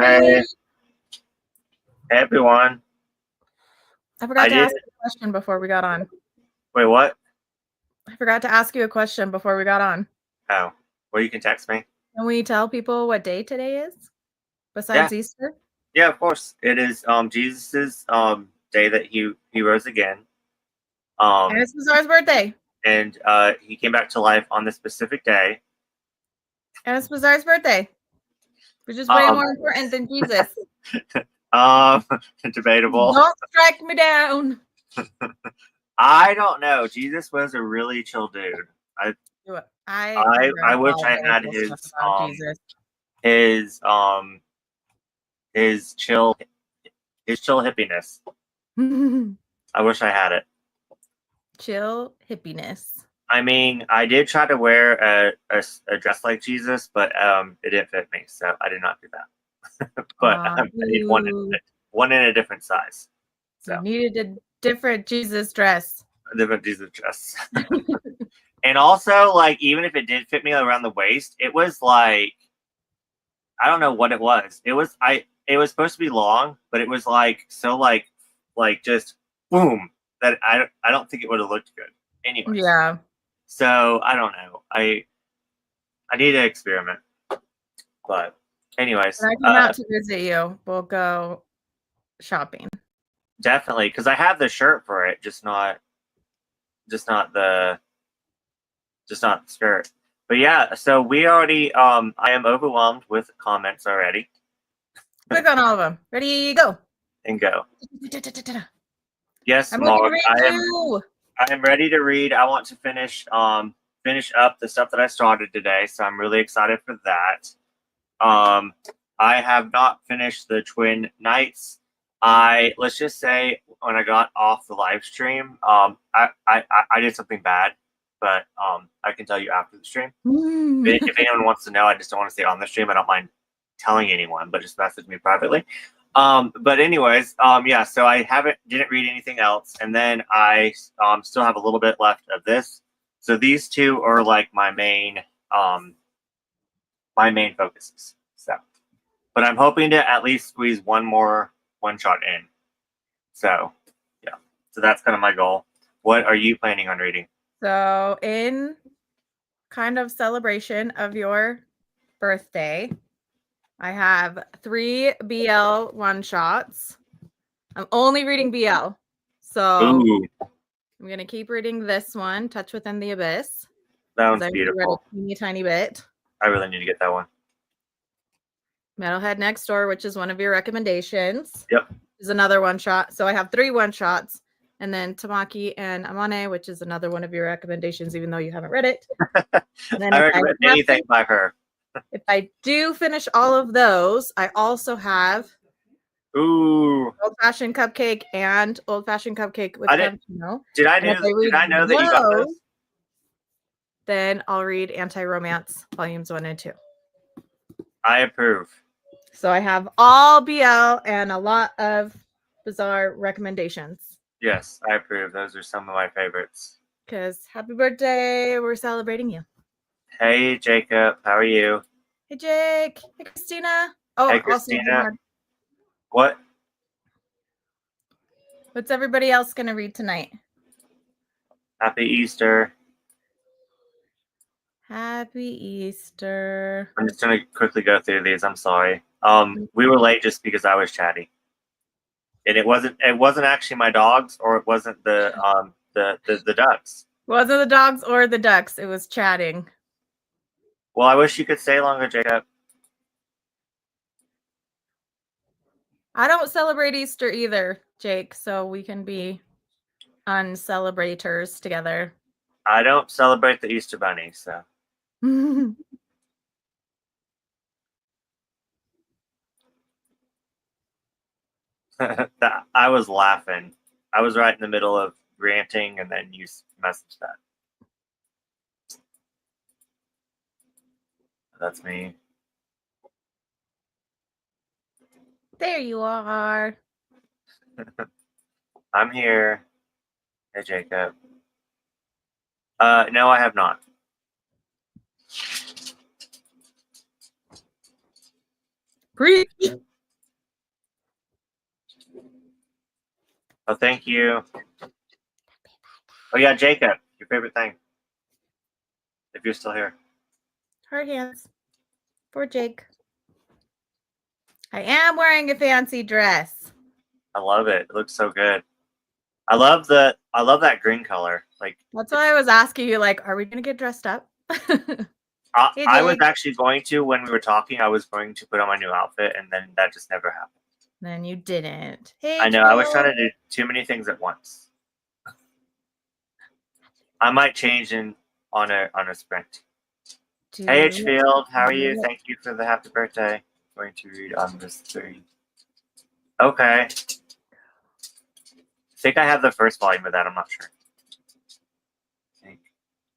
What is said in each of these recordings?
everybody. Hey everyone. I forgot I to did. ask you a question before we got on. Wait, what? I forgot to ask you a question before we got on. Oh, well, you can text me. Can we tell people what day today is besides Easter? Yeah, of course. It is Jesus's day that he rose again. And it's Bizarre's birthday. And he came back to life on this specific day. And it's Bizarre's birthday, which is way more important than Jesus. Debatable. Don't strike me down. I don't know. Jesus was a really chill dude. I wish I had his chill hippiness. I wish I had it. Chill hippiness. I mean, I did try to wear a dress like Jesus, but it didn't fit me, so I did not do that. But I need one in a different size. So you needed a different Jesus dress. A different Jesus dress. And also, like, even if it did fit me around the waist, it was like, I don't know what it was. It was supposed to be long, but it was like so like just boom that I don't think it would have looked good. Anyways. Yeah. So I don't know. I need to experiment. But anyways. When I come out to visit you, we'll go shopping. Definitely, because I have the shirt for it, just not the skirt. But yeah, so we already I am overwhelmed with comments already. Click on all of them. Ready, go. And go. Yes, I'm Mark. I am ready to read. I want to finish up the stuff that I started today, so I'm really excited for that. I have not finished the Twin Knights. Let's just say when I got off the live stream, I did something bad, but I can tell you after the stream. If anyone wants to know, I just don't want to say on the stream. I don't mind telling anyone, but just message me privately. But anyways, yeah, so I didn't read anything else, and then I still have a little bit left of this. So these two are like my main focuses. So, but I'm hoping to at least squeeze one more one-shot in. So, yeah. So that's kind of my goal. What are you planning on reading? So, in kind of celebration of your birthday, I have 3 BL one-shots. I'm only reading BL. So, Ooh. I'm going to keep reading this one, Touch Within the Abyss. That one's beautiful. A tiny bit. I really need to get that one. Metalhead Next Door, which is one of your recommendations. Yep. Is another one-shot. So I have 3 one-shots. And then Tamaki and Amane, which is another one of your recommendations, even though you haven't read it. And then I recommend anything by her. If I do finish all of those, I also have Ooh, Old Fashioned Cupcake and Old Fashioned Cupcake with Cappuccino. Did I know that you got those? Then I'll read Anti-Romance Volumes 1 and 2. I approve. So I have all BL and a lot of bizarre recommendations. Yes, I approve. Those are some of my favorites. Because happy birthday. We're celebrating you. Hey, Jacob. How are you? Hey, Jake. Hey, Christina. Oh, hey, Christina. What? What's everybody else going to read tonight? Happy Easter. Happy Easter. I'm just going to quickly go through these. I'm sorry. We were late just because I was chatty. And it wasn't actually my dogs, or it wasn't the ducks. It wasn't the dogs or the ducks. It was chatting. Well, I wish you could stay longer, Jacob. I don't celebrate Easter either, Jake, so we can be uncelebrators together. I don't celebrate the Easter Bunny, so. I was laughing. I was right in the middle of ranting, and then you messaged that. That's me. There you are. I'm here. Hey, Jacob. No, I have not. Preach. Oh, thank you. Oh yeah, Jacob, your favorite thing. If you're still here. Heart hands for Jake. I am wearing a fancy dress. I love it. It looks so good. I love that green color. Like That's why I was asking you, like, are we gonna get dressed up? Hey, I was Jake. actually going to when we were talking. I was going to put on my new outfit, and then that just never happened. Then you didn't. Hey, I know. I was Jill. trying to do too many things at once. I might change on a sprint. Hey, Edgefield, how are you? Thank you for the happy birthday. Going to read on this 3. Okay. I think I have the first volume of that. I'm not sure.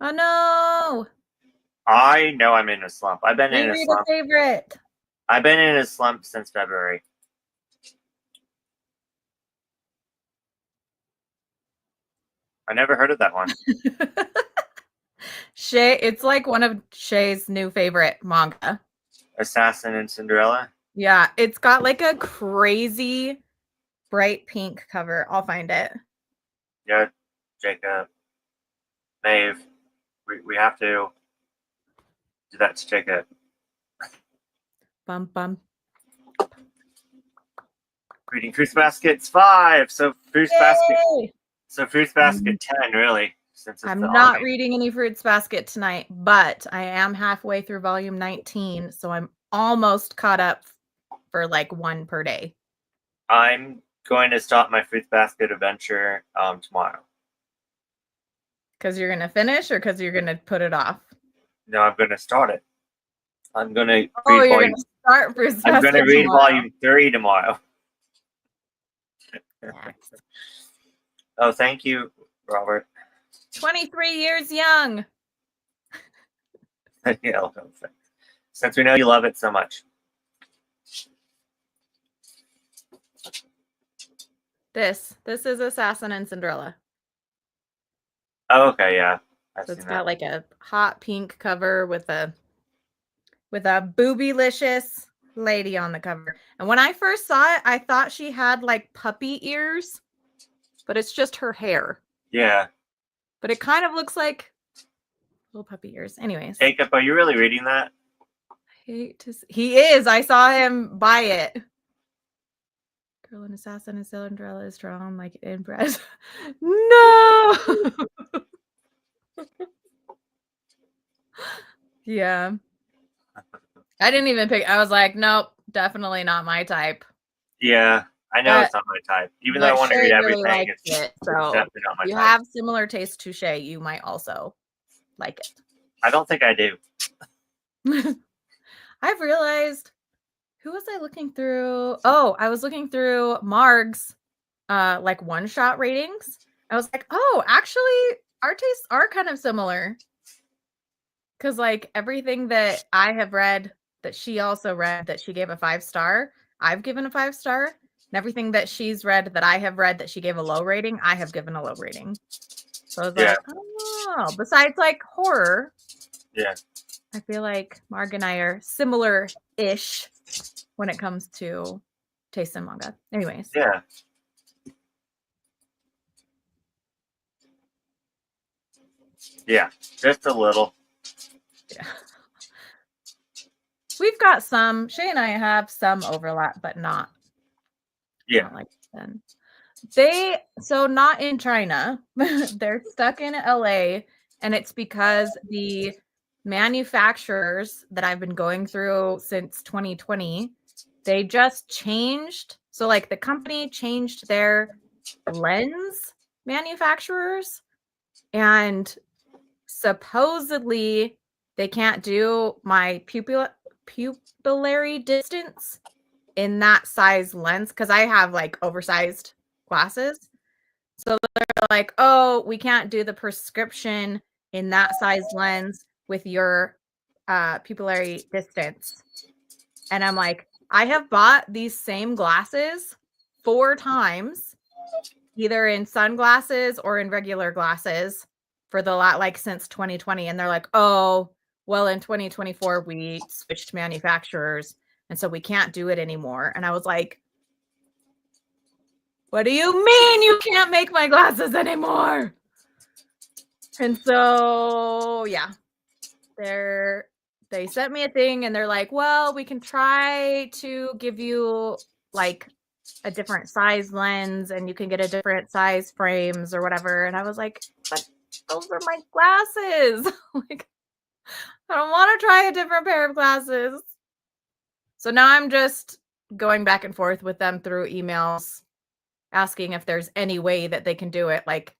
Oh no! I know I'm in a slump. I've been in a Reread slump. a favorite. I've been in a slump since February. I never heard of that one. Shay, it's like one of Shay's new favorite manga. Assassin and Cinderella. Yeah, it's got like a crazy bright pink cover. I'll find it. Yeah, Jacob, Maeve, we have to do that to Jacob. Bum bum. Reading Fruits Basket's 5. So Fruits Basket. So Fruits Basket 10, really. Since it's I'm the not army. reading any Fruits Basket tonight, but I am halfway through volume 19, so I'm almost caught up for like one per day. I'm going to start my Fruits Basket adventure tomorrow. Because you're gonna finish, or because you're gonna put it off? No, I'm going to start it. I'm going to read you're volume. gonna start Fruits Basket. I'm going to read tomorrow. volume 3 tomorrow. Oh, thank you, Robert. 23 years young. Yeah, since we know you love it so much. This is Assassin and Cinderella. Oh, okay, yeah. So it's got like a hot pink cover with a boobylicious lady on the cover. And when I first saw it, I thought she had like puppy ears, but it's just her hair. Yeah. But it kind of looks like little puppy ears. Anyways. Jacob, are you really reading that? He is. I saw him buy it. Girl and Assassin and Cinderella is drawn like in breast. No. Yeah. I didn't even pick. I was like, nope, definitely not my type. Yeah, I know it's not my type. Even though I want to read everything, really it's so definitely not my type. You have similar taste to Shay. You might also like it. I don't think I do. I've realized, who was I looking through? Oh, I was looking through Marg's like one-shot ratings. I was like, oh, actually, our tastes are kind of similar. Because like everything that I have read that she also read that she gave a 5-star, I've given a 5-star. And everything that she's read that I have read that she gave a low rating, I have given a low rating. So I was like, oh, besides like horror. Yeah. I feel like Marg and I are similar-ish when it comes to taste in manga. Anyways. Yeah. Yeah, just a little. Yeah. We've got some. Shay and I have some overlap, but not. Yeah. Not like then. So not in China. They're stuck in LA, and it's because the manufacturers that I've been going through since 2020, they just changed. So like the company changed their lens manufacturers, and supposedly they can't do my pupillary distance in that size lens because I have like oversized glasses. So they're like, oh, we can't do the prescription in that size lens with your pupillary distance. And I'm like, I have bought these same glasses 4 times, either in sunglasses or in regular glasses for the like since 2020. And they're like, oh, well, in 2024, we switched manufacturers. And so we can't do it anymore. And I was like, what do you mean you can't make my glasses anymore? And so, yeah, they sent me a thing and they're like, well, we can try to give you like a different size lens and you can get a different size frames or whatever. And I was like, but those are my glasses. Like, I don't want to try a different pair of glasses. So now I'm just going back and forth with them through emails, asking if there's any way that they can do it. Like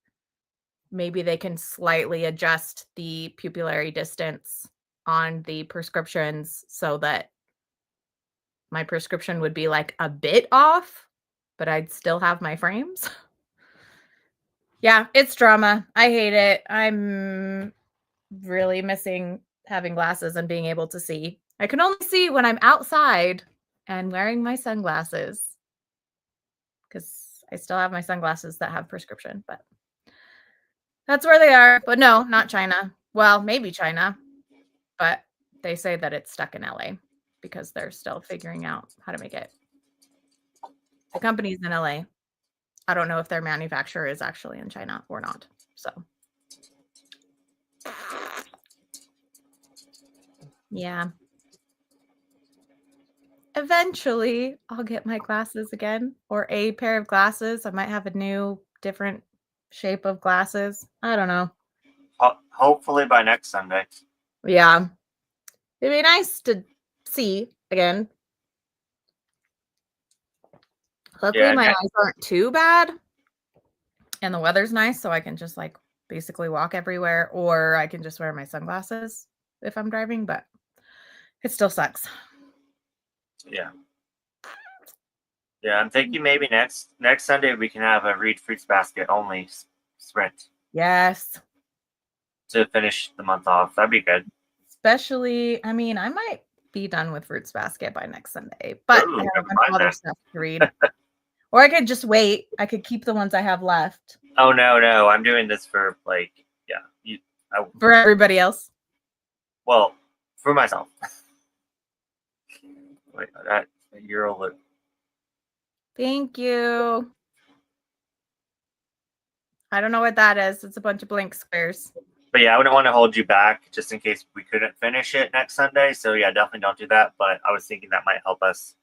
maybe they can slightly adjust the pupillary distance on the prescriptions so that my prescription would be like a bit off, but I'd still have my frames. Yeah, it's drama. I hate it. I'm really missing having glasses and being able to see. I can only see when I'm outside and wearing my sunglasses because I still have my sunglasses that have prescription, but that's where they are. But no, not China. Well, maybe China, but they say that it's stuck in LA because they're still figuring out how to make it. The company's in LA. I don't know if their manufacturer is actually in China or not. So, yeah. Eventually, I'll get my glasses again or a pair of glasses. I might have a new, different shape of glasses. I don't know. Hopefully by next Sunday. Yeah. It'd be nice to see again. Luckily, my eyes aren't too bad. And the weather's nice, so I can just like basically walk everywhere, or I can just wear my sunglasses if I'm driving, but it still sucks. Yeah. Yeah, I'm thinking maybe next Sunday we can have a Read Fruits Basket only sprint. Yes. To finish the month off. That'd be good. Especially, I mean, I might be done with Fruits Basket by next Sunday, but I have a bunch of other stuff to read. Or I could just wait. I could keep the ones I have left. Oh, no. I'm doing this for like, yeah. For everybody else? Well, for myself. Wait, that you're a look. Thank you. I don't know what that is. It's a bunch of blank squares. But yeah, I wouldn't want to hold you back just in case we couldn't finish it next Sunday. So yeah, definitely don't do that. But I was thinking that might help us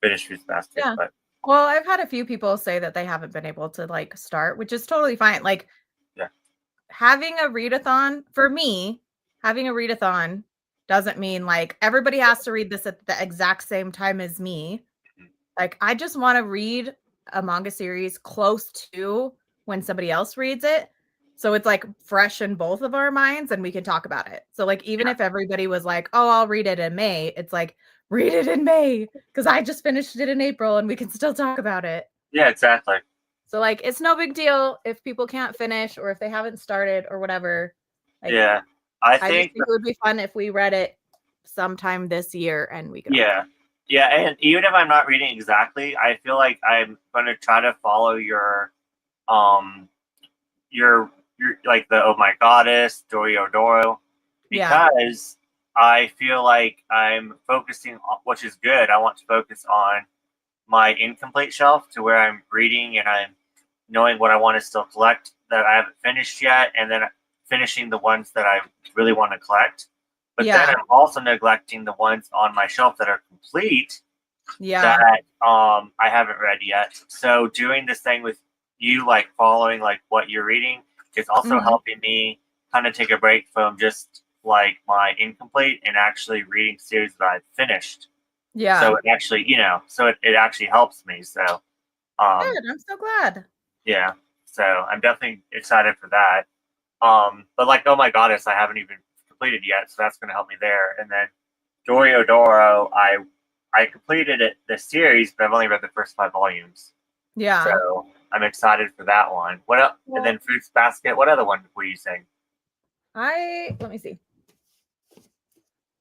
finish Fruits Basket. Yeah. But well, I've had a few people say that they haven't been able to like start, which is totally fine. Like, yeah, having a readathon for me, having a readathon doesn't mean like everybody has to read this at the exact same time as me. Like, I just want to read a manga series close to when somebody else reads it. So it's like fresh in both of our minds and we can talk about it. So like, even if everybody was like, oh, I'll read it in May, it's like, read it in May because I just finished it in April and we can still talk about it. Yeah, exactly. So like, it's no big deal if people can't finish or if they haven't started or whatever. Like, yeah, I think it would be fun if we read it sometime this year and we could. Yeah, and even if I'm not reading exactly, I feel like I'm going to try to follow your like the Oh My Goddess, Doro, because I feel like I'm focusing on, which is good. I want to focus on my incomplete shelf to where I'm reading and I'm knowing what I want to still collect that I haven't finished yet, and then finishing the ones that I really want to collect. But then I'm also neglecting the ones on my shelf that are complete that I haven't read yet. So doing this thing with you, like following like what you're reading, is also helping me kind of take a break from just like my incomplete and actually reading series that I've finished. Yeah. So it actually, it actually helps me. So good, I'm so glad. Yeah. So I'm definitely excited for that. But like, Oh My Goddess, I haven't even completed yet, so that's going to help me there. And then Doro, I completed it the series, but I've only read the first 5 volumes. Yeah. So I'm excited for that one. What else? And then Fruits Basket. What other one were you saying? Let me see.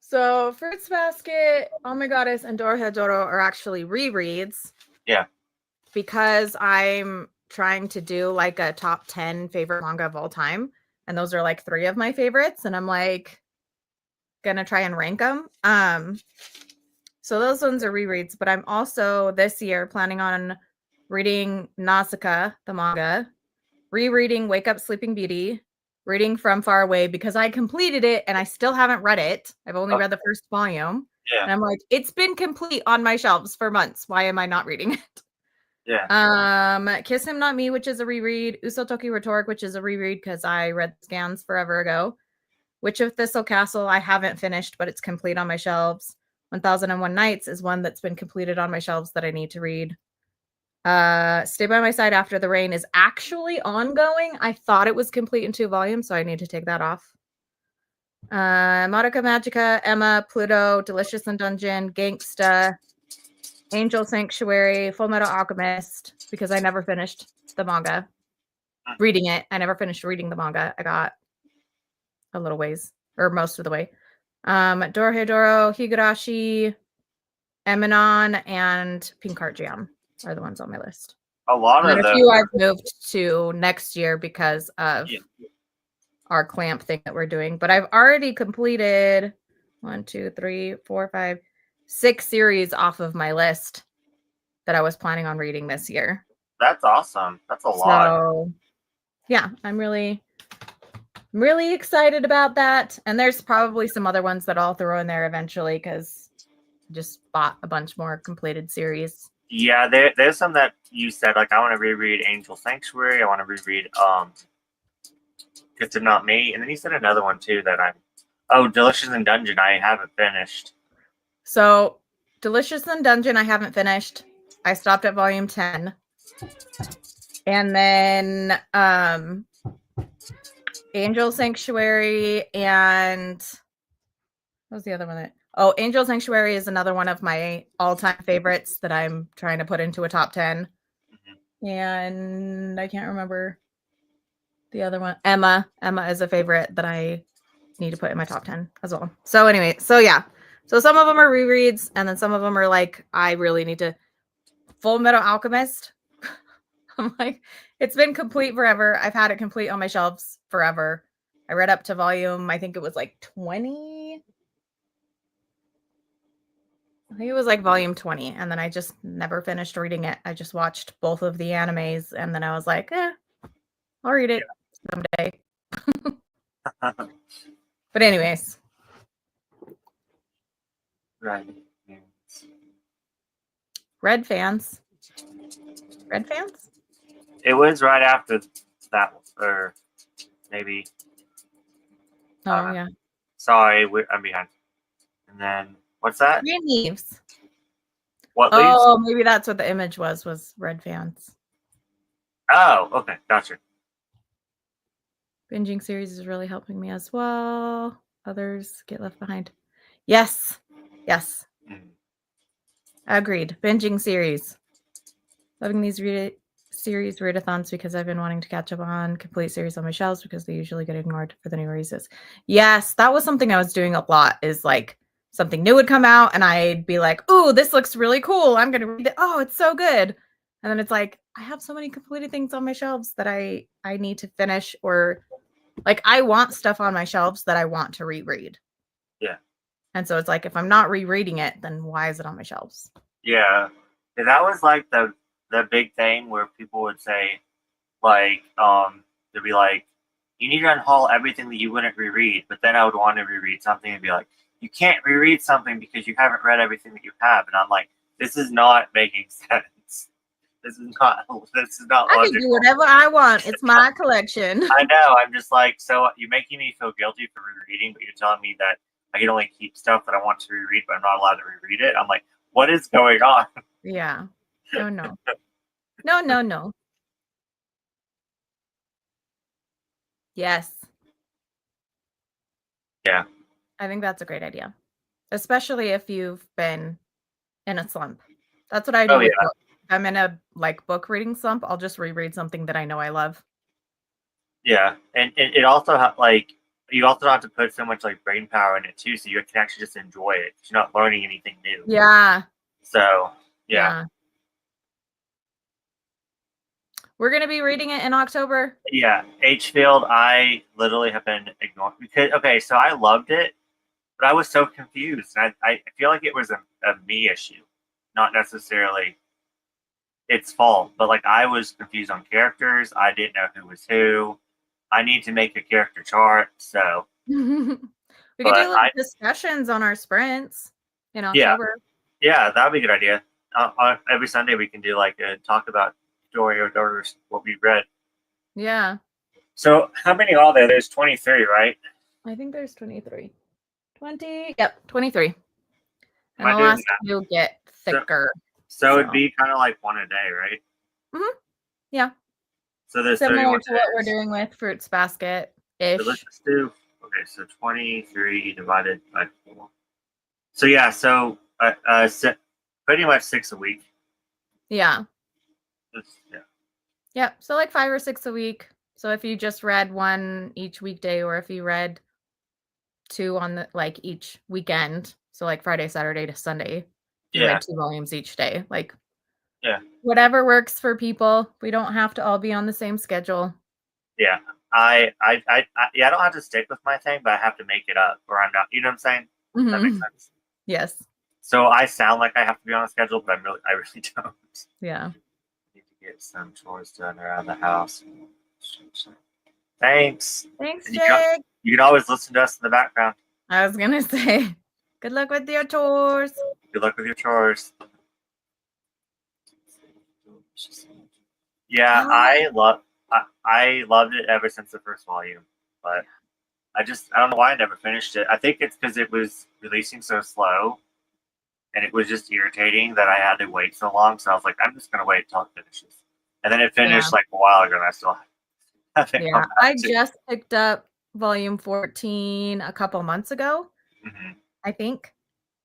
So Fruits Basket, Oh My Goddess, and Dorohedoro are actually rereads. Yeah. Because I'm trying to do like a top 10 favorite manga of all time. And those are like 3 of my favorites. And I'm like gonna try and rank them. So those ones are rereads, but I'm also this year planning on reading Nausicaa, the manga, rereading Wake Up Sleeping Beauty, reading From Far Away because I completed it and I still haven't read it. I've only read the first volume. Yeah. And I'm like, it's been complete on my shelves for months. Why am I not reading it? Yeah. Kiss Him Not Me, which is a reread. Usotoki Rhetoric, which is a reread because I read Scans forever ago. Witch of Thistle Castle, I haven't finished, but it's complete on my shelves. 1001 Nights is one that's been completed on my shelves that I need to read. Stay by My Side After the Rain is actually ongoing. I thought it was complete in 2 volumes, so I need to take that off. Madoka Magica, Emma, Pluto, Delicious in Dungeon, Gangsta, Angel Sanctuary, Full Metal Alchemist, because I never finished the manga. Reading it. I never finished reading the manga. I got a little ways, or most of the way. Dorohedoro, Higurashi, Eminon, and Pink Heart Jam are the ones on my list. A lot of those. A few I've moved to next year because of our clamp thing that we're doing. But I've already completed 1, 2, 3, 4, 5, 6 series off of my list that I was planning on reading this year. That's awesome. That's a lot. So, yeah, I'm really excited about that. And there's probably some other ones that I'll throw in there eventually because I just bought a bunch more completed series. Yeah, there's some that you said, like, I want to reread Angel Sanctuary. I want to reread Kiss Him Not Me. And then you said another one, too, that Delicious in Dungeon, I haven't finished. So, Delicious in Dungeon, I haven't finished. I stopped at volume 10. And then Angel Sanctuary and what was the other one? Angel Sanctuary is another one of my all-time favorites that I'm trying to put into a top 10. Mm-hmm. And I can't remember the other one. Emma is a favorite that I need to put in my top 10 as well. So anyway, yeah. So some of them are rereads, and then some of them are like, I really need to. Full Metal Alchemist. I'm like, it's been complete forever. I've had it complete on my shelves forever. I read up to volume, I think it was like 20. I think it was like volume 20. And then I just never finished reading it. I just watched both of the animes. And then I was like, I'll read it someday. But anyways. Right. Red fans. It was right after that, or maybe. Oh, yeah. Sorry, I'm behind. And then, what's that? Green Leaves. What leaves? Oh, maybe that's what the image was Red fans. Oh, okay. Gotcha. Binging series is really helping me as well. Others get left behind. Yes. Agreed. Binging series. Loving these series readathons because I've been wanting to catch up on complete series on my shelves because they usually get ignored for the new releases. Yes, that was something I was doing a lot, is like something new would come out and I'd be like, oh, this looks really cool. I'm going to read it. Oh, it's so good. And then it's like, I have so many completed things on my shelves that I need to finish, or like I want stuff on my shelves that I want to reread. Yeah. And so it's like, if I'm not rereading it, then why is it on my shelves? Yeah. That was like the big thing where people would say, like, they'd be like, you need to unhaul everything that you wouldn't reread. But then I would want to reread something and be like, you can't reread something because you haven't read everything that you have. And I'm like, this is not making sense. This is not I can do whatever I want. It's my collection. I know. I'm just like, so you're making me feel guilty for rereading, but you're telling me that I can only keep stuff that I want to reread, but I'm not allowed to reread it. I'm like, what is going on? Yeah. No. No. Yes. Yeah. I think that's a great idea. Especially if you've been in a slump. That's what I do with books. If I'm in a book reading slump, I'll just reread something that I know I love. Yeah. And it also you also don't have to put so much brain power in it too, so you can actually just enjoy it. You're not learning anything new. Yeah. So yeah. We're going to be reading it in October. Yeah. H-Field, I literally have been ignoring because, so I loved it, but I was so confused. And I feel like it was a me issue, not necessarily it's fall, but like I was confused on characters. I didn't know who was who. I need to make a character chart. So We could But do like discussions on our sprints in October. yeah, that'd be a good idea. Every Sunday we can do like a talk about story or what we read. Yeah. So how many are there? There's 23, right? I think there's 23. 20. Yep, 23. And Am I the doing last few get thicker. So it'd be kind of like one a day, right? Mm-hmm. Yeah. So there's Similar 31 to what we're doing with Fruits Basket-ish. So let's just do, okay, so 23 divided by 4. So yeah, so pretty much 6 a week. Yeah. Yeah. Yep. So like 5 or 6 a week. So if you just read one each weekday, or if you read 2 on the like each weekend, so like Friday, Saturday to Sunday, you read 2 volumes each day. Like, yeah, whatever works for people. We don't have to all be on the same schedule. Yeah. I don't have to stick with my thing, but I have to make it up, or I'm not. You know what I'm saying? Mm-hmm. That makes sense. Yes. So I sound like I have to be on a schedule, but I really don't. Yeah. I need to get some chores done around the house. Thanks. Thanks, And Jake. you can always listen to us in the background. I was gonna say, good luck with your chores. Good luck with your chores. Yeah, I loved it ever since the first volume, but I don't know why I never finished it. I think it's because it was releasing so slow, and it was just irritating that I had to wait so long. So I was like, I'm just gonna wait until it finishes, and then it finished like a while ago, and I still haven't. Yeah, I just picked up volume 14 a couple months ago, I think.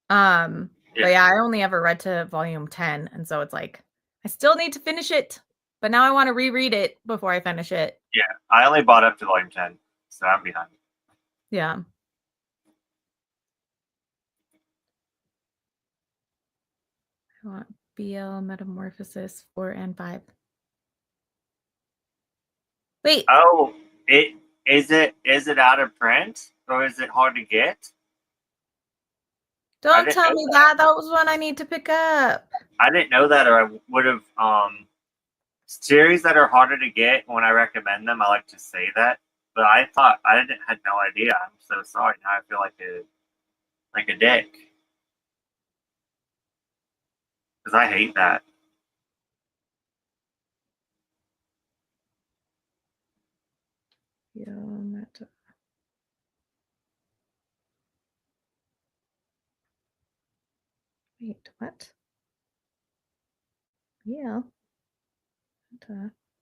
But yeah, I only ever read to volume 10, and so it's like I still need to finish it, but now I want to reread it before I finish it. Yeah, I only bought up to volume 10, so I'm behind. Yeah. I want BL Metamorphosis 4 and 5. Wait. Oh, is it out of print, or is it hard to get? Don't tell me that. That was one I need to pick up. I didn't know that, or I would have. Series that are harder to get, when I recommend them, I like to say that. But I had no idea. I'm so sorry. Now I feel like a dick, because I hate that. Yeah, wait, what? Yeah.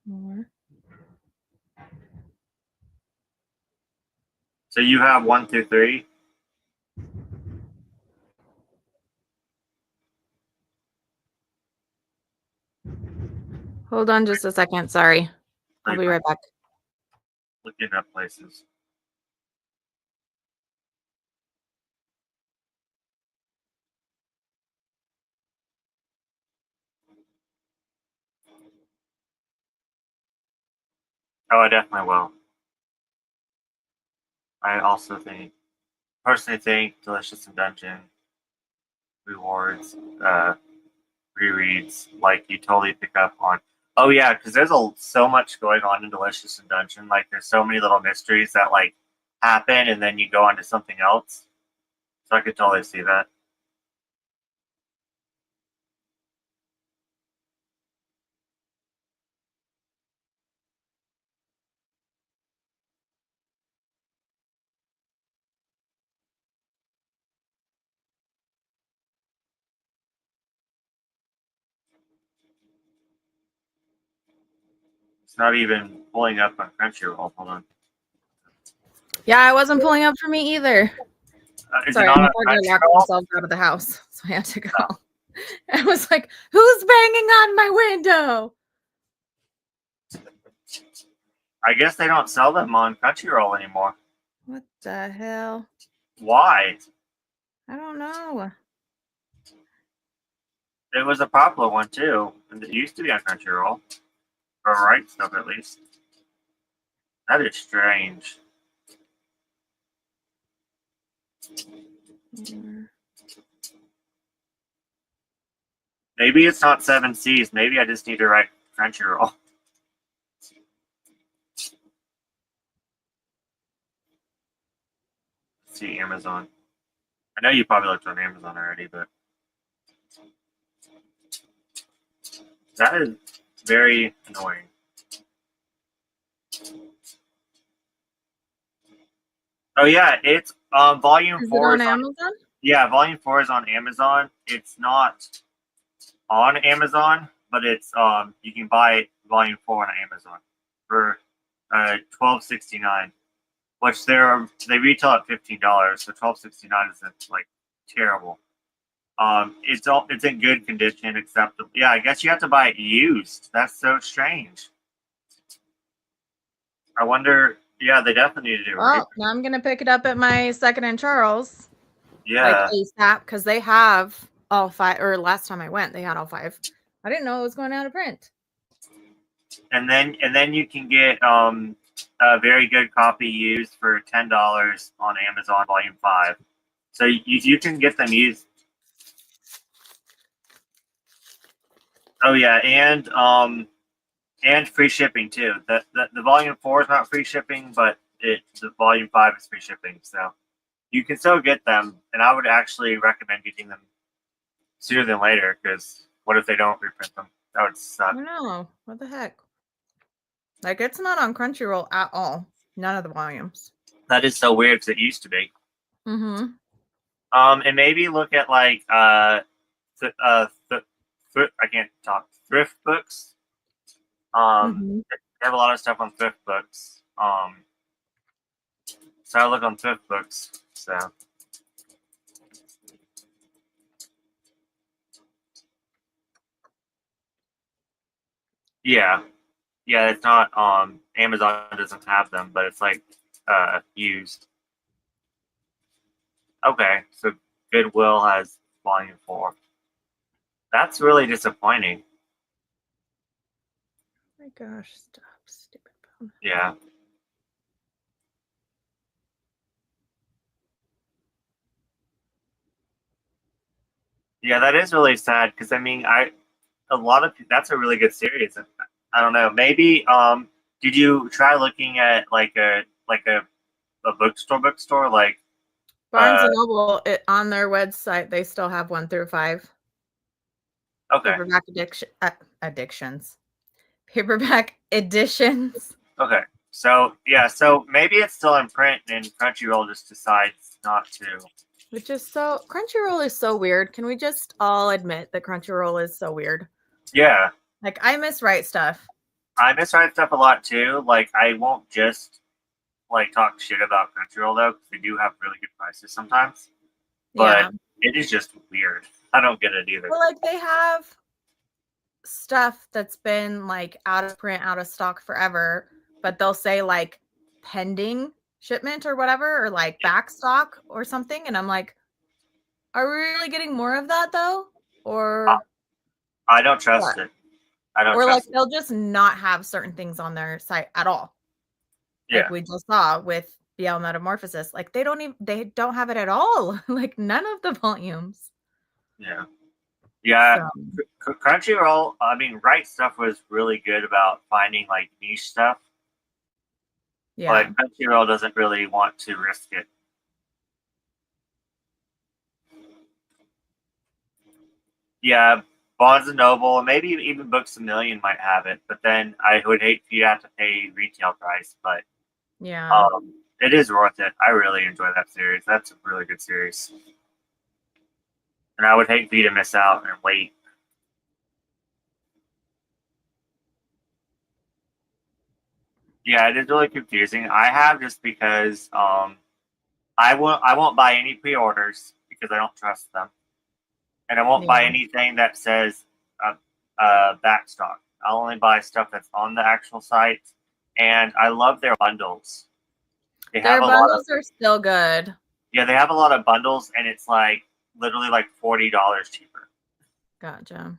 More. So you have 1 through 3. Hold on just a second. Sorry. I'll be right back. Looking up places. Oh, I definitely will. I also personally think Delicious in Dungeon rewards, rereads, like you totally pick up on. Oh yeah, because there's so much going on in Delicious in Dungeon. Like there's so many little mysteries that like happen, and then you go on to something else. So I could totally see that. It's not even pulling up on Crunchyroll. Hold on. Yeah, I wasn't pulling up for me either. Sorry, my partner locked himself out of the house, so I had to go. Oh. I was like, "Who's banging on my window?" I guess they don't sell them on Crunchyroll anymore. What the hell? Why? I don't know. It was a popular one too, and it used to be on Crunchyroll, for right stuff at least. That is strange. Maybe it's not 7 C's. Maybe I just need to write Crunchyroll. Let's see, Amazon. I know you probably looked on Amazon already, but that is very annoying. Oh yeah, it's volume Is it 4 on is on, Amazon? yeah, volume 4 is on Amazon. It's not on Amazon, but it's you can buy volume 4 on Amazon for $12.69, which they retail at $15, so $12.69 isn't like terrible. It's in good condition, except yeah, I guess you have to buy it used. That's so strange. I wonder. Yeah, they definitely need to do it. Well, now I'm gonna pick it up at my Second and Charles, like Yeah, ASAP, because they have all 5. Or last time I went, they had all 5. I didn't know it was going out of print. and then you can get a very good copy used for $10 on Amazon Volume 5. So you can get them used. Oh yeah, and free shipping too. The volume 4 is not free shipping, but the volume 5 is free shipping. So you can still get them, and I would actually recommend getting them sooner than later, because what if they don't reprint them? That would suck. I know. What the heck? Like, it's not on Crunchyroll at all. None of the volumes. That is so weird, because it used to be. Mm-hmm. And maybe look at like I can't talk, thrift books. They have a lot of stuff on thrift books. So I look on thrift books. So yeah, it's not Amazon doesn't have them, but it's like used. Okay, so Goodwill has volume 4. That's really disappointing. Oh my gosh, stop, stupid phone. Yeah. Yeah, that is really sad, because I mean, that's a really good series. I don't know. Maybe did you try looking at like a bookstore like Barnes and Noble, on their website, they still have 1 through 5. okay. Paperback paperback editions. Okay. So yeah, so maybe it's still in print and Crunchyroll just decides not to. Which is Crunchyroll is so weird. Can we just all admit that Crunchyroll is so weird? Yeah. Like, I miswrite stuff. I miswrite stuff a lot too. Like, I won't just like talk shit about Crunchyroll though, because they do have really good prices sometimes. But it is just weird. I don't get it either. Well, like, they have stuff that's been like out of print, out of stock forever, but they'll say like pending shipment or whatever, or like back stock or something, and I'm like, are we really getting more of that though? Or I don't trust it. I don't or trust like they'll just not have certain things on their site at all. Yeah. Like we just saw with BL Metamorphosis. Like they don't have it at all. Like none of the volumes. Yeah. Yeah. So, Crunchyroll, I mean, Right Stuff was really good about finding like niche stuff. yeah. But Crunchyroll doesn't really want to risk it. Yeah, Barnes and Noble, maybe even Books A Million might have it, but then I would hate for you to have to pay retail price. But yeah, it is worth it. I really enjoy that series. That's a really good series, and I would hate for you to miss out and wait. Yeah, it is really confusing. I have just because I won't buy any pre-orders because I don't trust them, and I won't buy anything that says backstock. I'll only buy stuff that's on the actual site, and I love their bundles. their bundles are still good. Yeah, they have a lot of bundles, and it's like literally like $40 cheaper. Gotcha.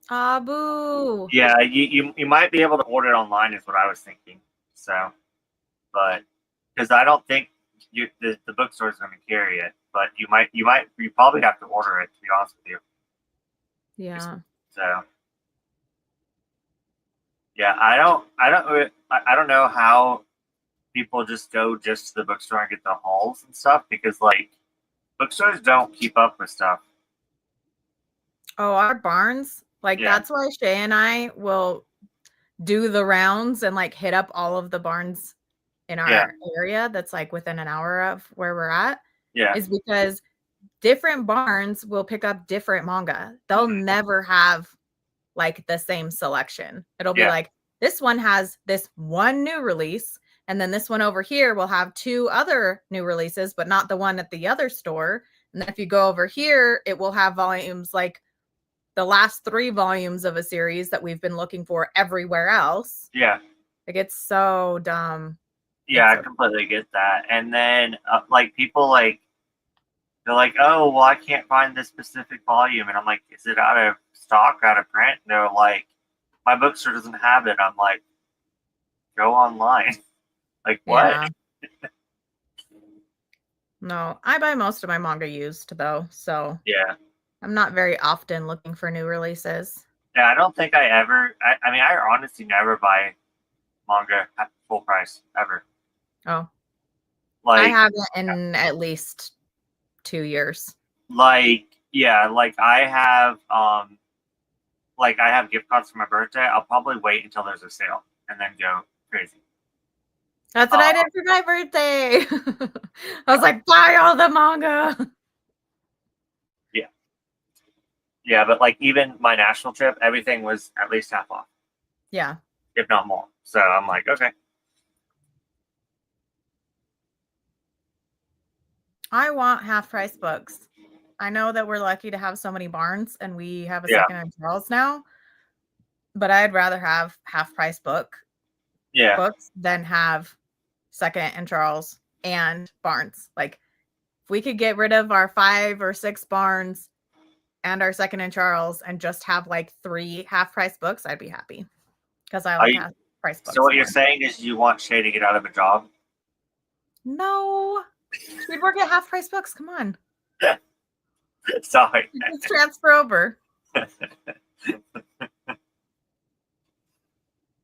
Abu. Yeah, you might be able to order it online, is what I was thinking. So, but because I don't think the bookstore's going to carry it, but you probably have to order it, to be honest with you. Yeah. So yeah, I don't know how people just go just to the bookstore and get the hauls and stuff, because like bookstores don't keep up with stuff. Oh, our Barnes, like Yeah. that's why Shay and I will do the rounds and like hit up all of the Barnes in our area that's like within an hour of where we're at. Yeah. Is because different Barnes will pick up different manga. They'll never have like the same selection. It'll be like, this one has this one new release, and then this one over here will have 2 other new releases, but not the one at the other store. And then if you go over here, it will have volumes like the last 3 volumes of a series that we've been looking for everywhere else. Yeah. Like, it's so dumb. Yeah, I completely get that. And then like people like, they're like, oh, well, I can't find this specific volume. And I'm like, is it out of stock, out of print? And they're like, my bookstore doesn't have it. I'm like, go online. Like, what? Yeah. No, I buy most of my manga used, though. So yeah, I'm not very often looking for new releases. Yeah, I don't think I ever, I mean, I honestly never buy manga at full price, ever. Oh. Like, I haven't in at least 2 years. Like, yeah, like I have gift cards for my birthday. I'll probably wait until there's a sale and then go crazy. That's what I did for my birthday. I was like, buy all the manga. Yeah. Yeah, but like even my national trip, everything was at least half off. Yeah. If not more. So I'm like, okay. I want half price books. I know that we're lucky to have so many Barnes and we have a second in Charles now, but I'd rather have half price books than have second and Charles and Barnes. Like, if we could get rid of our 5 or 6 Barnes and our second and Charles and just have like 3 half price books, I'd be happy, because I like half price books. So what you're saying is you want Shay to get out of a job? No, we'd work at half price books. Come on. Sorry. Let's transfer over.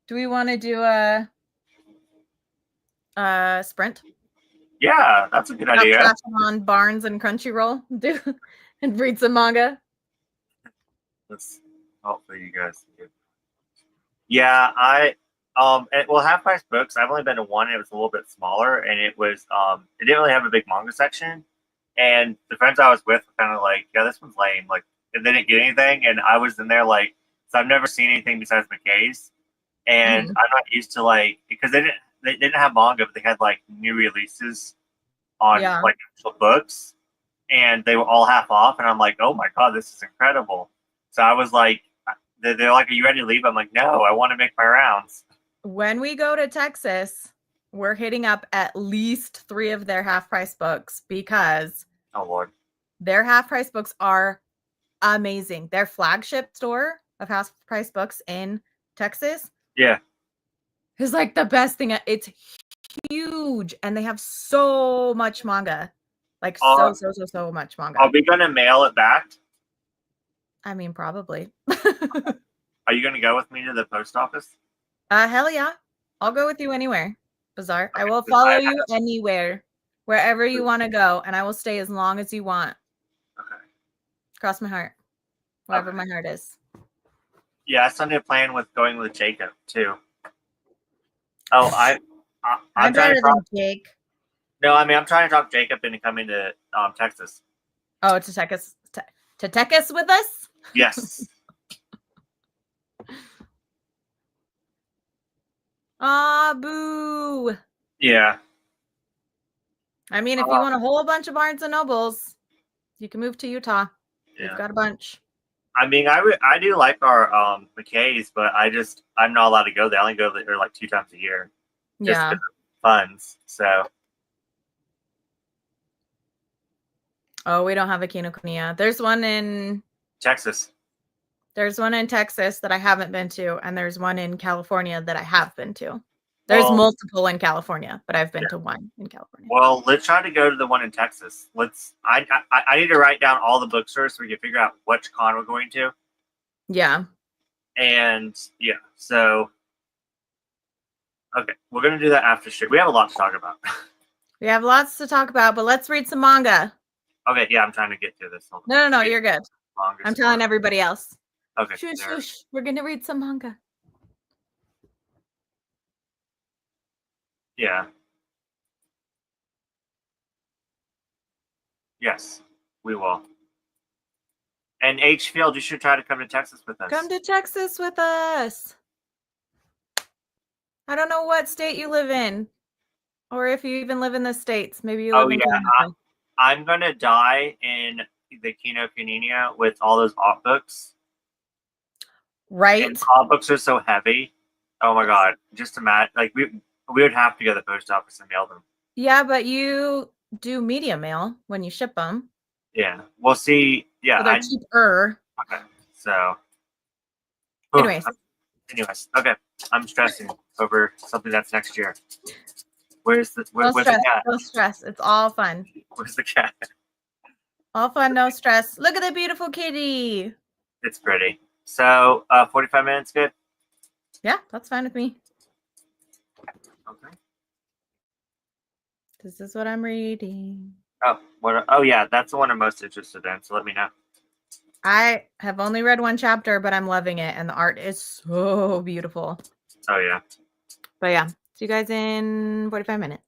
Do we want to do a sprint? Yeah, that's a good idea. On Barnes and Crunchyroll, and read some manga. Let's hopefully you guys can. Yeah, half price books. I've only been to one. It was a little bit smaller, and it was it didn't really have a big manga section. And the friends I was with were kind of like, yeah, this one's lame. Like, and they didn't get anything, and I was in there like, so I've never seen anything besides McKay's, and I'm not used to like, because they didn't have manga, but they had like new releases on like actual books, and they were all half off, and I'm like, oh my god, this is incredible. So I was like, they're like, are you ready to leave? I'm like, no, I want to make my rounds. When we go to Texas, we're hitting up at least 3 of their half price books, because oh Lord, their half price books are amazing. Their flagship store of half price books in Texas, is like the best thing. It's huge, and they have so much manga, like so much manga. Are we gonna mail it back? I mean, probably. Are you gonna go with me to the post office? Hell yeah, I'll go with you anywhere. Bizarre. Okay, I will follow you anywhere, wherever you want to go, and I will stay as long as you want. Okay. Cross my heart, wherever my heart is. Yeah, I started a plan with going with Jacob too. Oh, I'm better than Jake. No, I mean I'm trying to talk Jacob into coming to Texas. Oh, to Texas, to Texas with us? Yes. Ah, boo. Yeah. I mean, if you want a whole bunch of Barnes and Nobles, you can move to Utah. Yeah. We've got a bunch. I mean, I do like our McKay's, but I'm not allowed to go there. I only go there like 2 times a year. Just because of funds. So. Oh, we don't have a Kinokuniya. There's one in Texas. There's one in Texas that I haven't been to, and there's one in California that I have been to. There's Well, multiple in California, but I've been yeah. to one in California. Well, let's try to go to the one in Texas. I need to write down all the bookstores so we can figure out which con we're going to. Yeah. And yeah, so okay, we're gonna do that after shit. We have a lot to talk about. We have lots to talk about, but let's read some manga. Okay, yeah, I'm trying to get through this. Hold on. No, you're good. Manga I'm telling store. everybody else. Okay. Shush, there. shush. We're gonna read some manga. Yeah. Yes, we will. And H Field, you should try to come to Texas with us. Come to Texas with us. I don't know what state you live in, or if you even live in the States. Maybe you live in Canada. I'm gonna die in the Kino Canina with all those art books. Right? And art books are so heavy. Oh my god! Just imagine, like we would have to go to the post office and mail them. Yeah, but you do media mail when you ship them. Yeah, we'll see. Yeah, So they're cheaper. Okay, so. Anyways, okay. I'm stressing over something that's next year. Where's the no cat? No stress. It's all fun. Where's the cat? All fun, no stress. Look at the beautiful kitty. It's pretty. So, 45 minutes, good? Yeah, that's fine with me. Okay. This is what I'm reading. Oh, what? Oh, yeah, that's the one I'm most interested in. So let me know. I have only read one chapter, but I'm loving it, and the art is so beautiful. Oh, yeah. But yeah, see you guys in 45 minutes.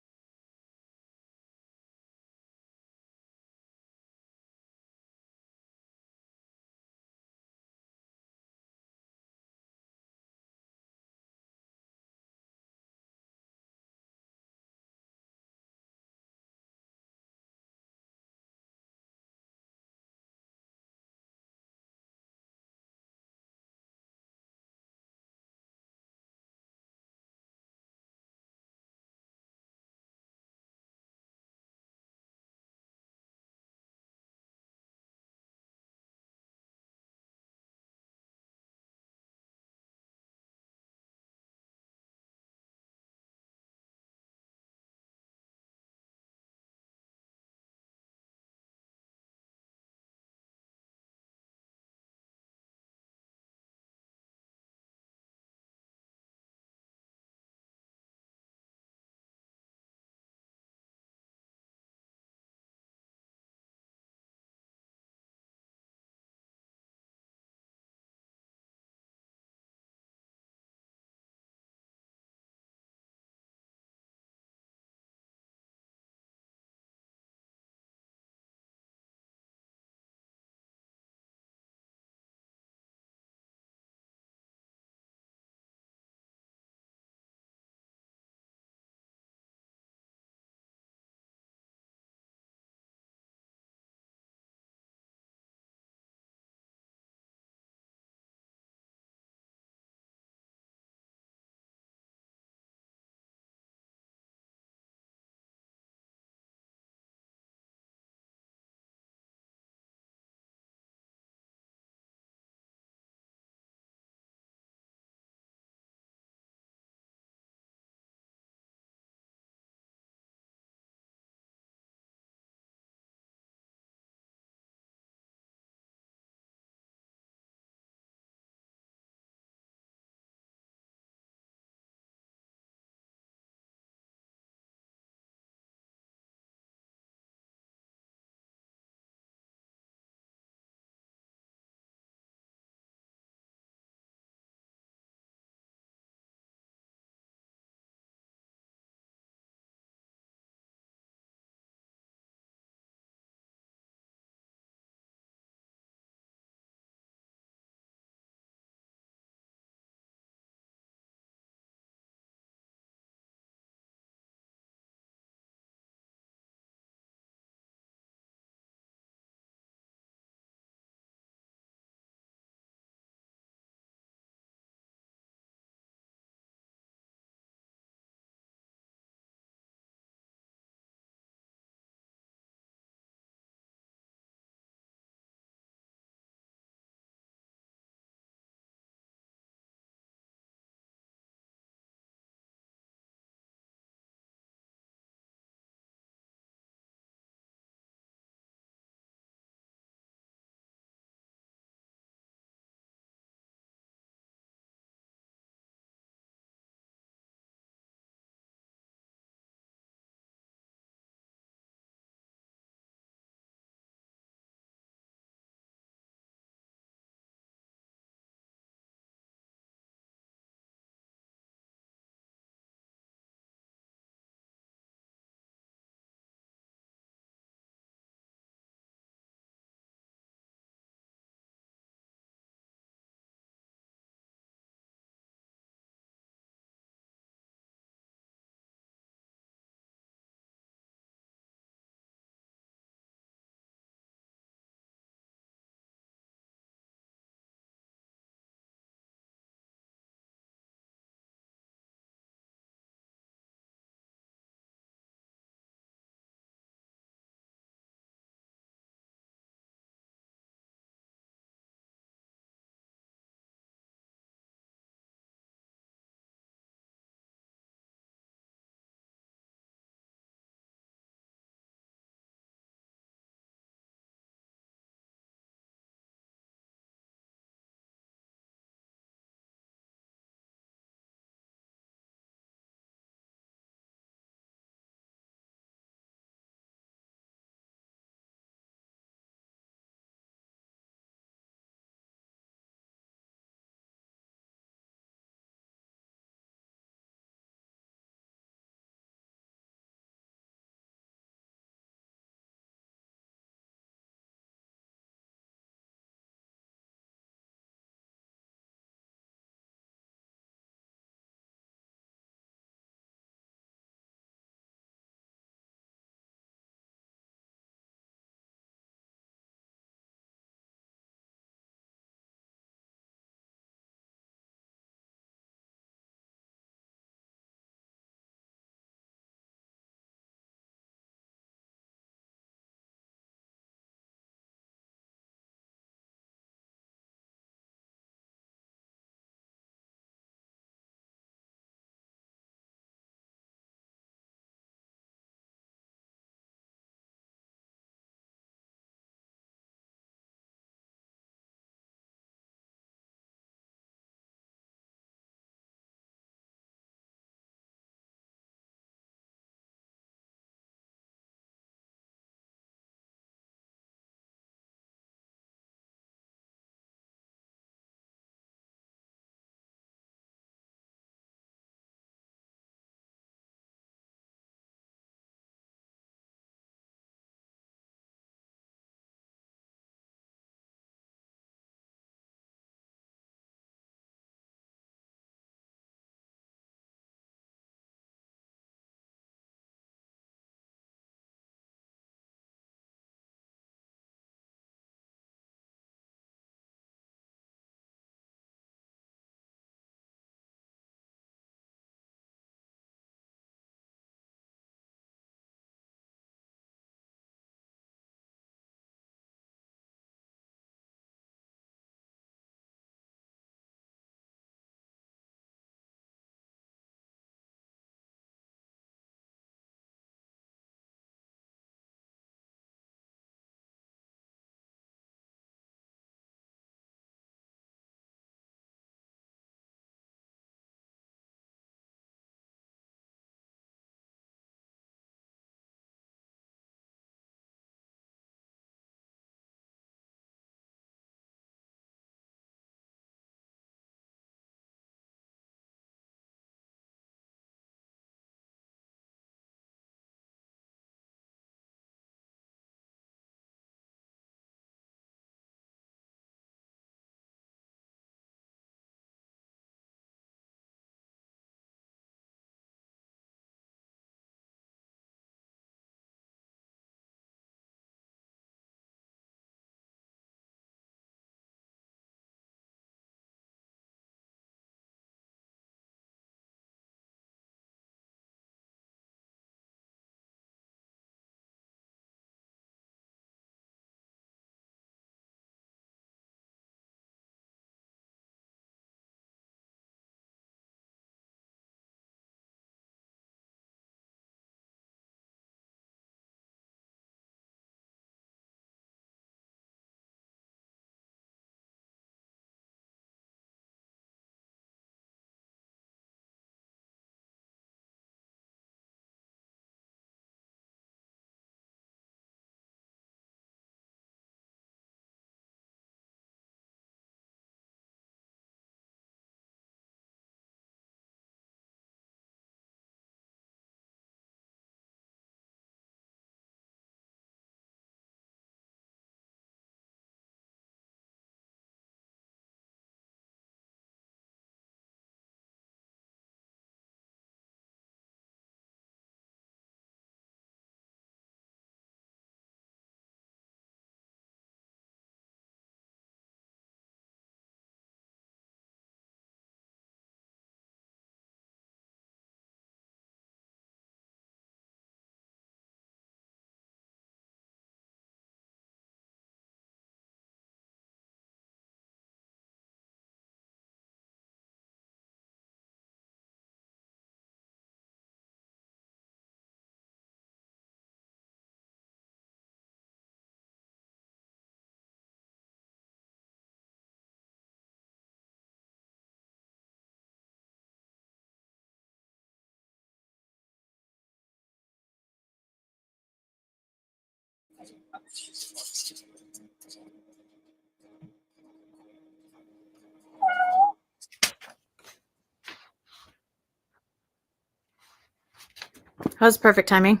That was perfect timing.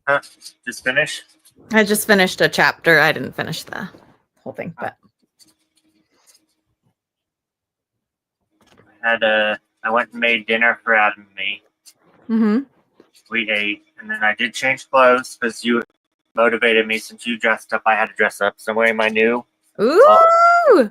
Huh? Just finish? I just finished a chapter. I didn't finish the whole thing, but I went and made dinner for Adam and me. mm-hmm. We ate, and then I did change clothes because you motivated me. Since you dressed up, I had to dress up. So I'm wearing my new Ooh,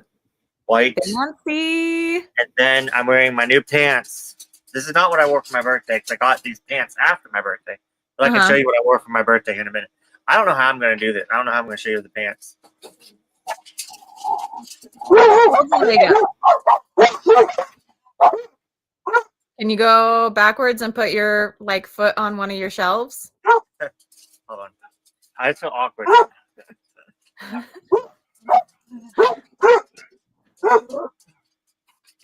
white, fancy. and then I'm wearing my new pants. This is not what I wore for my birthday because I got these pants after my birthday. But I can show you what I wore for my birthday in a minute. I don't know how I'm going to do this. I don't know how I'm going to show you the pants. Can you go backwards and put your foot on one of your shelves? Hold on. I feel awkward. Can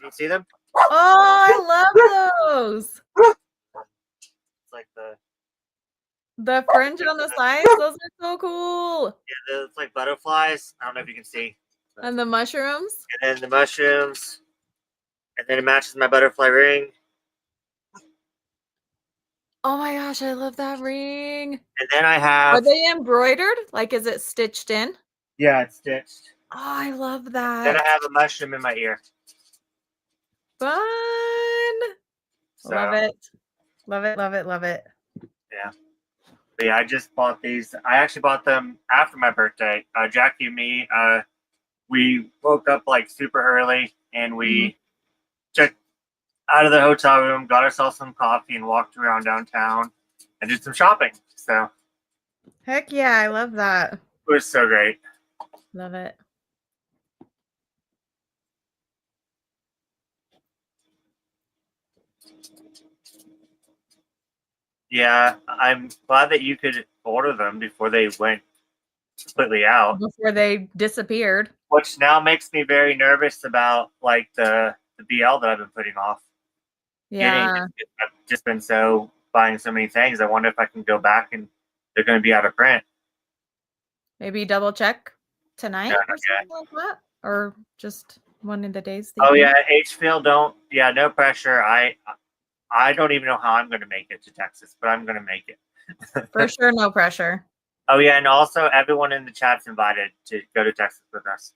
you see them? Oh, I love those. It's like the fringe on the sides. Those are so cool. Yeah, it's like butterflies. I don't know if you can see. And the mushrooms. And then the mushrooms. And then it matches my butterfly ring. Oh my gosh, I love that ring. And then I have... Are they embroidered? Like, is it stitched in? Yeah, it's stitched. Oh, I love that. Then I have a mushroom in my ear. Fun. So, love it. Love it, love it, love it. Yeah. But yeah, I just bought these. I actually bought them after my birthday. Jackie and me, we woke up like super early and we checked out of the hotel room, got ourselves some coffee and walked around downtown and did some shopping. So heck yeah, I love that. It was so great. Love it. Yeah, I'm glad that you could order them before they went completely out. Before they disappeared. Which now makes me very nervous about like the BL that I've been putting off. Yeah. I've just been buying so many things. I wonder if I can go back and they're going to be out of print. Maybe double check tonight or something like that, or just one of the days. Oh yeah, Hfield, no pressure. I don't even know how I'm going to make it to Texas, but I'm going to make it. For sure, no pressure. Oh yeah, and also everyone in the chat's invited to go to Texas with us.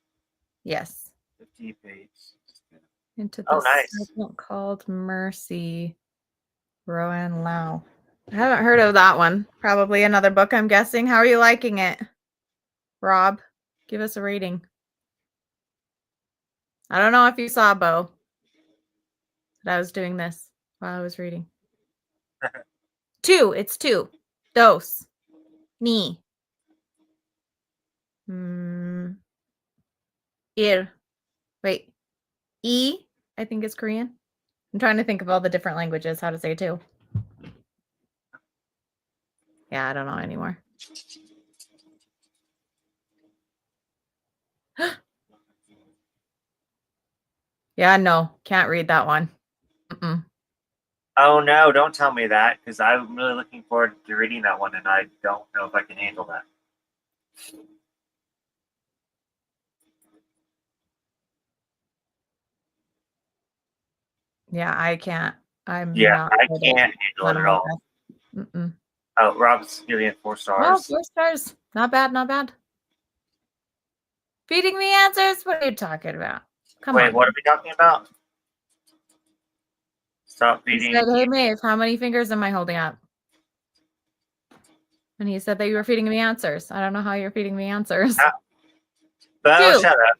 Yes. 50 page. Into the segment called Mercy. Rowan Lau. I haven't heard of that one. Probably another book, I'm guessing. How are you liking it? Rob, give us a rating. I don't know if you saw, Bo, that I was doing this while I was reading. 2. It's 2. Dos. Ni. Ir. Wait. E, I think is Korean. I'm trying to think of all the different languages, how to say 2. Yeah, I don't know anymore. Yeah, no, can't read that one. Oh no, don't tell me that, because I'm really looking forward to reading that one, and I don't know if I can handle that. Yeah, I can't. I can't handle it at all. Oh, Rob's giving it 4 stars. Oh, 4 stars. Not bad, not bad. Feeding me answers? What are you talking about? Come on. Wait, what are we talking about? Stop feeding. He said, hey, Maeve, how many fingers am I holding up? And he said that you were feeding me answers. I don't know how you're feeding me answers. Bo, shut up.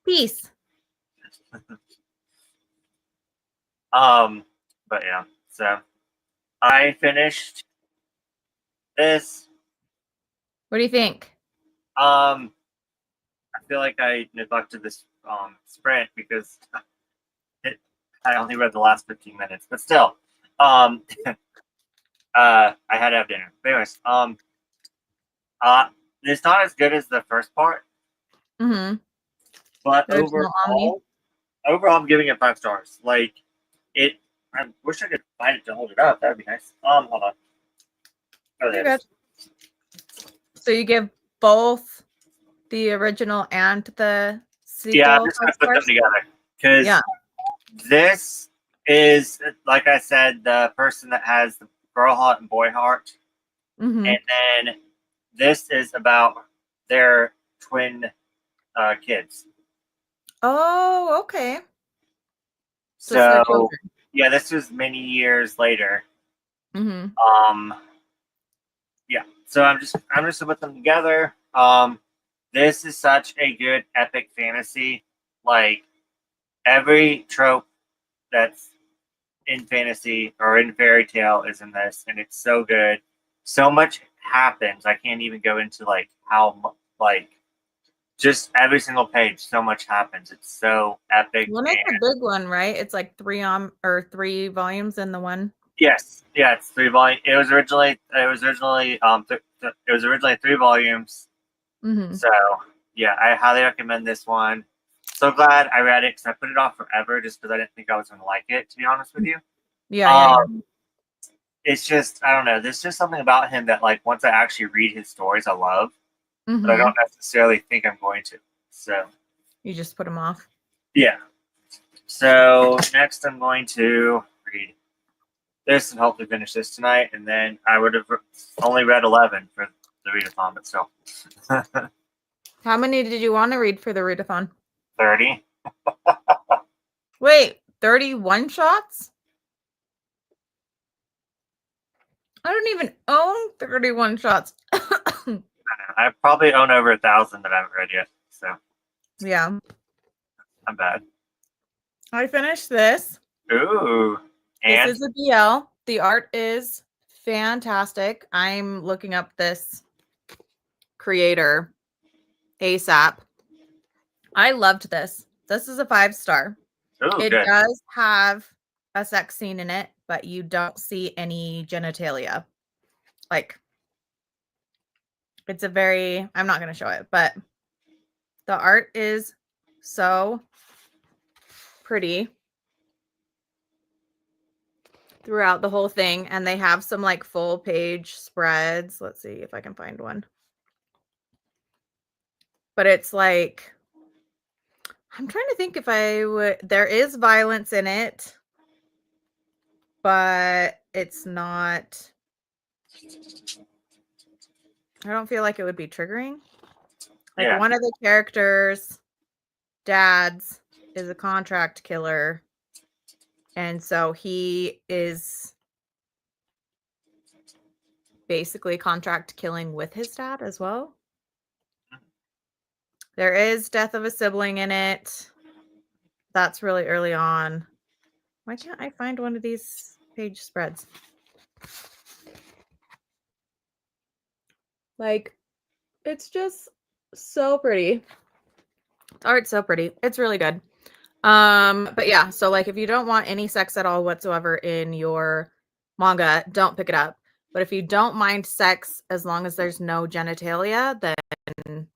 Peace. But yeah, so I finished this. What do you think? I feel like I neglected this sprint because I only read the last 15 minutes, but still, I had to have dinner. But anyways, it's not as good as the first part. But overall, I'm giving it 5 stars. Like it, I wish I could find it to hold it up. That'd be nice. Hold on. Oh, there it is. So you give both the original and the sequel? Yeah, I'm just gonna put them together because Yeah. this is, like I said, the person that has the girl heart and boy heart, Mhm. and then this is about their twin kids. Oh, okay. So it's their So children. yeah, this was many years later. Mhm. Yeah. So I'm just gonna put them together. This is such a good epic fantasy. Like every trope that's in fantasy or in fairy tale is in this, and it's so good. So much happens. I can't even go into like how like just every single page. So much happens. It's so epic. Well, it's a big one, right? It's like 3 volumes in the one. Yes, yeah, it's 3 volume. It was originally it was originally 3 volumes. Mhm. So yeah, I highly recommend this one. So glad I read it because I put it off forever just because I didn't think I was going to like it. To be honest with you, Yeah. it's just I don't know. There's just something about him that like once I actually read his stories, I love, but I Mhm. don't necessarily think I'm going to. So You just put them off. yeah. So next, I'm going to read this and hopefully finish this tonight, and then I would have only read 11 for the readathon, but still. How many did you want to read for the readathon? 30. Wait, 31 shots? I don't even own 31 shots. I probably own over 1,000 that I haven't read yet, so Yeah. I'm bad. I finished this. Ooh. And This is a BL. The art is fantastic. I'm looking up this creator ASAP. I loved this. This is a 5-star. ooh, It good. does have a sex scene in it, but you don't see any genitalia. Like, it's a very, I'm not going to show it, but the art is so pretty throughout the whole thing. And they have some like full page spreads. Let's see if I can find one. But it's like, I'm trying to think if I would, there is violence in it, but it's not, I don't feel like it would be triggering. Like Yeah. one of the characters, dad's, is a contract killer. And so he is basically contract killing with his dad as well. There is death of a sibling in it. That's really early on. Why can't I find one of these page spreads? Like, it's just so pretty. The art's so pretty. It's really good. But yeah, so like if you don't want any sex at all whatsoever in your manga, don't pick it up. But if you don't mind sex as long as there's no genitalia, then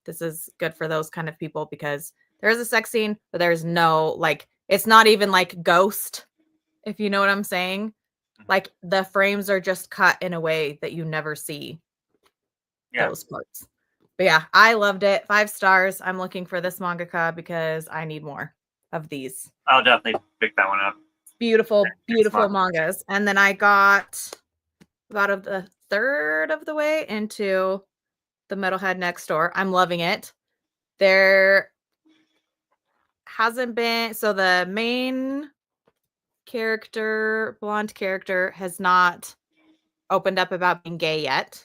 this is good for those kind of people because there is a sex scene, but there's no like it's not even like Ghost, if you know what I'm saying. Like the frames are just cut in a way that you never see those parts. But yeah, I loved it. 5 stars. I'm looking for this mangaka because I need more of these I'll definitely pick that one up. beautiful, beautiful Smart. mangas. And then I got about of the third of the way into the Metalhead Next Door. I'm loving it. There hasn't been, so the main character, blonde character, has not opened up about being gay yet.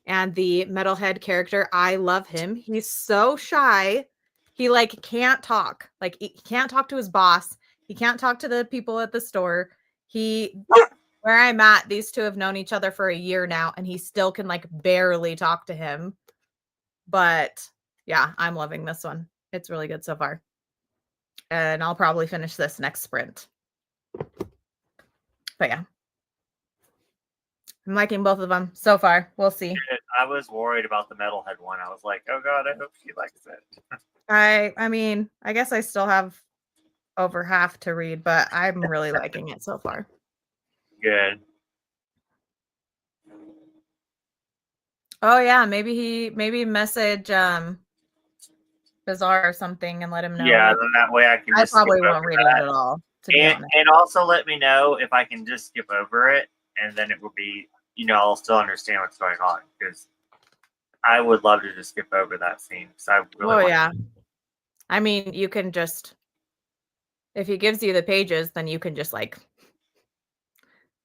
And the metalhead character, I love him. He's so shy. He like can't talk. Like he can't talk to his boss. He can't talk to the people at the store. Where I'm at, these two have known each other for a year now, and he still can like barely talk to him. But yeah, I'm loving this one. It's really good so far. And I'll probably finish this next sprint. But yeah. I'm liking both of them so far. We'll see. I was worried about the metalhead one. I was like, oh god, I hope she likes it. I mean, I guess I still have over half to read, but I'm really liking it so far. Good. Oh yeah, maybe message Bizarre or something and let him know. Yeah, then that way I can I just skip probably won't over read that. it at all, to be honest. And also let me know if I can just skip over it, and then it will be, I'll still understand what's going on, because I would love to just skip over that scene. So I really want. Yeah. I mean, you can just, if he gives you the pages, then you can just like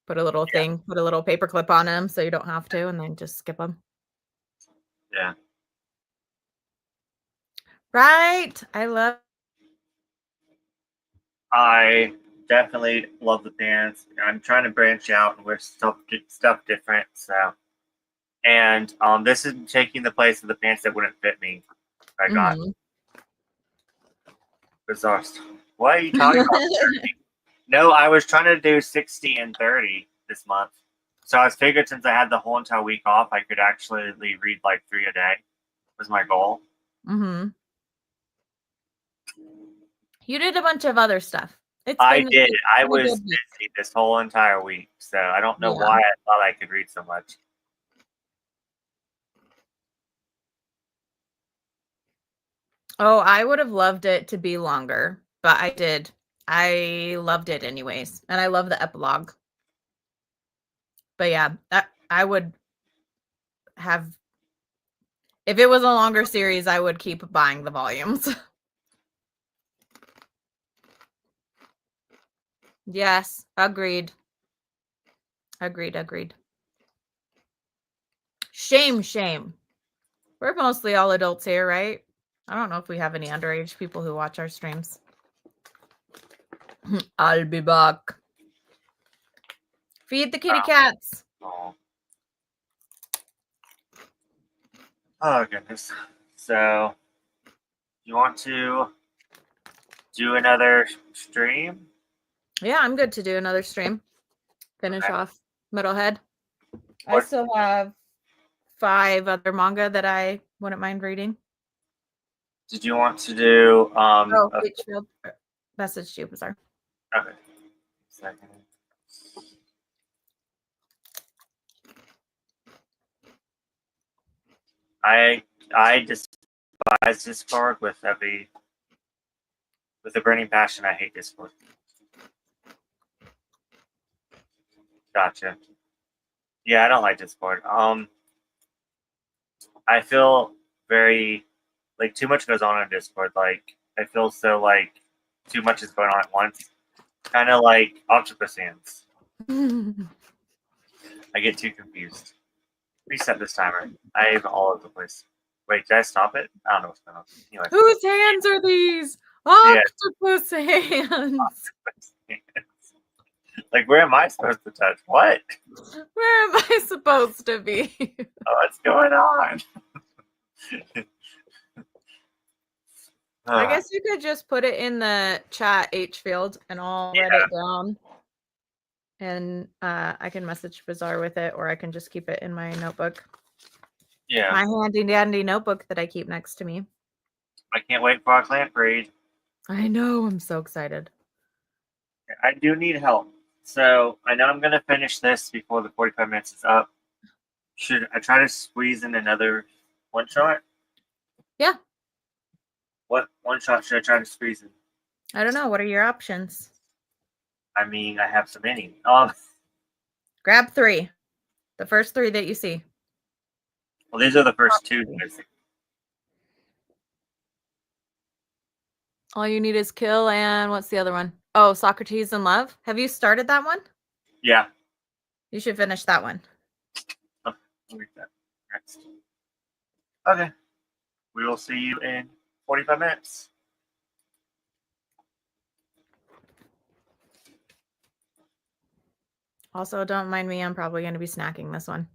put a little thing, put a little paper clip on them so you don't have to, and then just skip them. Yeah. Right. I definitely love the pants. I'm trying to branch out and wear stuff different. So, and this is taking the place of the pants that wouldn't fit me. I got bizarre stuff. What are you talking about? 30? No, I was trying to do 60 and 30 this month. So I figured since I had the whole entire week off, I could actually read like 3 a day. Was my goal. You did a bunch of other stuff. I did. I was busy this whole entire week, so I don't know why I thought I could read so much. Oh, I would have loved it to be longer, but I did. I loved it anyways, and I love the epilogue. But yeah, I would have, if it was a longer series, I would keep buying the volumes. Yes, agreed. Agreed. Shame. We're mostly all adults here, right? I don't know if we have any underage people who watch our streams. I'll be back. Feed the kitty cats. Oh goodness. So, you want to do another stream? Yeah, I'm good to do another stream. Finish off Metalhead. I still have 5 other manga that I wouldn't mind reading. Did you want to do Litchfield message to you, Bizarre. Okay. Second. I despise Discord with a burning passion. I hate Discord. Gotcha. Yeah, I don't like Discord. I feel very like too much goes on Discord. Like I feel so like too much is going on at once. Kind of like octopus hands. I get too confused. Reset this timer. I am all over the place. Wait, did I stop it? I don't know what's going on. Anyway. Whose hands are these? Octopus hands. Octopus hands. Like, where am I supposed to touch? What? Where am I supposed to be? What's going on? I guess you could just put it in the chat, H-Field, and I'll write it down. And I can message Bizarre with it, or I can just keep it in my notebook. Yeah. My handy dandy notebook that I keep next to me. I can't wait for our clan read. I know. I'm so excited. I do need help. So I know I'm going to finish this before the 45 minutes is up. Should I try to squeeze in another one shot? Yeah. What one shot should I try to squeeze in? I don't know. What are your options? I mean, I have so many. Grab 3. The first 3 that you see. Well, these are the first 2. All you need is kill, and what's the other one? Oh, Socrates in Love. Have you started that one? Yeah. You should finish that one. Oh, I'll read that next. Okay. We will see you in 45 minutes. Also, don't mind me. I'm probably going to be snacking this one.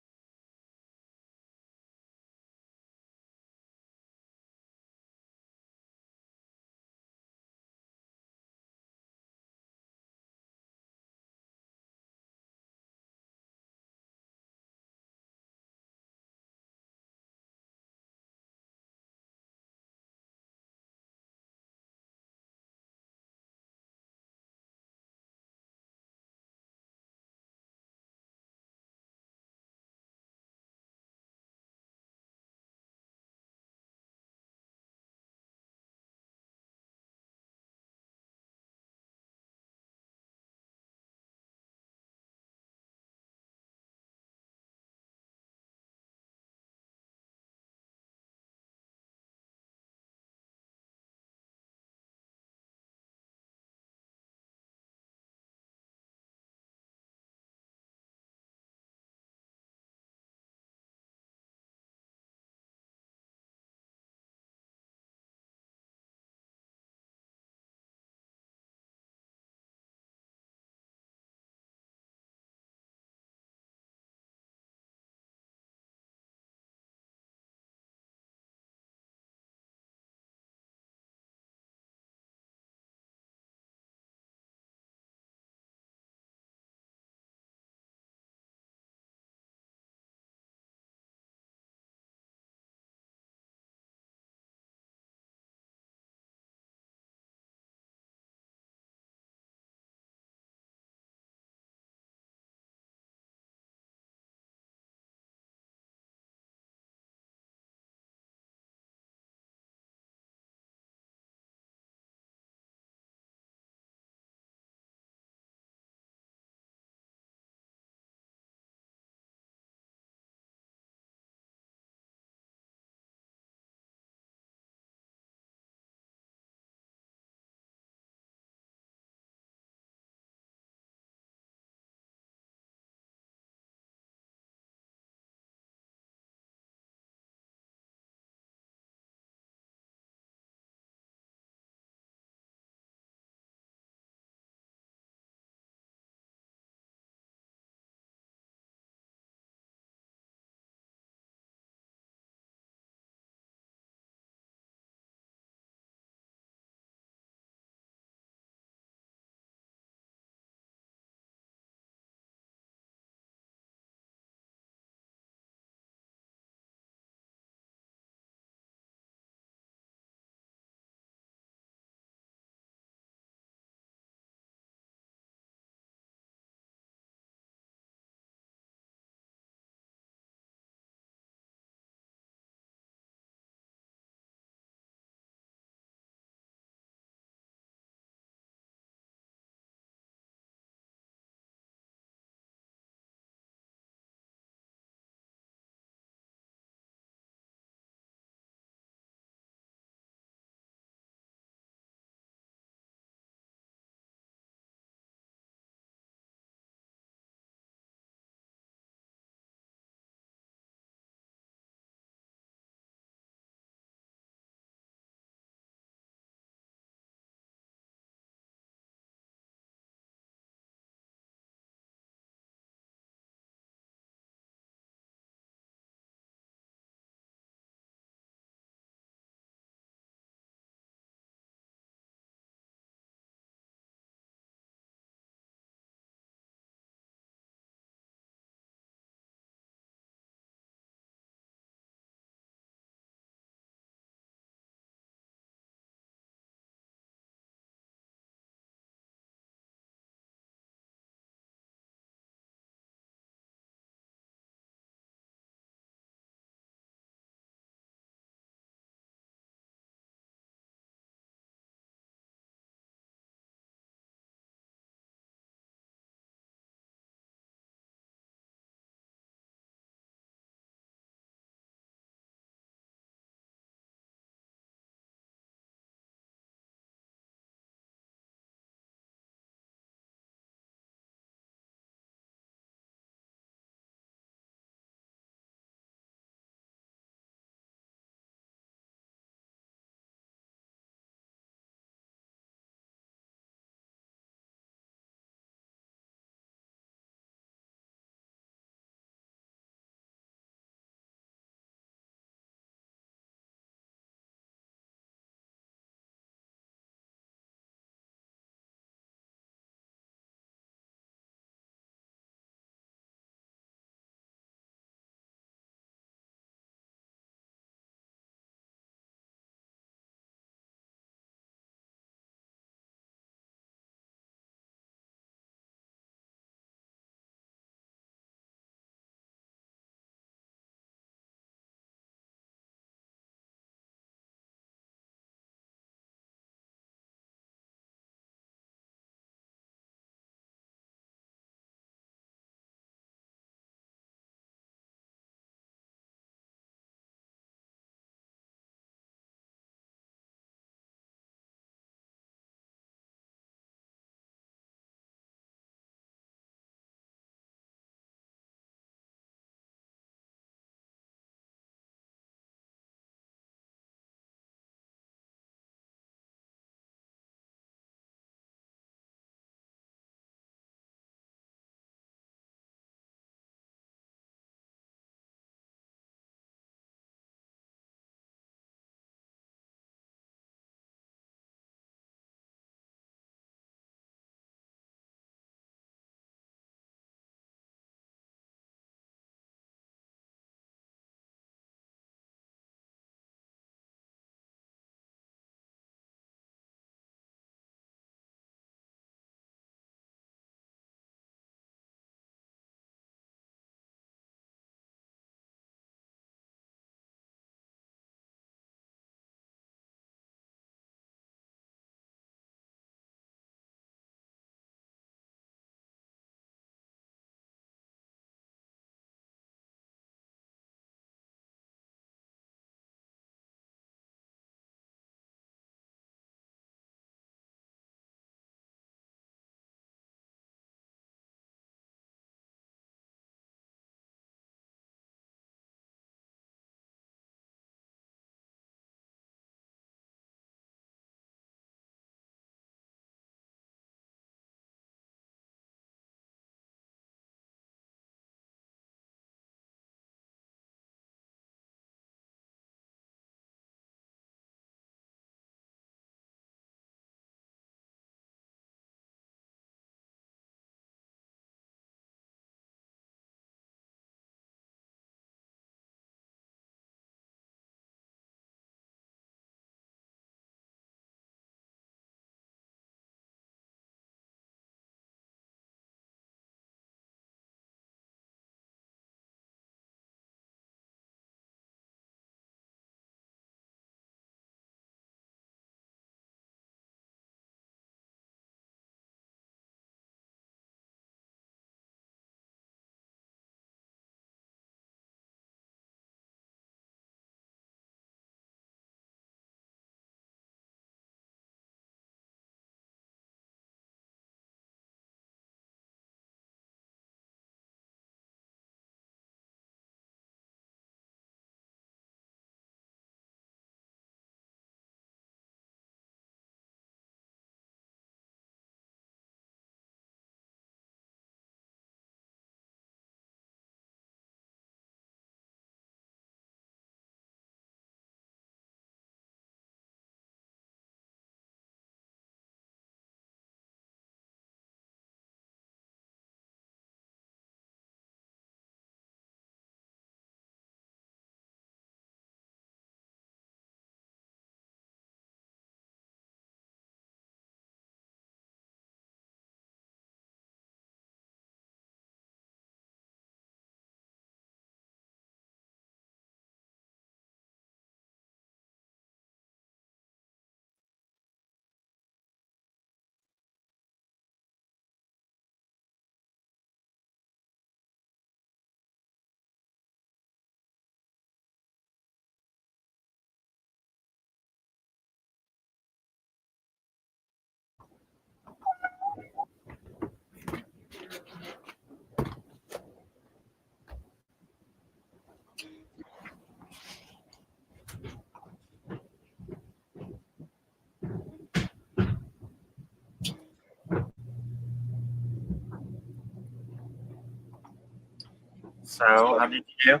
So, how did you do?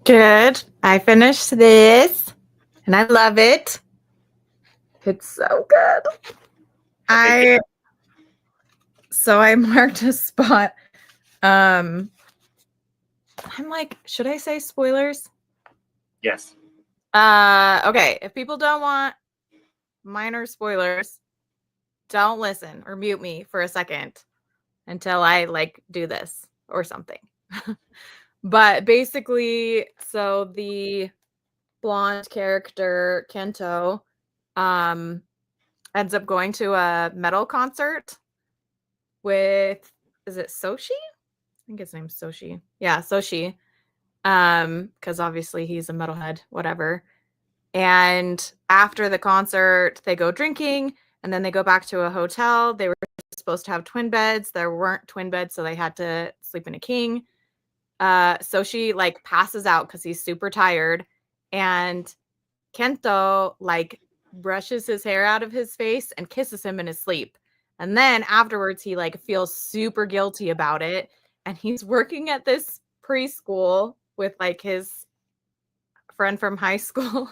Good. I finished this and I love it. It's so good. I marked a spot. I'm like, should I say spoilers? Yes. Okay. If people don't want minor spoilers, don't listen or mute me for a second until I like do this or something. But basically, so the blonde character Kento ends up going to a metal concert with, is it Soshi? I think his name's Soshi. Yeah, Soshi. Because obviously he's a metalhead, whatever. And after the concert, they go drinking and then they go back to a hotel. They were supposed to have twin beds. There weren't twin beds, so they had to sleep in a king. Soshi like passes out because he's super tired. And Kento like brushes his hair out of his face and kisses him in his sleep. And then afterwards, he like feels super guilty about it. And he's working at this preschool with like his friend from high school.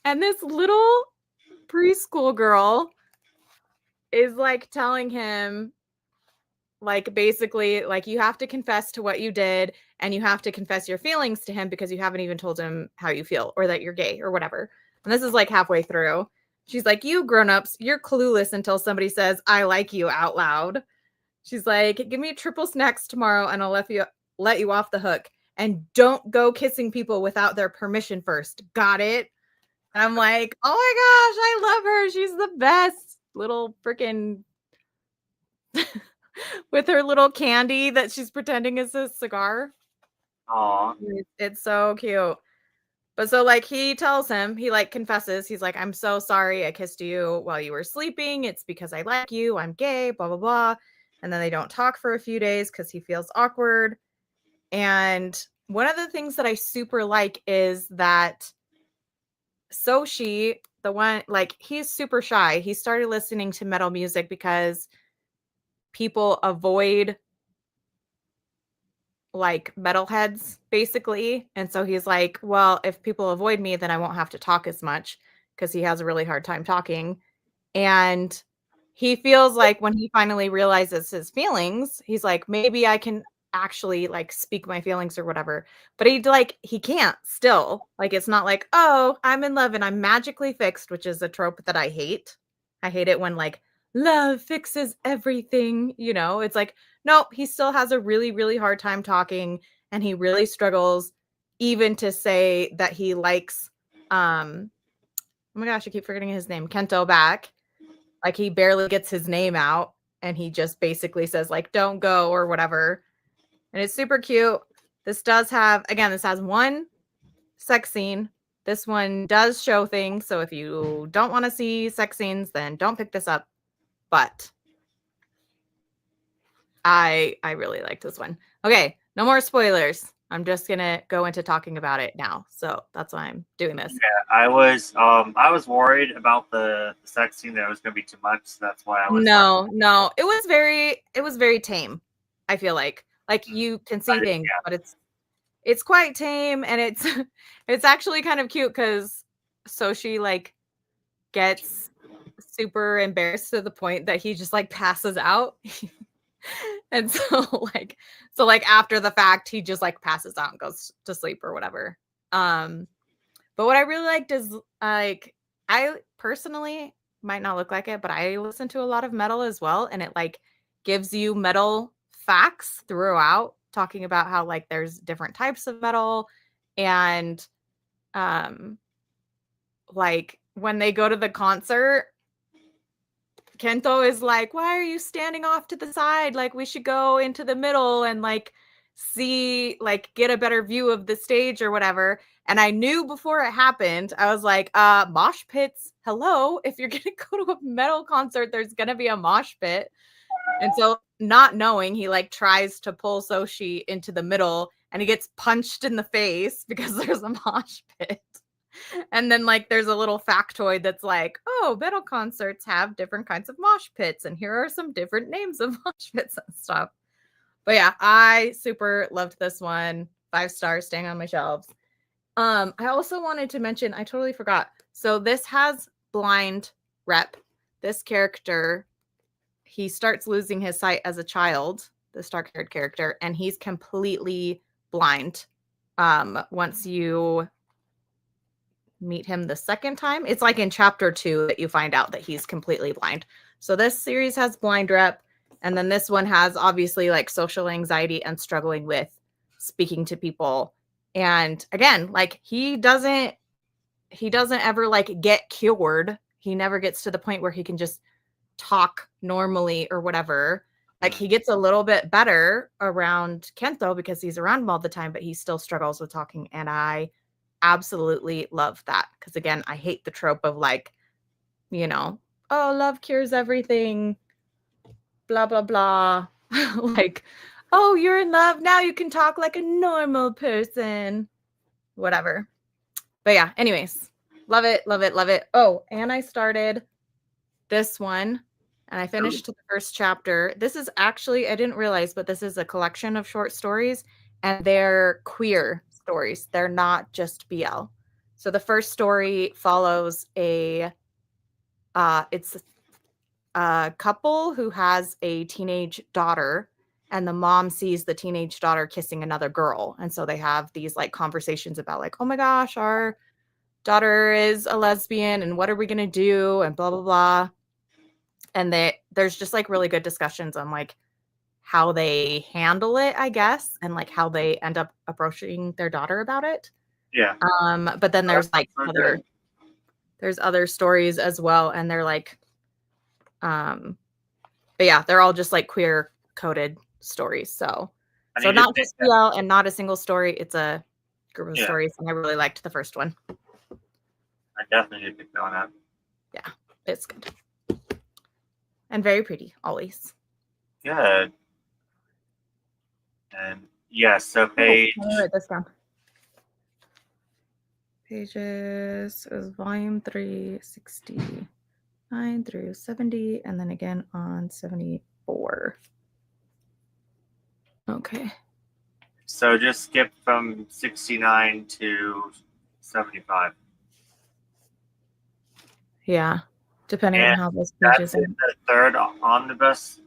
And this little preschool girl is like telling him, like, basically, like, you have to confess to what you did and you have to confess your feelings to him because you haven't even told him how you feel or that you're gay or whatever. And this is like halfway through. She's like, you grown-ups, you're clueless until somebody says, I like you out loud. She's like, give me triple snacks tomorrow and I'll let you off the hook. And don't go kissing people without their permission first. Got it? And I'm like, oh my gosh, I love her. She's the best little freaking with her little candy that she's pretending is a cigar. Aw. It's so cute. But so like he tells him, he like confesses, he's like, I'm so sorry I kissed you while you were sleeping. It's because I like you. I'm gay, blah, blah, blah. And then they don't talk for a few days because he feels awkward. And one of the things that I super like is that Soshi, the one, like, he's super shy. He started listening to metal music because people avoid like metalheads basically. And so he's like, well, if people avoid me, then I won't have to talk as much because he has a really hard time talking. And he feels like when he finally realizes his feelings, he's like, maybe I can actually like speak my feelings or whatever. But he can't still. Like, it's not like, oh, I'm in love and I'm magically fixed, which is a trope that I hate. I hate it when like love fixes everything, you know? It's like, nope, he still has a really, really hard time talking and he really struggles even to say that he likes oh my gosh, I keep forgetting his name, Kento back. Like, he barely gets his name out and he just basically says like, don't go or whatever. And it's super cute. This has one sex scene. This one does show things. So if you don't want to see sex scenes, then don't pick this up. But I really like this one. Okay, no more spoilers. I'm just gonna go into talking about it now. So that's why I'm doing this. Yeah, I was worried about the sex scene that it was gonna be too much, so that's why I was No, it was very tame. I feel like you can see things, but it's quite tame and it's it's actually kind of cute because Soshi like gets super embarrassed to the point that he just like passes out. And so like after the fact he just like passes out and goes to sleep or whatever. But what I really liked is like, I personally might not look like it, but I listen to a lot of metal as well, and it like gives you metal facts throughout, talking about how like there's different types of metal. And like when they go to the concert, Kento is like, why are you standing off to the side? Like, we should go into the middle and like see, like, get a better view of the stage or whatever. And I knew before it happened, I was like, mosh pits, hello. If you're gonna go to a metal concert, there's gonna be a mosh pit. And so, not knowing, he like tries to pull Soshi into the middle and he gets punched in the face because there's a mosh pit. And then like there's a little factoid that's like, oh, metal concerts have different kinds of mosh pits, and here are some different names of mosh pits and stuff. But yeah, I super loved this one. 5 stars staying on my shelves. I also wanted to mention, I totally forgot. So this has blind rep. This character, he starts losing his sight as a child, the dark-haired character, and he's completely blind. Once you meet him the second time, it's like in chapter 2 that you find out that he's completely blind. So this series has blind rep, and then this one has obviously like social anxiety and struggling with speaking to people. And again, like he doesn't ever like get cured. He never gets to the point where he can just talk normally or whatever. Like he gets a little bit better around Kento because he's around him all the time, but he still struggles with talking. And I absolutely love that. Because again, I hate the trope of like, you know, oh, love cures everything, blah, blah, blah. Like, oh, you're in love. Now you can talk like a normal person. Whatever. But yeah, anyways, love it, love it, love it. Oh, and I started this one and I finished the first chapter. This is actually, I didn't realize, but this is a collection of short stories and they're queer stories. They're not just BL. So the first story follows it's a couple who has a teenage daughter and the mom sees the teenage daughter kissing another girl. And so they have these like conversations about like, oh my gosh, our daughter is a lesbian and what are we going to do? And blah, blah, blah. And there's just like really good discussions on like how they handle it, I guess, and like how they end up approaching their daughter about it. Yeah. But then there's like there's other stories as well. And they're like, but yeah, they're all just like queer coded stories. So not just BL and not a single story. It's a group of stories. And I really liked the first one. I definitely need to pick that one up. Yeah, it's good. And very pretty, always. Good. And yes, so page. Let me write this down. Pages is volume 3, 69 through 70, and then again on 74. Okay. So just skip from 69 to 75. Yeah, depending on how those pages are. That's the third omnibus?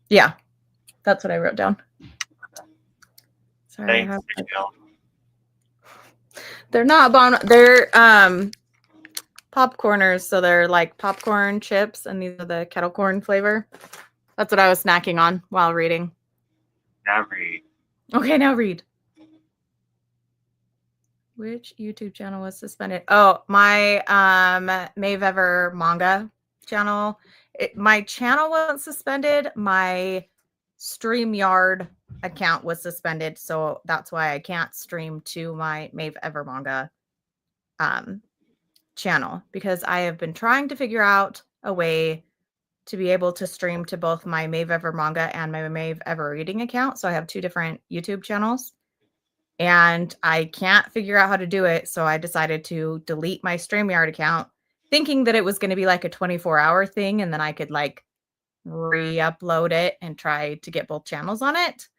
Yeah, that's what I wrote down. Sorry, Thanks, they're not they're popcorners, so they're like popcorn chips, and these are the kettle corn flavor. That's what I was snacking on while reading. Now read. Okay, now read. Which YouTube channel was suspended? Oh, my Maeve Ever manga channel. My channel wasn't suspended. My StreamYard account was suspended, so that's why I can't stream to my Maeve Ever manga channel, because I have been trying to figure out a way to be able to stream to both my Maeve Ever manga and my Maeve Ever reading account. So I have 2 different YouTube channels. And I can't figure out how to do it. So I decided to delete my StreamYard account, thinking that it was going to be like a 24-hour thing. And then I could like re-upload it and try to get both channels on it.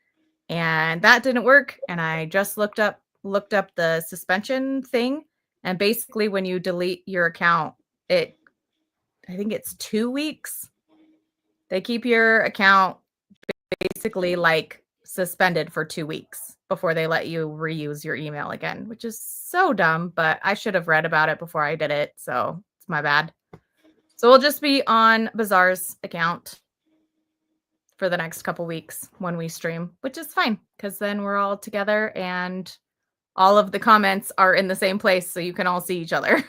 And that didn't work. And I just looked up the suspension thing. And basically when you delete your account, I think it's 2 weeks. They keep your account basically like suspended for 2 weeks before they let you reuse your email again, which is so dumb, but I should have read about it before I did it. So it's my bad. So we'll just be on Bazaar's account for the next couple weeks when we stream, which is fine because then we're all together and all of the comments are in the same place so you can all see each other.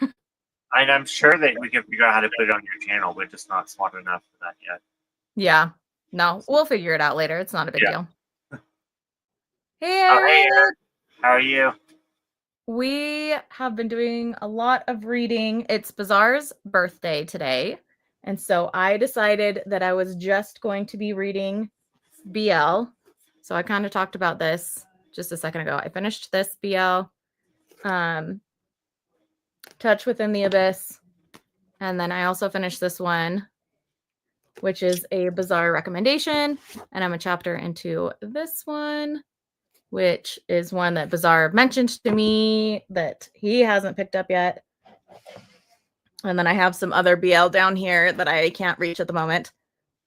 And I'm sure that we can figure out how to put it on your channel. We're just not smart enough for that yet. Yeah. No, we'll figure it out later. It's not a big deal. Hey, Eric. How are you? We have been doing a lot of reading. It's Bazaar's birthday today. And so I decided that I was just going to be reading BL. So I kind of talked about this just a second ago. I finished this BL, Touch Within the Abyss. And then I also finished this one, which is a bizarre recommendation. And I'm a chapter into this one, which is one that Bizarre mentioned to me that he hasn't picked up yet. And then I have some other BL down here that I can't reach at the moment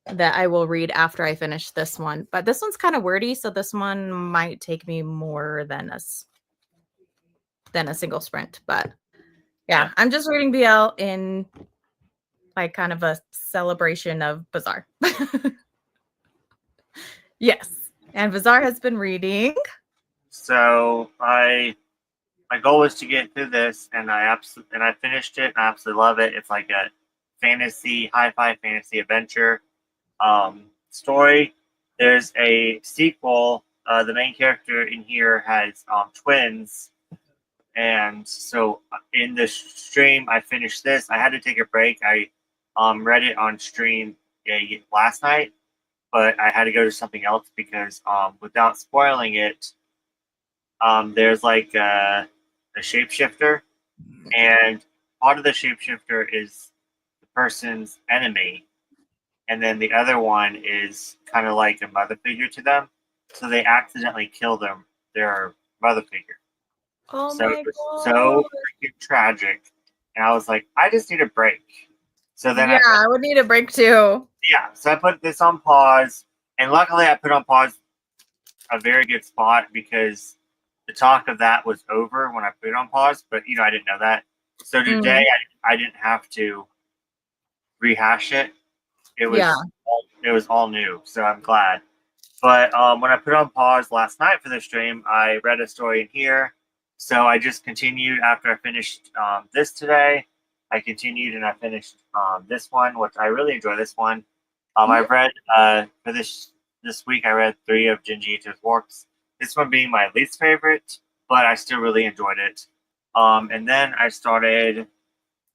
that I will read after I finish this one. But this one's kind of wordy, so this one might take me more than a single sprint. But yeah, I'm just reading BL in like kind of a celebration of Bizarre. Yes. And Bizarre has been reading. So my goal was to get through this, and I finished it, and I absolutely love it. It's like a hi-fi fantasy adventure story. There's a sequel. The main character in here has twins, and so in the stream, I finished this. I had to take a break. I read it on stream last night, but I had to go to something else because without spoiling it, there's like a shapeshifter, and part of the shapeshifter is the person's enemy, and then the other one is kind of like a mother figure to them, so they accidentally kill their mother figure. Oh so my it was god. so freaking tragic, and I was like, I just need a break. So then I would need a break too. Yeah, so I put this on pause, and luckily I put on pause a very good spot because the talk of that was over when I put it on pause, but I didn't know that. So today I didn't have to rehash it. It was all new, so I'm glad. But when I put on pause last night for the stream, I read a story in here. So I just continued after I finished this today. I continued and I finished this one, which I really enjoy this one. I've read for this week. I read 3 of Junji Ito's works. This one being my least favorite, but I still really enjoyed it. And then I started.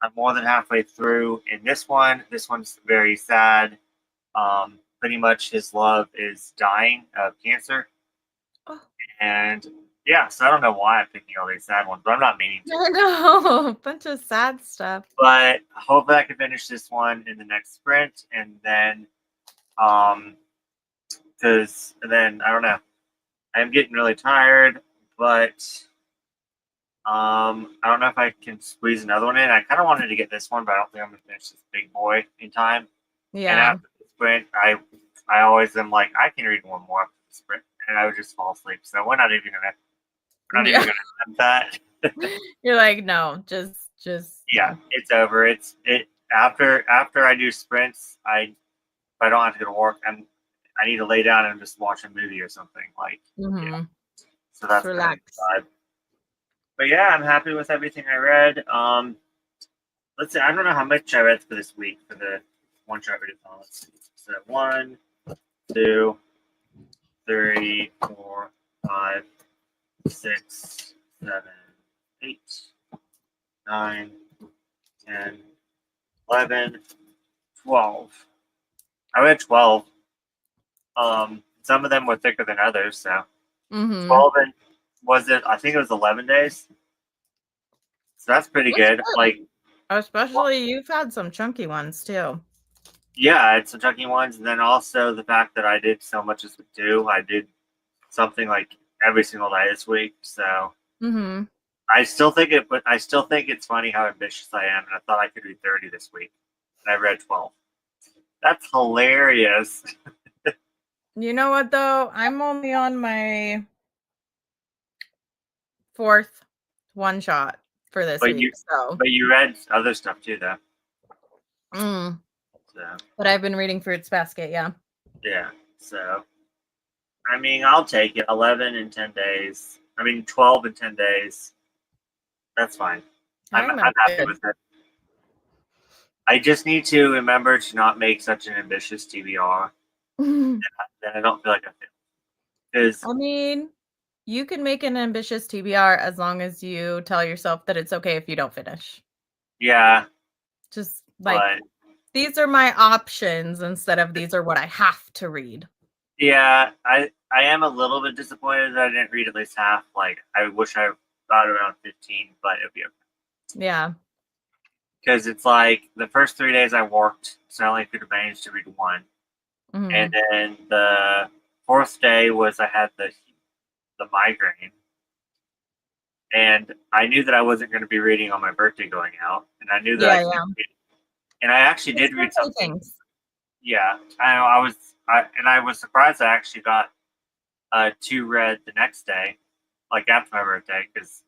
I'm more than halfway through in this one. This one's very sad. Pretty much his love is dying of cancer. Oh. And yeah, so I don't know why I'm picking all these sad ones, but I'm not meaning to. I know, a bunch of sad stuff. But hopefully I can finish this one in the next sprint, and then because then I don't know. I'm getting really tired, but I don't know if I can squeeze another one in. I kind of wanted to get this one, but I don't think I'm gonna finish this big boy in time. Yeah. And after the sprint, I always am like, I can read one more after the sprint, and I would just fall asleep. So we're not even gonna attempt that. You're like, no, just yeah, it's over. It after I do sprints, if I don't have to go to work, I need to lay down and just watch a movie or something. Like, yeah. So that's relax. But yeah, I'm happy with everything I read. Let's see. I don't know how much I read for this week for the one shot readathon. Let's see. So 1, 2, 3, 4, 5, 6, 7, 8, 9, 10, 11, 12. I read 12. Some of them were thicker than others, so 12 and I think it was 11 days. So that's pretty good. Like, especially you've had some chunky ones too. Yeah, I had some chunky ones, and then also the fact that I did so much as we do. I did something like every single day this week, so I still think it's funny how ambitious I am, and I thought I could read 30 this week, and I read 12. That's hilarious. You know what though? I'm only on my 4th one shot for this week. But you read other stuff too, though. So. But I've been reading Fruits Basket, yeah. Yeah. So, I mean, I'll take it. 11 in 10 days. 12 in 10 days. That's fine. I'm happy with it. I just need to remember to not make such an ambitious TBR. Then I don't feel like I feel. You can make an ambitious TBR as long as you tell yourself that it's okay if you don't finish. Yeah. Just these are my options instead of these are what I have to read. Yeah, I am a little bit disappointed that I didn't read at least half. Like, I wish I got around 15, but it'd be okay. Yeah. because it's like the first 3 days I worked, so I only could have managed to read one. Mhm. And then the fourth day was I had the migraine, and I knew that I wasn't going to be reading on my birthday going out, and I knew that I Yeah, couldn't yeah. read. And I actually It's did read birthday something. things. Yeah, I was surprised I actually got two read the next day, like after my birthday, because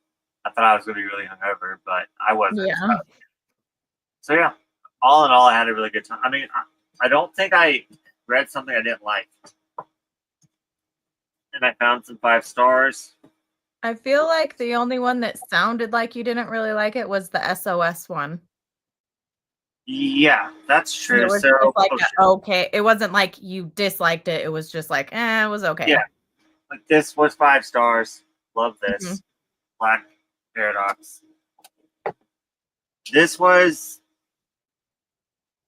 I thought I was going to be really hungover, but I wasn't. Yeah. So yeah, all in all, I had a really good time. I mean, I don't think I read something I didn't like, and I found some 5 stars. I feel like the only one that sounded like you didn't really like it was the SOS one. Yeah, that's It true. was So, just like okay. It wasn't like you disliked it. It was just like, it was okay. yeah, like this was 5 stars. Love this. Mhm. Black Paradox. This was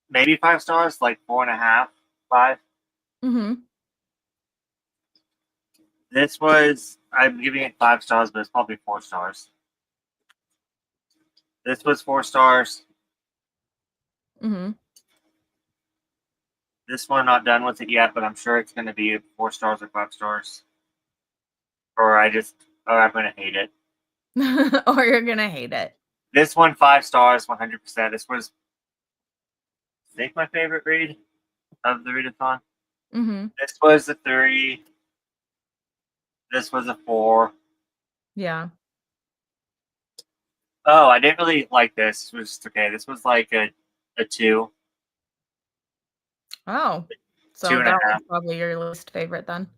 maybe 5 stars, like 4.5, 5. Mhm. This was, I'm giving it 5 stars, but it's probably 4 stars. This was 4 stars. Mhm. This one, not done with it yet, but I'm sure it's going to be 4 stars or 5 stars. Or I'm going to hate it. Or you're gonna hate it. This one, 5 stars, 100%. This was, I think, my favorite read of the readathon. Mhm. This was a 3. This was a 4. Yeah. Oh, I didn't really like this. It was okay. This was like a 2. Oh. So Two and a that half. was probably your least favorite then.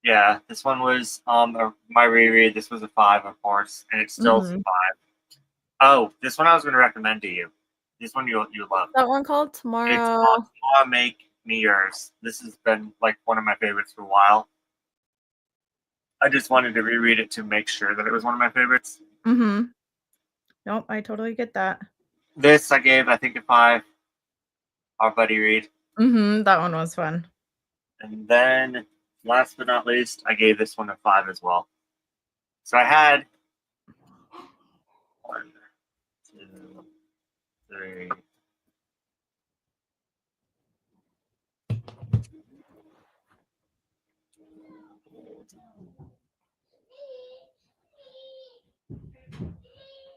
Yeah, this one was my reread. This was a 5, of course, and it's still a 5. Oh, this one I was going to recommend to you. This one you love. That one called It's Tomorrow. called Tomorrow Make Me Yours. This has been like one of my favorites for a while. I just wanted to reread it to make sure that it was one of my favorites. Mm-hmm. Nope, I totally get that. This I gave, I think, a 5. Our buddy read. Mm-hmm. That one was fun. And then, last but not least, I gave this one a 5 as well. So I had 1, 2, 3.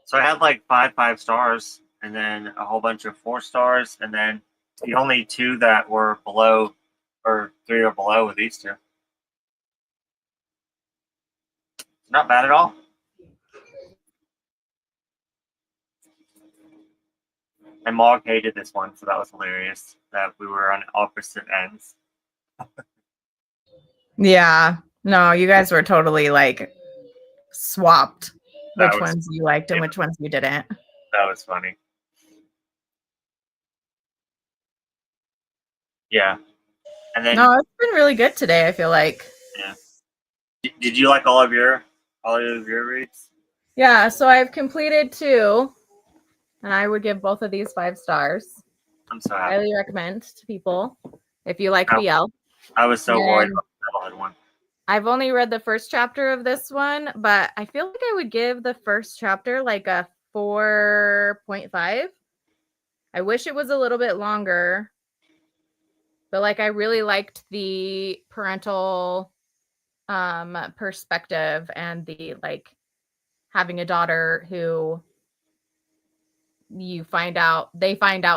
So I had like 5 stars, and then a whole bunch of 4 stars, and then the only 2 that were below, or 3 or below, were these 2. Not bad at all. And Mog hated this one, so that was hilarious. That we were on opposite ends. Yeah. No, you guys were totally like swapped That which was ones you liked and which ones you didn't. that was funny. Yeah. And then No, it's been really good today, I feel like. yeah. Did you like all of your reads? Yeah, so I've completed 2, and I would give both of these 5 stars. I'm so happy. Highly recommend to people if you like Oh. BL. I was so worried And about the metalhead one. I've only read the first chapter of this one, but I feel like I would give the first chapter like a 4.5. I wish it was a little bit longer, but like I really liked the parental perspective and the like having a daughter who they find out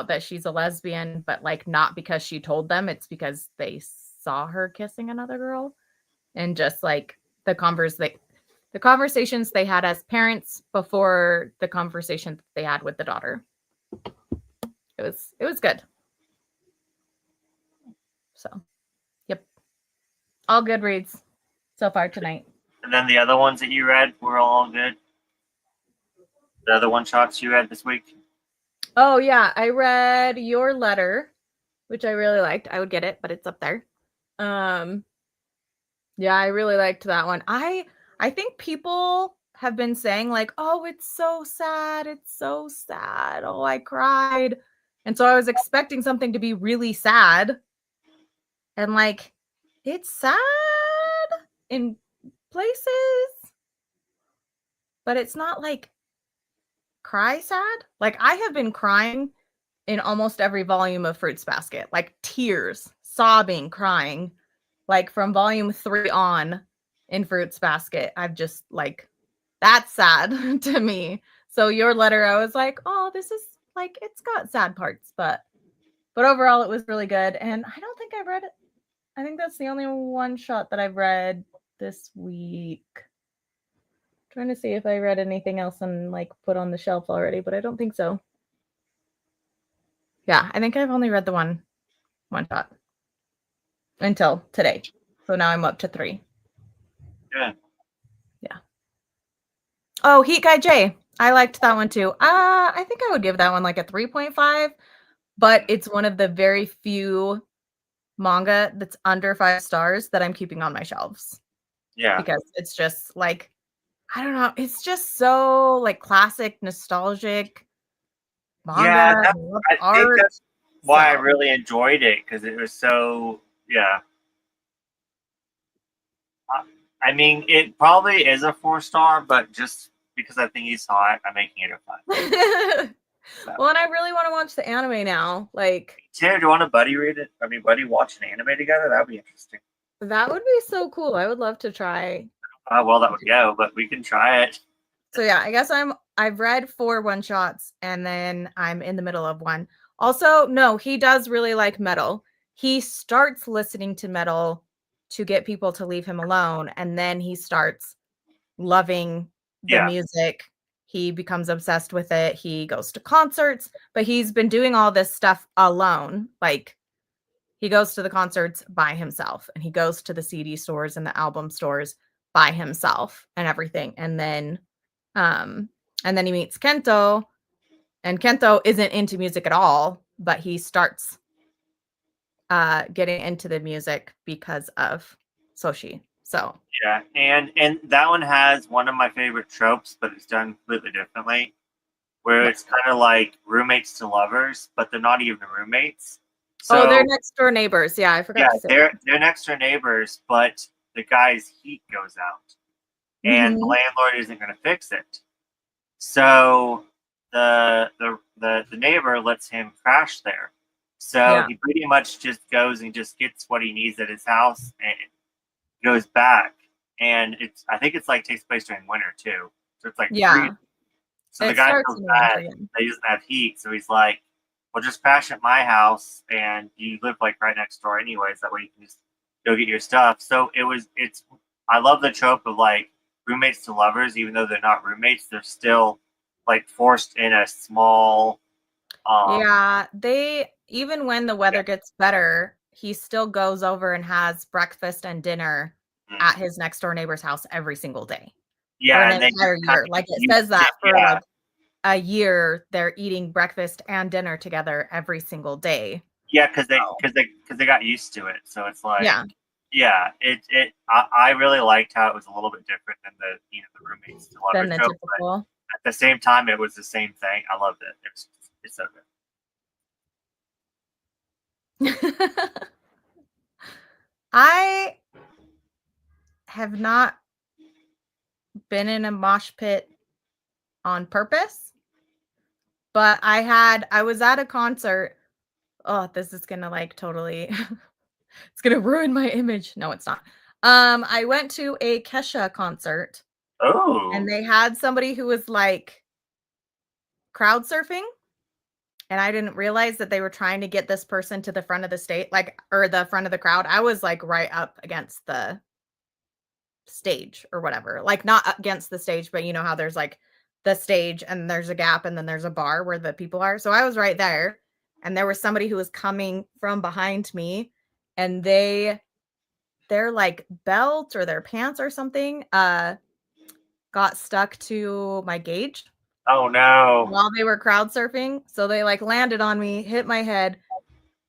that she's a lesbian, but like not because she told them, it's because they saw her kissing another girl, and just like the conversations they had as parents before the conversation they had with the daughter. It was good. So, yep. All good reads so far tonight. And then the other ones that you read were all good. The other one shots you read this week. Oh yeah, I read Your Letter, which I really liked. I would get it, but it's up there. Yeah, I really liked that one. I think people have been saying like, "Oh, it's so sad. It's so sad. Oh, I cried." And so I was expecting something to be really sad. And like it's sad in places, but it's not like cry sad. Like I have been crying in almost every volume of Fruits Basket, like tears, sobbing, crying, like from volume 3 on in Fruits Basket. I've just like, that's sad to me. So your letter, I was like, oh, this is like, it's got sad parts, but overall it was really good. And I don't think I've read it. I think that's the only one shot that I've read this week. Trying to see if I read anything else and like put on the shelf already, but I don't think so. Yeah, I think I've only read the one shot until today. So now I'm up to 3. Yeah. Yeah. Oh, Heat Guy J. I liked that one too. I think I would give that one like a 3.5, but it's one of the very few manga that's under 5 stars that I'm keeping on my shelves. Yeah. Because it's just like, I don't know, it's just so like classic, nostalgic manga. Yeah, I think that's why I so. really enjoyed it, because it was so, yeah. I mean, it probably is a 4-star, but just because I think he's hot, I'm making it a 5. So. Well, and I really want to watch the anime now. Like, Taylor, do you want to buddy read it? I mean, buddy watch an anime together? That would be interesting. that would be so cool. I would love to try. Well, that would go, but we can try it. So yeah, I guess I've read 4 one-shots and then I'm in the middle of one. Also, no, he does really like metal. He starts listening to metal to get people to leave him alone, and then he starts loving the music. He becomes obsessed with it. He goes to concerts, but he's been doing all this stuff alone. Like he goes to the concerts by himself, and he goes to the CD stores and the album stores by himself and everything. And then he meets Kento, and Kento isn't into music at all, but he starts getting into the music because of Soshi. So yeah, and that one has one of my favorite tropes, but it's done completely differently, where it's kind of like roommates to lovers, but they're not even roommates. So, they're next door neighbors. Yeah, I forgot. Yeah, they're next door neighbors, but the guy's heat goes out, and the landlord isn't going to fix it. So the neighbor lets him crash there. So he pretty much just goes and just gets what he needs at his house and goes back. And I think it's like takes place during winter too. So it's like freezing. So the guy feels bad that he doesn't have heat. So he's like, well, just crash at my house, and you live like right next door anyways. That way you can just go get your stuff. So I love the trope of like roommates to lovers, even though they're not roommates, they're still like forced in a small. Even when the weather gets better, he still goes over and has breakfast and dinner at his next door neighbor's house every single day. Yeah, for an entire year. Like it says that for like a year, they're eating breakfast and dinner together every single day. Yeah, because they got used to it. So it's like I really liked how it was a little bit different than the roommates to lovers trope, but at the same time it was the same thing. I loved it. It's so good. I have not been in a mosh pit on purpose, but I was at a concert. Oh, this is gonna like totally it's gonna ruin my image. No, it's not. I went to a Kesha concert. Oh. And they had somebody who was like crowd surfing. And I didn't realize that they were trying to get this person to the front of the stage, or the front of the crowd. I was like right up against the stage or whatever. Like not against the stage, but you know how there's like the stage and there's a gap and then there's a bar where the people are. So I was right there. And there was somebody who was coming from behind me, and their like belt or their pants or something got stuck to my gauge. Oh no. While they were crowd surfing. So they like landed on me, hit my head,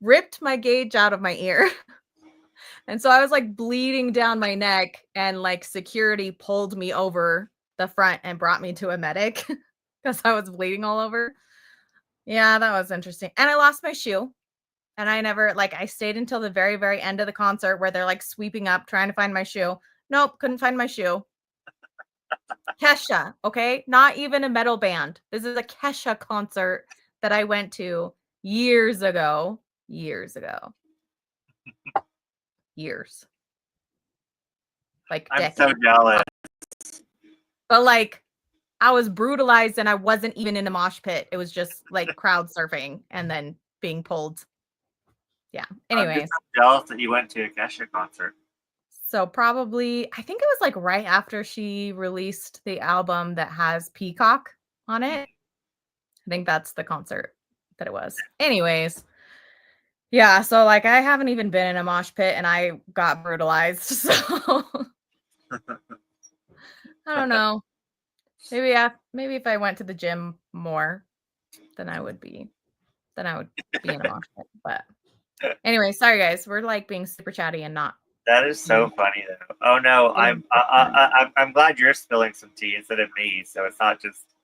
ripped my gauge out of my ear. And so I was like bleeding down my neck, and like security pulled me over the front and brought me to a medic because I was bleeding all over. Yeah, that was interesting. And I lost my shoe. And I stayed until the very, very end of the concert where they're like sweeping up, trying to find my shoe. Nope, couldn't find my shoe. Kesha, okay? Not even a metal band. This is a Kesha concert that I went to years ago. Years ago. Years. Like I'm decades. so jealous. But like I was brutalized and I wasn't even in a mosh pit. It was just like crowd surfing and then being pulled. Yeah. I'm Anyways. just jealous that you went to a Kesha concert. So probably, I think it was like right after she released the album that has Peacock on it. I think that's the concert that it was. Anyways, yeah, so like I haven't even been in a mosh pit and I got brutalized. So I don't know. Maybe if I went to the gym more, then I would be in a mosh pit. But anyway, sorry guys, we're like being super chatty and not. That is so funny though. Oh no, I'm glad you're spilling some tea instead of me. So it's not just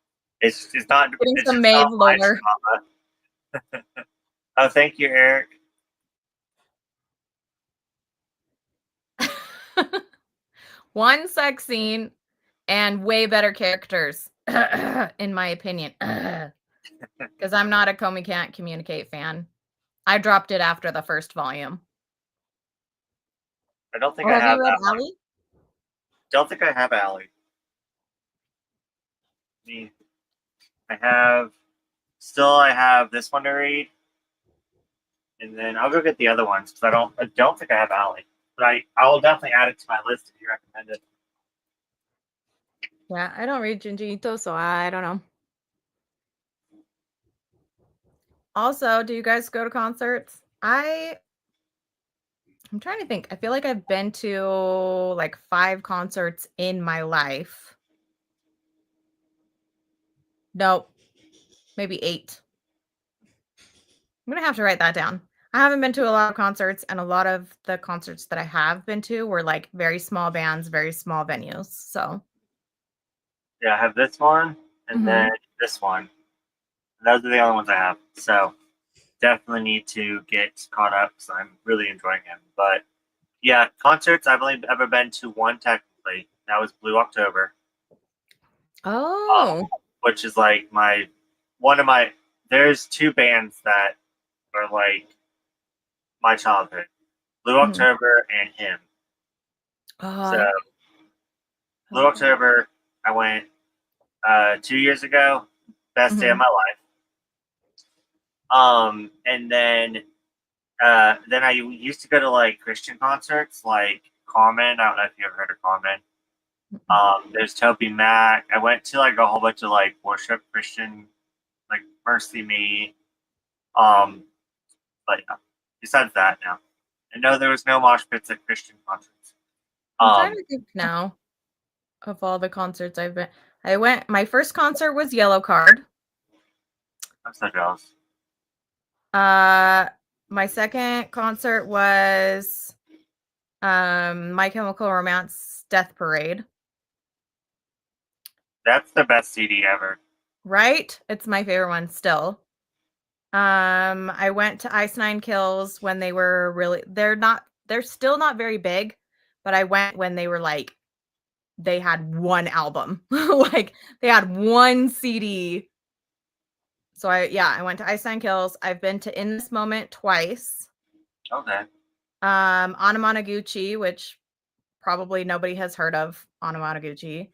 it's not Getting it's some just Maeve not my lore. trauma. Oh, thank you, Eric. One sex scene and way better characters, in my opinion. Because I'm not a Comey Can't Communicate fan. I dropped it after the first volume. I don't think I have you read that one. Allie? Don't think I have Allie. I have this one to read, and then I'll go get the other ones because I don't think I have Allie, but I will definitely add it to my list if you recommend it. Yeah, I don't read Junji Ito, so I don't know. Also, do you guys go to concerts? I'm trying to think. I feel like I've been to like 5 concerts in my life. Nope, maybe 8. I'm gonna have to write that down. I haven't been to a lot of concerts, and a lot of the concerts that I have been to were like very small bands, very small venues. So Yeah, I have this one and then this one. Those are the only ones I have. So definitely need to get caught up because I'm really enjoying him. But yeah, concerts I've only ever been to one technically. That was Blue October. Oh. Which is like there's 2 bands that are like my childhood. Blue October and him. So Blue October, I went 2 years ago. Best day of my life. And then I used to go to like Christian concerts, like Common. I don't know if you ever heard of Common. There's Toby Mac. I went to like a whole bunch of like worship Christian, like Mercy Me. But besides that, no. And no, there was no mosh pits at Christian concerts. I'm trying to think now of all the concerts I've been. My first concert was Yellow Card. I'm so jealous. My second concert was My Chemical Romance Death Parade. That's the best CD ever. Right? It's my favorite one still. I went to Ice Nine Kills when they were they're still not very big, but I went when they were like they had one album. Like they had one CD. So I went to Ice Nine Kills. I've been to In This Moment twice. Okay. Anamanaguchi, which probably nobody has heard of Anamanaguchi.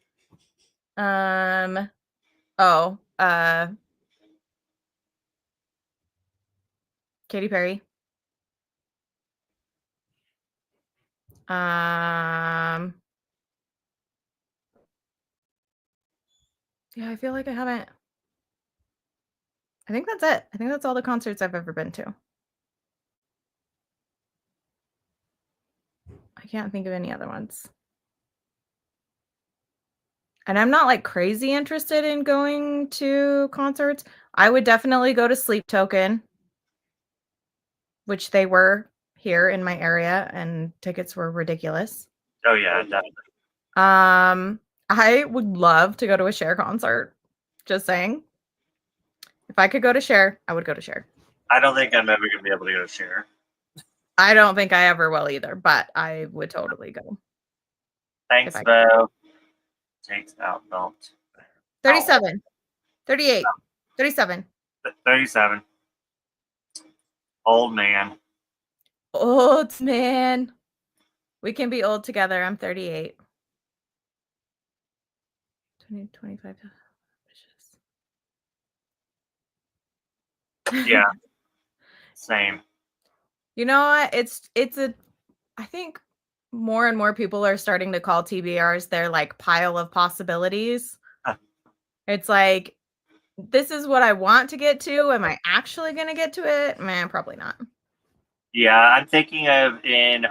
Katy Perry. Yeah, I feel like I haven't. I think that's it. I think that's all the concerts I've ever been to. I can't think of any other ones. And I'm not like crazy interested in going to concerts. I would definitely go to Sleep Token, which they were here in my area, and tickets were ridiculous. Oh yeah, definitely. I would love to go to a Cher concert. Just saying. If I could go to Cher, I would go to Cher. I don't think I'm ever gonna be able to go to Cher. I don't think I ever will either, but I would totally go. Thanks, Bo. takes out belt. 37, 38, 37. 37. Old man. Old man. We can be old together. I'm 38. 20, 25. Yeah. Same. You know what? I think more and more people are starting to call TBRs their like pile of possibilities. Huh. It's like, this is what I want to get to. Am I actually going to get to it? Man, probably not. Yeah, I'm thinking of in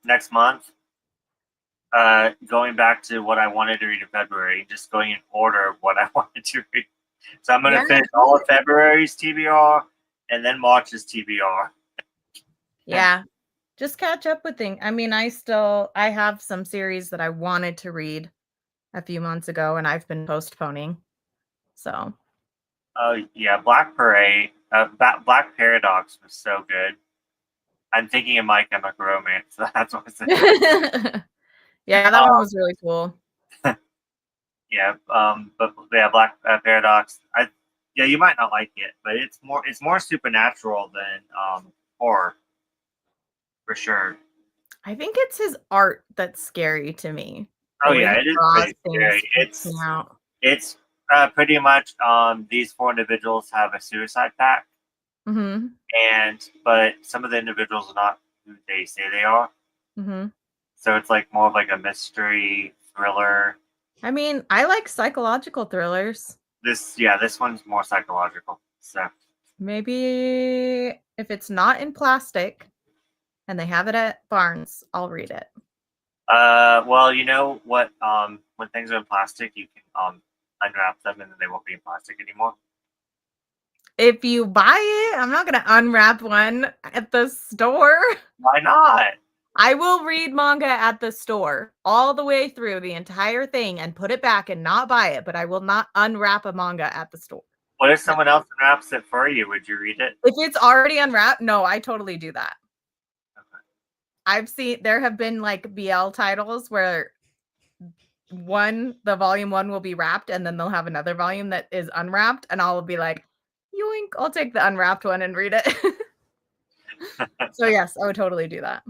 next month, going back to what I wanted to read in February, just going in order of what I wanted to read. So I'm gonna finish all of February's TBR and then March's TBR. Yeah. Just catch up with things. I mean, I have some series that I wanted to read a few months ago and I've been postponing. So. Oh yeah, Black Parade, Black Paradox was so good. I'm thinking of My Chemical Romance. So that's what I said. Yeah, that one was really cool. Yeah, but yeah, Black Paradox. Yeah, you might not like it, but it's more supernatural than horror, for sure. I think it's his art that's scary to me. Oh yeah, it is pretty scary. It's pretty much these 4 individuals have a suicide pact, but some of the individuals are not who they say they are. So it's like more of like a mystery thriller. I mean, I like psychological thrillers. This one's more psychological. So maybe if it's not in plastic and they have it at Barnes, I'll read it. Well, you know what? When things are in plastic, you can unwrap them and then they won't be in plastic anymore. If you buy it, I'm not gonna unwrap one at the store. Why not? I will read manga at the store all the way through the entire thing and put it back and not buy it, but I will not unwrap a manga at the store. What if someone else unwraps it for you? Would you read it? If it's already unwrapped, no, I totally do that. Okay. There have been like BL titles where the volume 1 will be wrapped and then they'll have another volume that is unwrapped and I'll be like, yoink, I'll take the unwrapped one and read it. So yes, I would totally do that.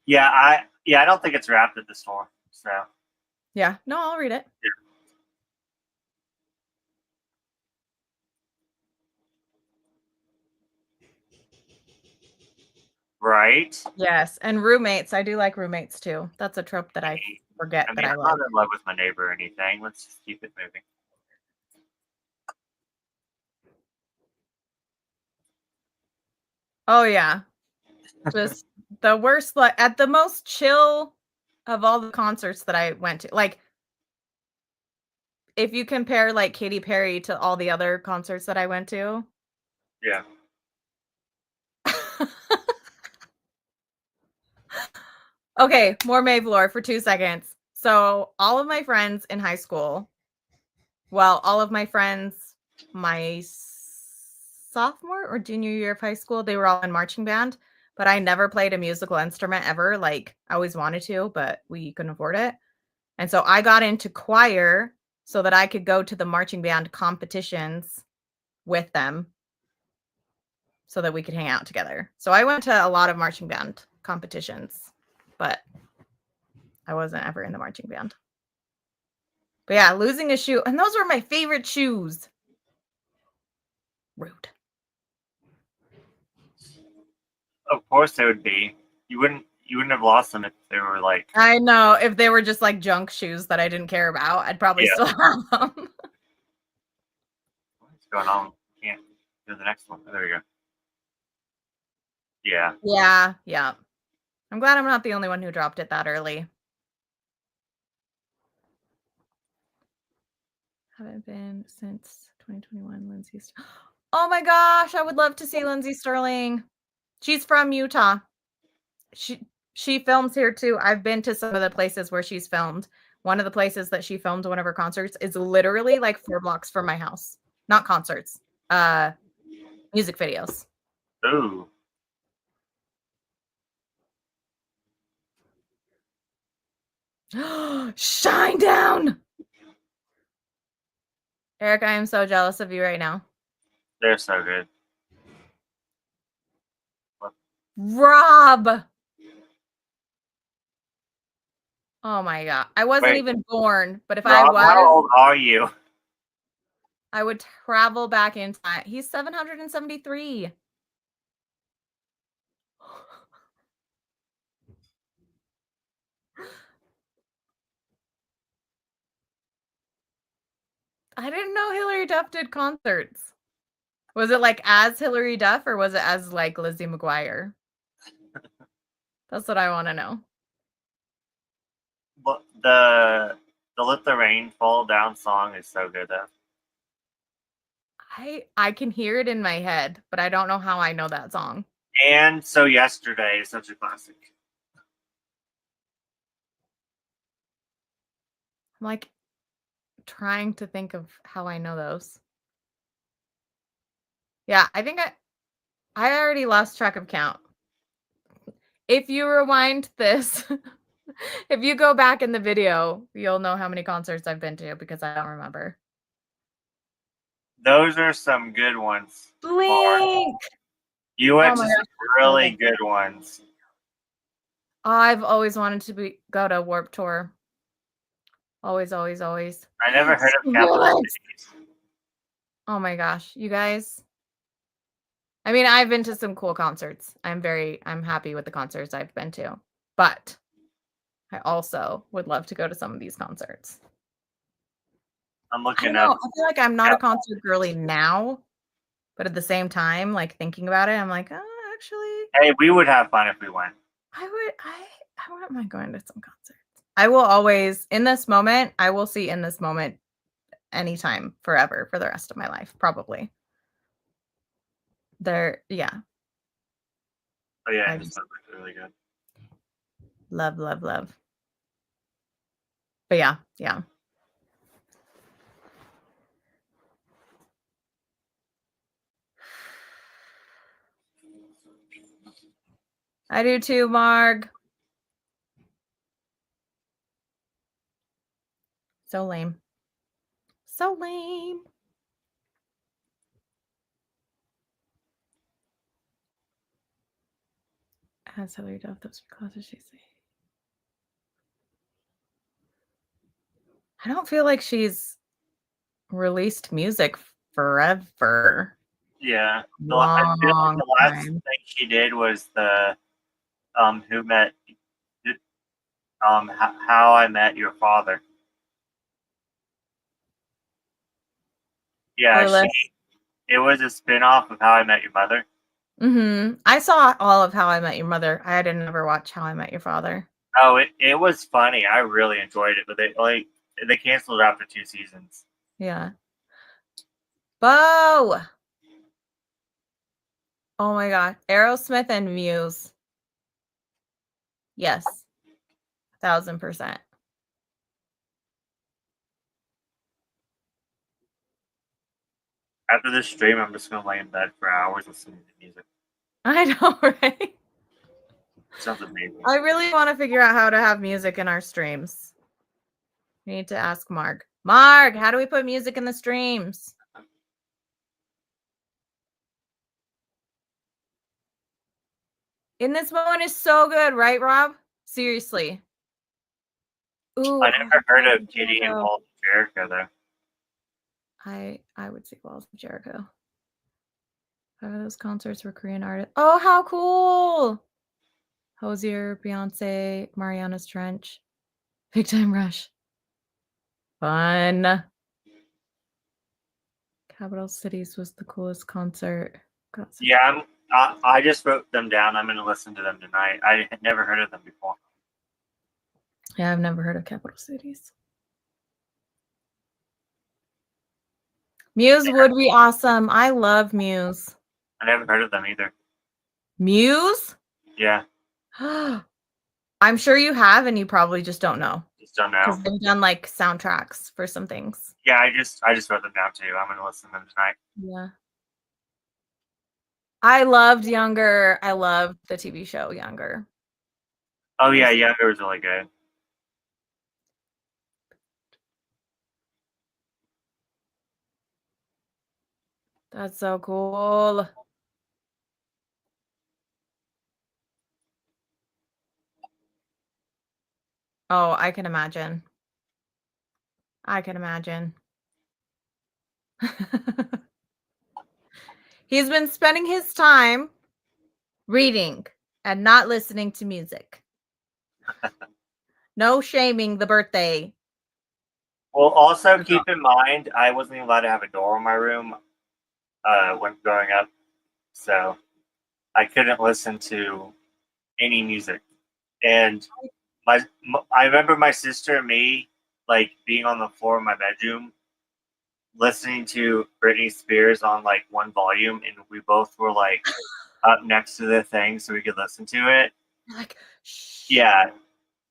Yeah, I don't think it's wrapped at the store. So yeah, no, I'll read it. Yeah. Right. Yes, and roommates. I do like roommates too. That's a trope that I forget that I I'm like. not in love with my neighbor or anything. Let's just keep it moving. Oh yeah, just the worst. Like at the most chill of all the concerts that I went to. Like if you compare like Katy Perry to all the other concerts that I went to. Yeah. Okay, more Maeve lore for 2 seconds. So all of my friends in high school, well, all of my friends, my sophomore or junior year of high school, they were all in marching band, but I never played a musical instrument ever. Like I always wanted to, but we couldn't afford it. And so I got into choir so that I could go to the marching band competitions with them so that we could hang out together. So I went to a lot of marching band competitions, but I wasn't ever in the marching band. But yeah, losing a shoe. And those were my favorite shoes. Rude. Of course they would be. You wouldn't have lost them if they were like. I know. If they were just like junk shoes that I didn't care about, I'd probably still have them. What's going on? Can't do the next one. Oh, there we go. Yeah. Yeah. I'm glad I'm not the only one who dropped it that early. Haven't been since 2021. Lindsay. Oh my gosh, I would love to see Lindsay Sterling. She's from Utah. She films here too. I've been to some of the places where she's filmed. One of the places that she filmed one of her concerts is literally like 4 blocks from my house. Not concerts. Music videos. Ooh. Shine down. Eric, I am so jealous of you right now. They're so good. Rob. Oh my god. I wasn't Wait. even born, but if I Rob, how was, old are you? I would travel back in time. He's 773. I didn't know Hillary Duff did concerts. Was it like as Hillary Duff or was it as like Lizzie McGuire? That's what I want to know. But the Let the Rain Fall Down song is so good though. I can hear it in my head, but I don't know how I know that song. And So Yesterday is such a classic. I'm like trying to think of how I know those. Yeah, I think I already lost track of count. If you rewind this, if you go back in the video, you'll know how many concerts I've been to because I don't remember. Those are some good ones. Blink. You went Oh to my some really good ones. I've always wanted to go to Warped Tour. Always, always, always. I never heard of Capital Cities. Oh my gosh, you guys. I mean, I've been to some cool concerts. I'm happy with the concerts I've been to. But I also would love to go to some of these concerts. I'm I looking don't know. up. I feel like I'm not a concert girly now, but at the same time, like thinking about it, I'm like, oh, actually, Hey, we would have fun if we went. I wouldn't mind going to some concerts. I will always, in this moment, I will see In This Moment anytime, forever, for the rest of my life, probably. Yeah. Oh yeah, I it's just really good. love, love, love. But yeah, yeah. I do too, Marg. So lame. So lame. As Hillary Duff, those are classes she say. I don't feel like she's released music forever. Yeah. Long I feel like the last time. thing she did was the How I Met Your Father. Yeah, it was a spin-off of How I Met Your Mother. Mm-hmm. I saw all of How I Met Your Mother. I didn't ever watch How I Met Your Father. Oh, it was funny. I really enjoyed it, but they canceled it after 2 seasons. Yeah. Bo! Oh my god. Aerosmith and Muse. Yes. 1000%. After this stream, I'm just gonna lay in bed for hours listening to music. I know, right? Sounds amazing. I really want to figure out how to have music in our streams. We need to ask Marg. Marg, how do we put music in the streams? In This Moment is so good, right, Rob? Seriously. Ooh, I never heard of Kitty and Walls of Jericho though. I would see Walls of Jericho. Those concerts were Korean artists. Oh, how cool! Hozier, Beyonce, Mariana's Trench, Big Time Rush. Fun. Capital Cities was the coolest concert. Yeah, I just wrote them down. I'm gonna listen to them tonight. I had never heard of them before. Yeah, I've never heard of Capital Cities. Muse would be awesome. I love Muse. I never heard of them either. Muse? Yeah. I'm sure you have, and you probably just don't know. Just don't know. Because they've done like soundtracks for some things. Yeah, I just wrote them down too. I'm gonna listen to them tonight. Yeah. I loved Younger. I loved the TV show Younger. Oh yeah, Younger was really good. That's so cool. Oh, I can imagine. I can imagine. He's been spending his time reading and not listening to music. No shaming the birthday. Well, also keep in mind, I wasn't even allowed to have a door in my room when growing up, so I couldn't listen to any music. And I remember my sister and me like being on the floor of my bedroom, listening to Britney Spears on like one volume, and we both were like up next to the thing so we could listen to it. You're like, shh. Yeah,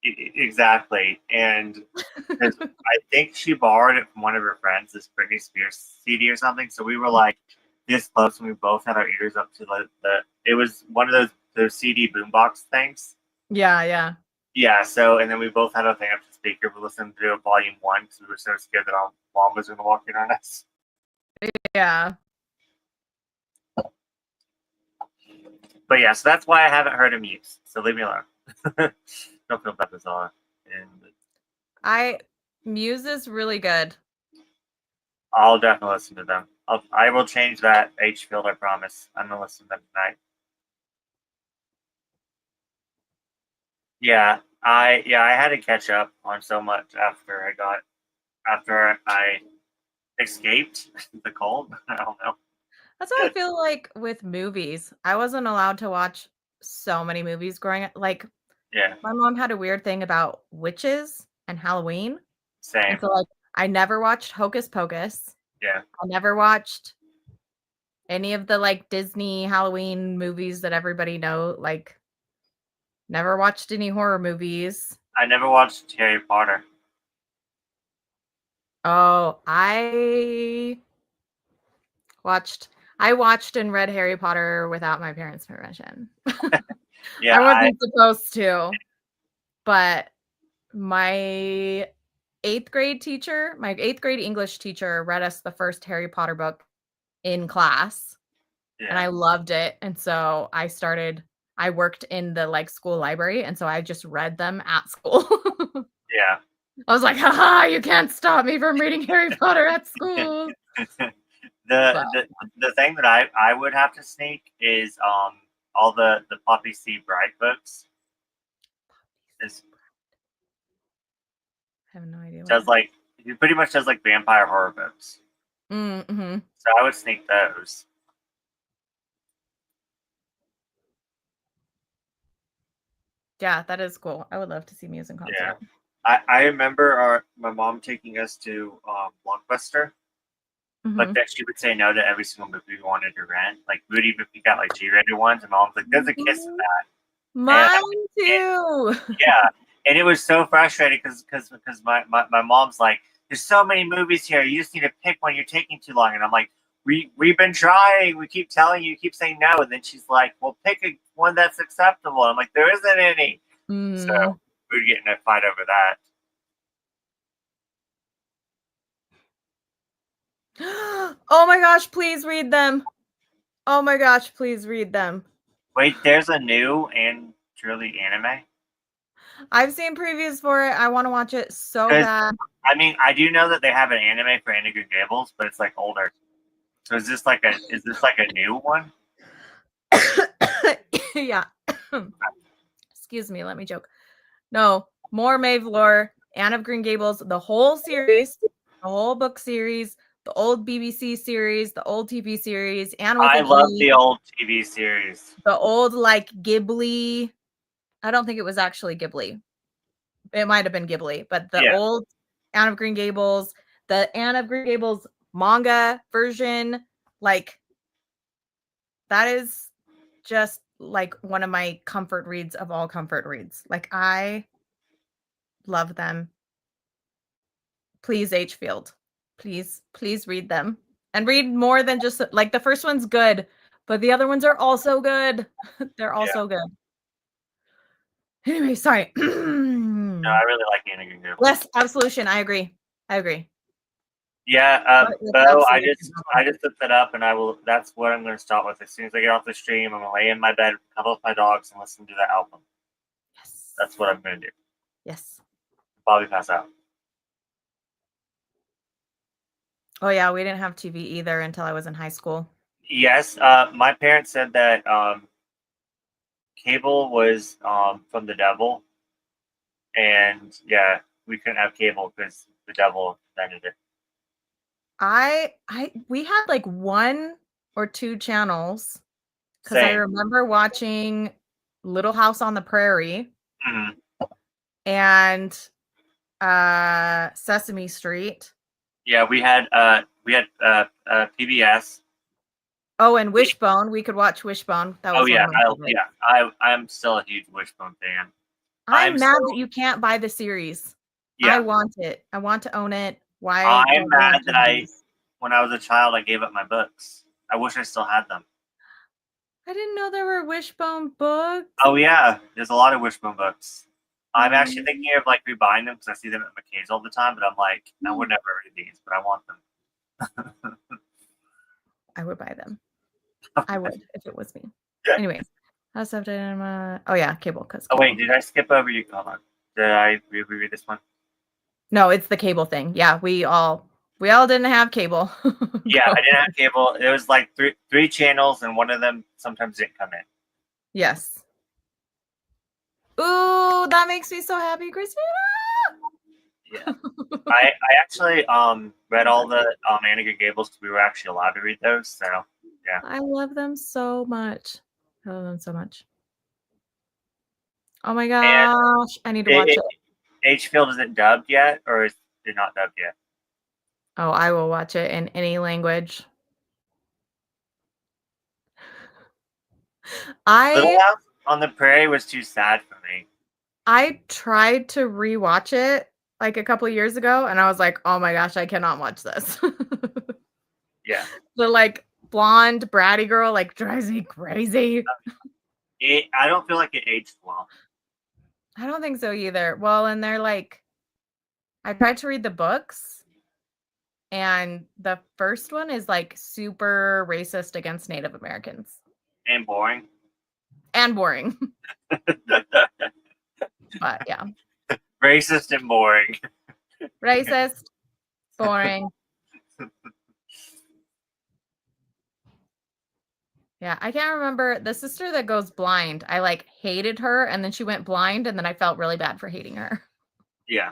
exactly. And 'cause I think she borrowed it from one of her friends, this Britney Spears CD or something. So we were like this close, and we both had our ears up to the it was one of those CD boombox things. Yeah. Yeah. So and then we both had our thing up to speaker. We listened to volume 1 because we were so scared that our mom was going to walk in on us. Yeah. But yeah, so that's why I haven't heard of Muse. So leave me alone. Don't feel bad, Bizarre. And Muse is really good. I'll definitely listen to them. I will change that H field. I promise. I'm gonna listen to them tonight. Yeah, I had to catch up on so much after I escaped the cold. I don't know. That's how I feel like with movies. I wasn't allowed to watch so many movies growing up. Like, Yeah, my mom had a weird thing about witches and Halloween. same. And so, like, I never watched Hocus Pocus. Yeah, I never watched any of the, like, Disney Halloween movies that everybody know. Like, never watched any horror movies. I never watched Harry Potter. Oh, I watched and read Harry Potter without my parents' permission. Yeah, I wasn't supposed to, but my 8th grade English teacher read us the first Harry Potter book in class, and I loved it. And so I worked in the like school library, and so I just read them at school. Yeah. I was like, haha, you can't stop me from reading Harry Potter at school. The thing that I would have to sneak is all the Poppy C. Bride books. I have no idea. He pretty much does like vampire horror books. Mm-hmm. So I would sneak those. Yeah, that is cool. I would love to see Muse in concert. Yeah. I remember my mom taking us to Blockbuster, but then she would say no to every single movie we wanted to rent. Like we would even pick out like G-rated ones, and mom's like, "There's a kiss in that." Mine too. Yeah, and it was so frustrating because my mom's like, "There's so many movies here. You just need to pick one. You're taking too long." And I'm like, "We've been trying. We keep telling you, keep saying no." And then she's like, "Well, pick one that's acceptable." I'm like, "There isn't any." So we were getting a fight over that. Oh my gosh, please read them. Oh my gosh, please read them. Wait, there's a new and truly anime? I've seen previews for it. I want to watch it so bad. I mean, I do know that they have an anime for Anna Green Gables, but it's like older. So is this like a new one? Yeah. Excuse me, let me joke. No, more Maeve lore, Anne of Green Gables, the whole series, the whole book series, the old BBC series, the old TV series, and I love the old TV series. The old like Ghibli. I don't think it was actually Ghibli. It might have been Ghibli, but the old Anne of Green Gables, the Anne of Green Gables manga version, like that is just like one of my comfort reads of all comfort reads. Like I love them. Please, H Field. Please read them. And read more than just like the first one's good, but the other ones are also good. They're also good. Anyway, sorry. No, I really like Anna Green Gables. Less absolution. I agree. Yeah, What is Bo, I absolutely just wrong? I just looked it up, and I will. That's what I'm going to start with. As soon as I get off the stream, I'm going to lay in my bed, cuddle with my dogs, and listen to that album. Yes. That's what I'm going to do. Yes. Probably pass out. Oh yeah, we didn't have TV either until I was in high school. Yes, my parents said that cable was from the devil, and yeah, we couldn't have cable because the devil invented it. We had like 1 or 2 channels because I Same. remember watching Little House on the Prairie Mhm. and Sesame Street. Yeah, we had PBS. Oh, and Wishbone. We could watch Wishbone. That was Oh one yeah, of my favorites. I'm still a huge Wishbone fan. I'm I'm mad so that you can't buy the series. I yeah. want it. I want to own it. Why I'm don't we have mad that DVDs? when I was a child, I gave up my books. I wish I still had them. I didn't know there were Wishbone books. Oh yeah, there's a lot of Wishbone books. I'm actually Mm. thinking of like rebuying them because I see them at McKay's all the time. But I'm like, I would never read these, but I want them. I would buy them. I would if it was me. Anyways, how's updated? Oh yeah, cable. Cause Oh cable. wait, did I skip over you? Hold on. Did I reread this one? No, it's the cable thing. Yeah, we all didn't have cable. Yeah, Go. I didn't have cable. There was like three channels, and one of them sometimes didn't come in. Yes. Ooh, that makes me so happy, Christina. Yeah, I actually read all the Anna Green Gables because we were actually allowed to read those. So yeah, I love them so much. I love them so much. Oh my gosh, I need to watch it. H Field isn't dubbed yet, or is it not dubbed yet? Oh, I will watch it in any language. Little I House on the Prairie was too sad for me. tried to rewatch it like a couple years ago, and I was like, "Oh my gosh, I cannot watch this." Yeah, The like blonde bratty girl like drives me crazy. I don't feel like it aged well. I don't think so either. Well, and they're like, I tried to read the books, and the first one is like super racist against Native Americans And boring. and boring. But yeah, Racist and boring. racist, boring. Yeah, I can't remember the sister that goes blind. I like hated her, and then she went blind, and then I felt really bad for hating her. Yeah.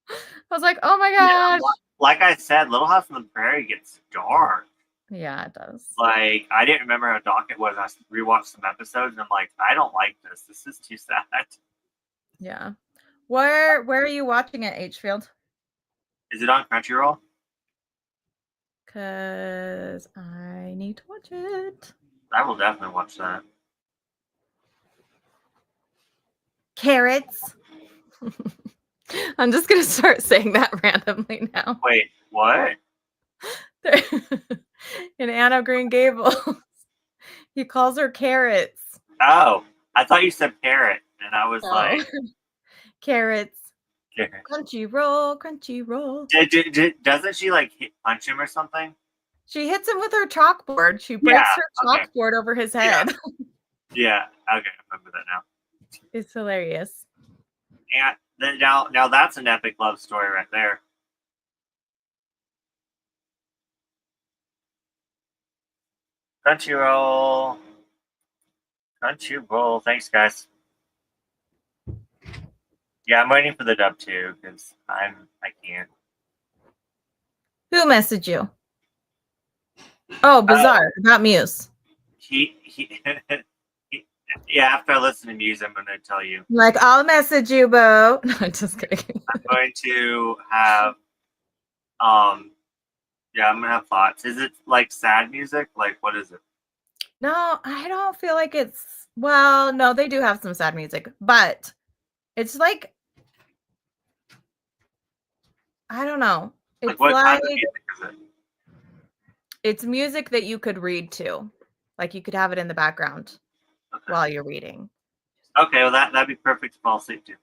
I was like, oh my Yeah, gosh. like I said, Little House on the Prairie gets dark. Yeah, it does. Like, I didn't remember how dark it was. I rewatched some episodes, and I'm like, I don't like this. This is too sad. Yeah. Where are you watching it, Hfield? Is it on Crunchyroll? Cause I need to watch it. I will definitely watch that. Carrots. I'm just gonna start saying that randomly now. Wait, what? In Anne of Green Gables, he calls her carrots. Oh, I thought you said parrot, and I was Oh. like, Carrots. carrot. Crunchy roll, crunchy roll. Doesn't she like punch him or something? She hits him with her chalkboard. She breaks Yeah, her okay. chalkboard over his head. Yeah, okay, I remember that now. It's hilarious. And then now that's an epic love story right there. Crunchyroll. Crunchyroll. Thanks, guys. Yeah, I'm waiting for the dub too because I can't. Who messaged you? Oh, Bizarre, not Muse. He yeah. After I listen to Muse, I'm going to tell you. Like, I'll message you, Bo. No, I'm just kidding. I'm going to have yeah, I'm gonna have thoughts. Is it like sad music? Like, what is it? No, I don't feel like it's. Well, no, they do have some sad music, but it's like, I don't know. It's Like, what like kind of music is it? it's music that you could read to, like you could have it in the background while you're reading. Okay, well that'd be perfect to fall asleep to.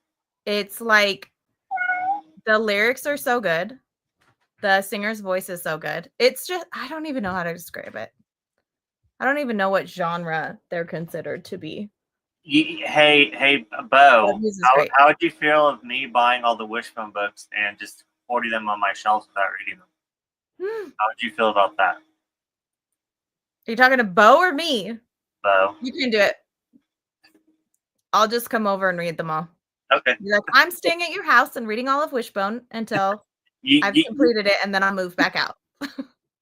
It's like the lyrics are so good. The singer's voice is so good. It's just, I don't even know how to describe it. I don't even know what genre they're considered to be. Hey, Bo, His is great. how would you feel of me buying all the Wishbone books and just hoarding them on my shelves without reading them? How would you feel about that, Are you talking to Bo or me? Bo? You can do it. I'll just come over and read them all. Okay. You're like, I'm staying at your house and reading all of Wishbone until I've completed it, and then I'll move back out.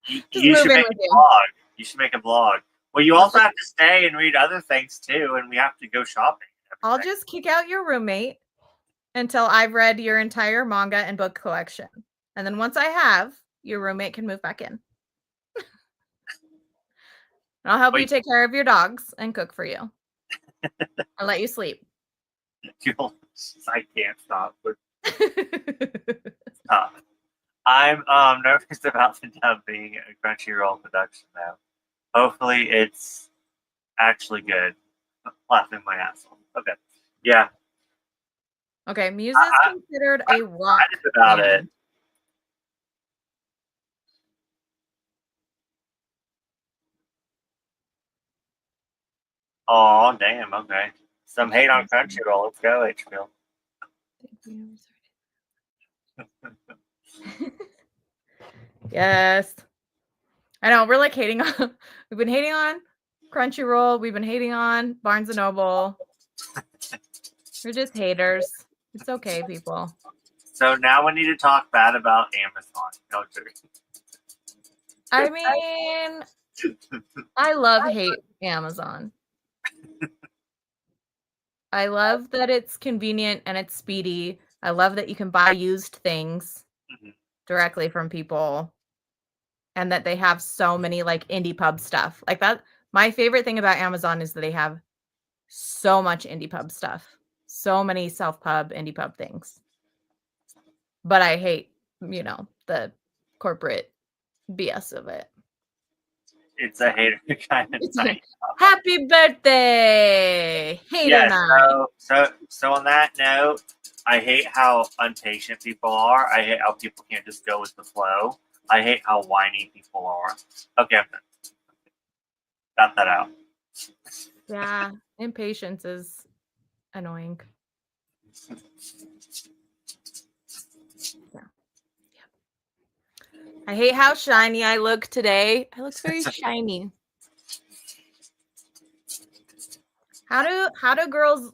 You should make a vlog. You should make a vlog. Well, you also have to stay and read other things too, and we have to go shopping. I'll just kick out your roommate until I've read your entire manga and book collection. And then once I have, your roommate can move back in. I'll help you take care of your dogs and cook for you. I'll let you sleep. I can't stop. I'm nervous about the dub being a Crunchyroll production now. Hopefully it's actually good. I'm laughing my ass off. Okay. Yeah. Okay, Muse is considered a rock about it. Oh, damn. Okay. Some hate on Crunchyroll. Let's go, HBO. Yes. I know. We're like hating on. We've been hating on Crunchyroll. We've been hating on Barnes and Noble. We're just haters. It's okay, people. So now we need to talk bad about Amazon. No, I mean, I hate Amazon. I love that it's convenient and it's speedy. I love that you can buy used things directly from people and that they have so many like indie pub stuff. Like that, my favorite thing about Amazon is that they have so much indie pub stuff. So many self-pub, indie pub things. But I hate, the corporate BS of it. It's a hater kind of night. Happy birthday! Hater night. So on that note, I hate how impatient people are. I hate how people can't just go with the flow. I hate how whiny people are. Okay, I'm done. Got that out. Yeah, impatience is annoying. Yeah. I hate how shiny I look today. I look very shiny. How do girls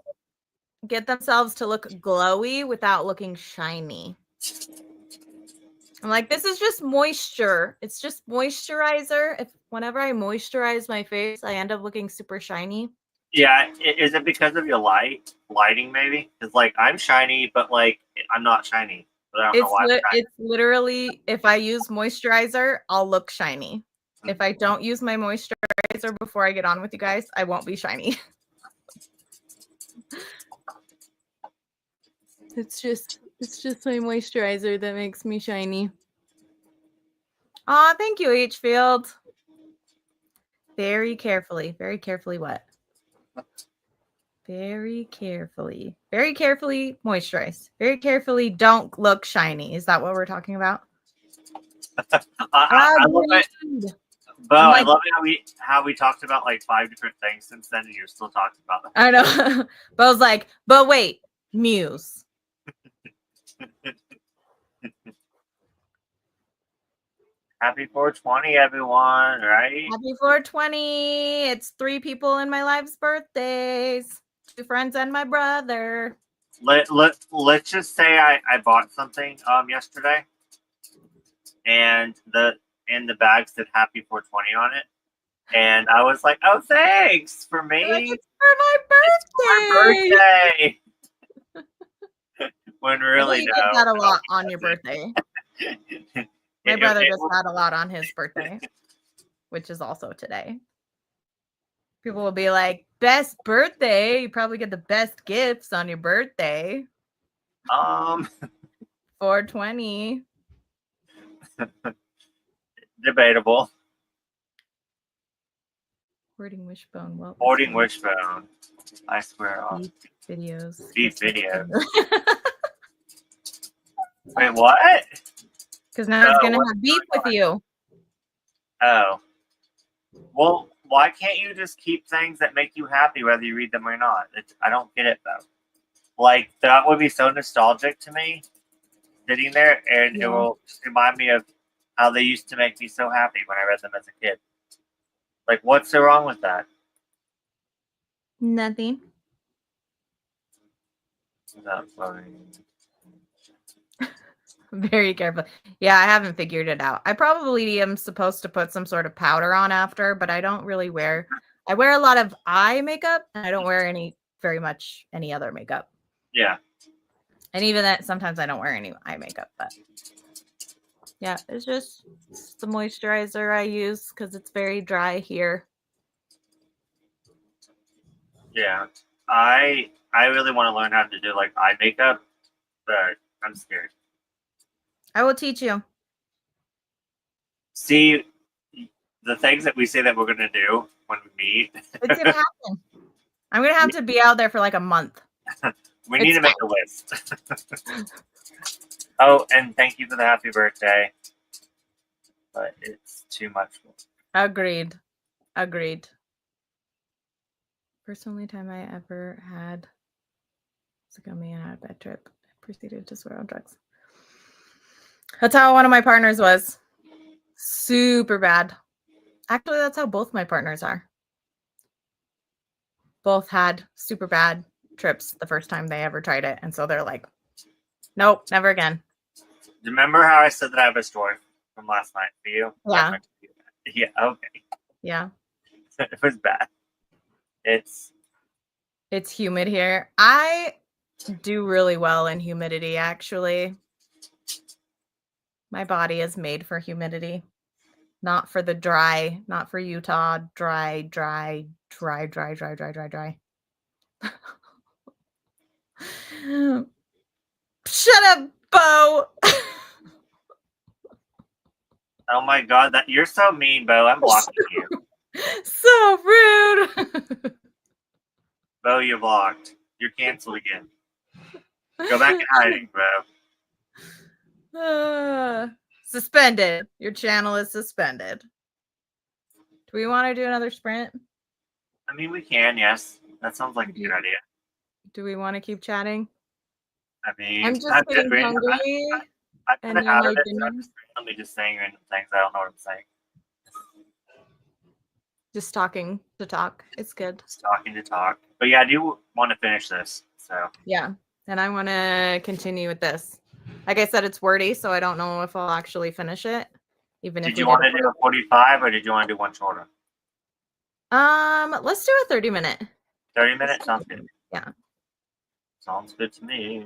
get themselves to look glowy without looking shiny? I'm like, this is just moisture. It's just moisturizer. Whenever I moisturize my face, I end up looking super shiny. Yeah, is it because of your lighting maybe? Because like I'm shiny, but like I'm not shiny. But I don't know why. It's literally if I use moisturizer, I'll look shiny. If I don't use my moisturizer before I get on with you guys, I won't be shiny. It's just my moisturizer that makes me shiny. Aw, thank you, H-Field. Very carefully what? Very carefully moisturize. Very carefully don't look shiny. Is that what we're talking about? I love it. But I love how we talked about like 5 different things since then, and you're still talking about them. I know. But I was like, but wait, Muse. Happy 420, everyone, right? Happy 420. It's 3 people in my life's birthdays. 2 friends and my brother. Let's just say I bought something yesterday, and the bag said Happy 420 on it, and I was like, oh, thanks for me. Like, it's for my birthday. When really you get that a lot on your birthday. My brother just had a lot on his birthday, which is also today. People will be like, best birthday. You probably get the best gifts on your birthday. 420. Debatable. Hoarding Wishbone. Well, Hoarding Wishbone. I swear. Videos. Beef videos. Wait, what? Because now he's gonna what's have beef with you. Oh. Well, why can't you just keep things that make you happy whether you read them or not? I don't get it though. Like that would be so nostalgic to me, sitting there, and it will just remind me of how they used to make me so happy when I read them as a kid. Like, what's so wrong with that? Nothing. That's funny. Very careful. Yeah, I haven't figured it out. I probably am supposed to put some sort of powder on after, but I don't really wear. I wear a lot of eye makeup, and I don't wear very much any other makeup. Yeah. And even that, sometimes I don't wear any eye makeup, but yeah, it's just the moisturizer I use because it's very dry here. Yeah. I really want to learn how to do like eye makeup, but I'm scared. I will teach you. See, the things that we say that we're gonna do when we meet. It's gonna happen. I'm gonna have to be out there for like a month. We need to make a list. Oh, and thank you for the happy birthday. But it's too much. Agreed. First only time I ever had a gummy and had a bad trip. I proceeded to swear on drugs. That's how one of my partners was. Super bad. Actually, that's how both my partners are. Both had super bad trips the first time they ever tried it. And so they're like, nope, never again. Remember how I said that I have a story from last night for you? Yeah. Yeah, okay. Yeah. It was bad. It's humid here. I do really well in humidity, actually. My body is made for humidity. Not for the dry, not for Utah. Dry. Shut up, Bo. oh my god, that you're so mean, Bo. I'm blocking you. So rude. Bo, you're blocked. You're canceled again. Go back in hiding, bro. Suspended. Your channel is suspended. Do we want to do another sprint? I mean, we can, yes. That sounds like a good idea. Do we want to keep chatting? I mean, I'm just getting hungry. I'm kind of out of it. So I'm just randomly just saying random things. I don't know what I'm saying. Just talking to talk. It's good. Just talking to talk. But yeah, I do want to finish this. So yeah, and I want to continue with this. Like I said, it's wordy, so I don't know if I'll actually finish it. Even did you want to do a 45 or did you want to do one shorter? Let's do a 30-minute. 30 minutes sounds good. Yeah. Sounds good to me.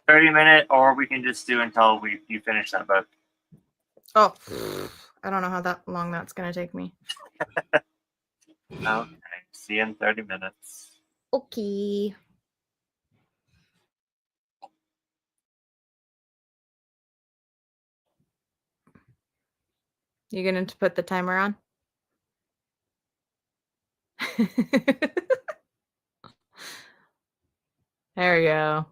30-minute, or we can just do until you finish that book. Oh, I don't know how long that's gonna take me. Okay. See you in 30 minutes. Okay. You going to put the timer on? There we go.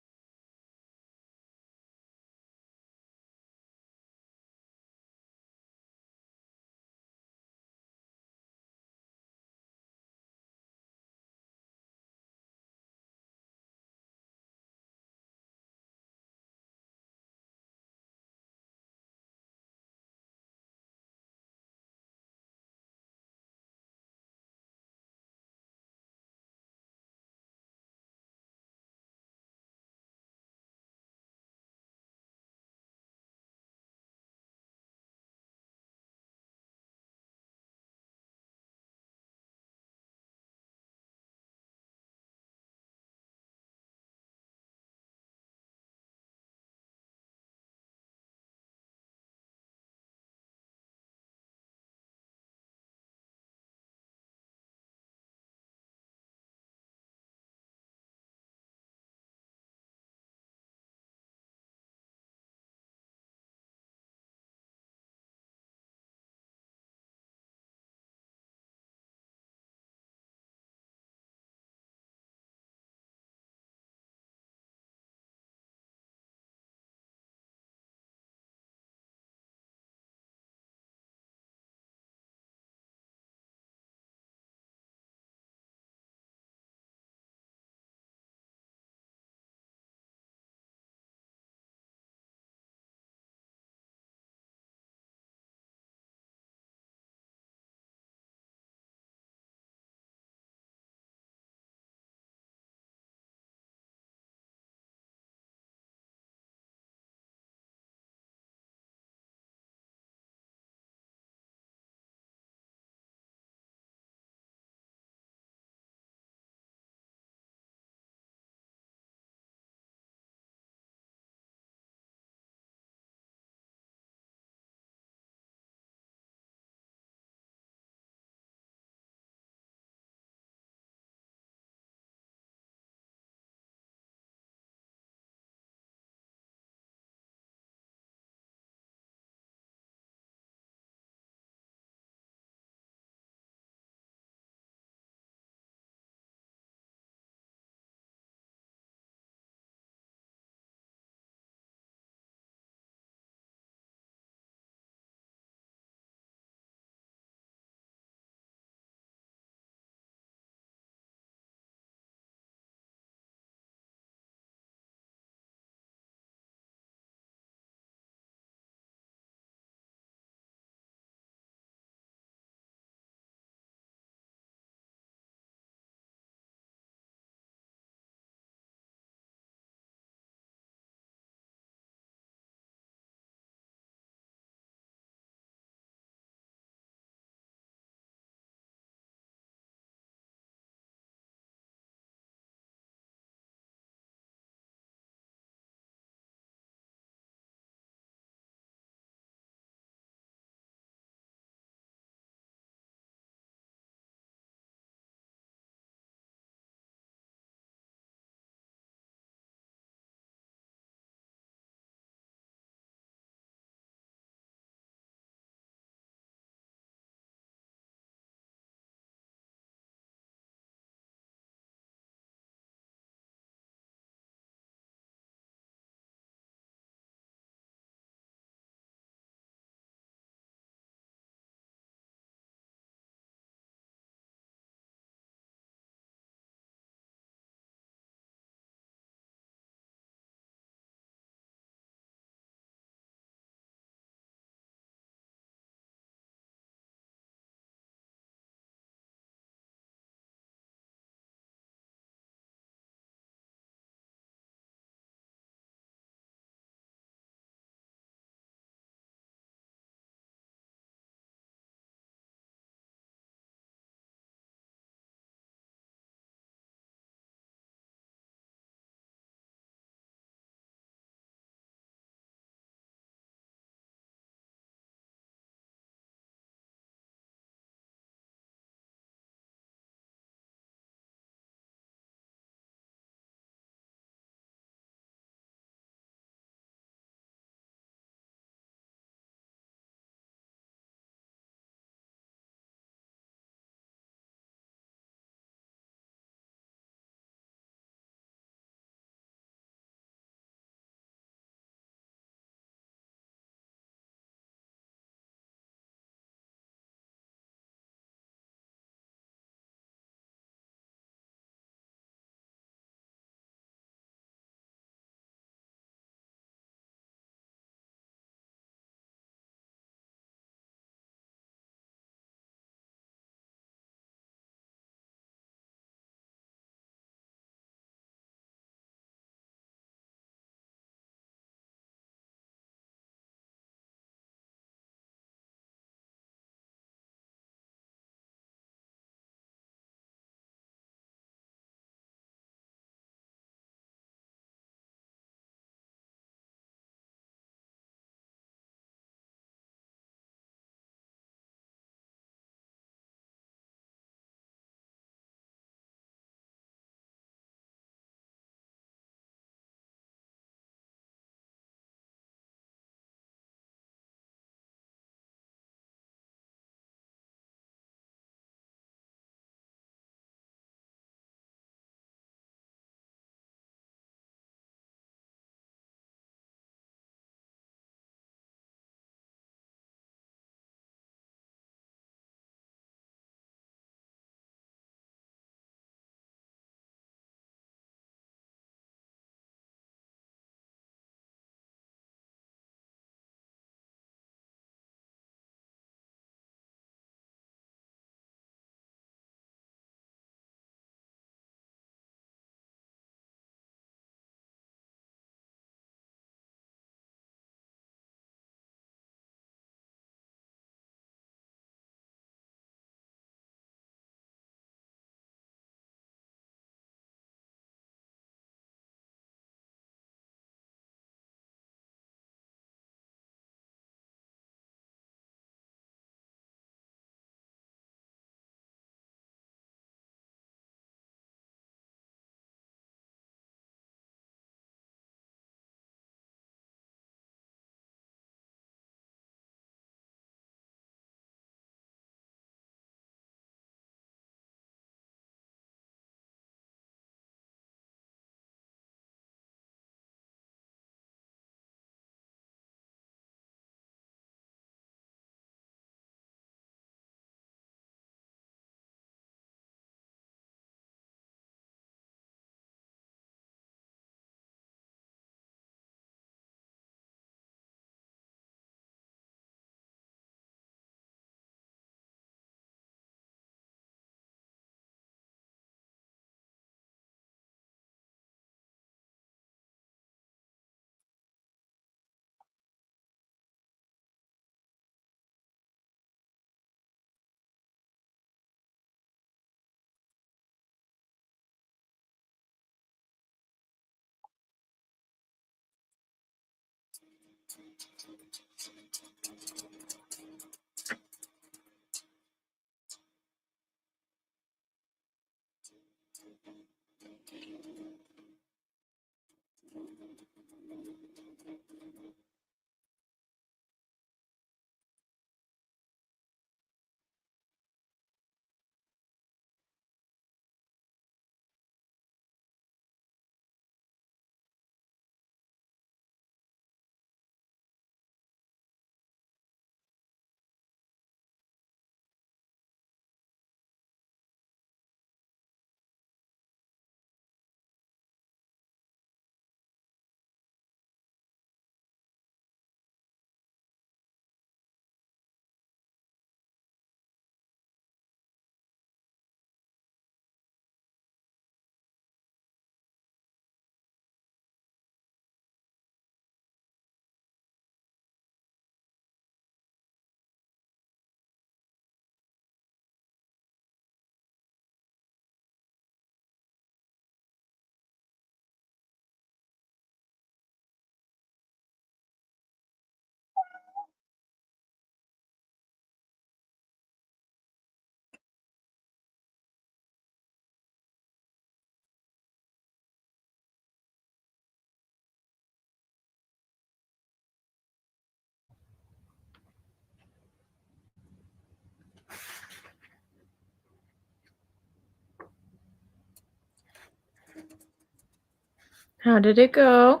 How did it go?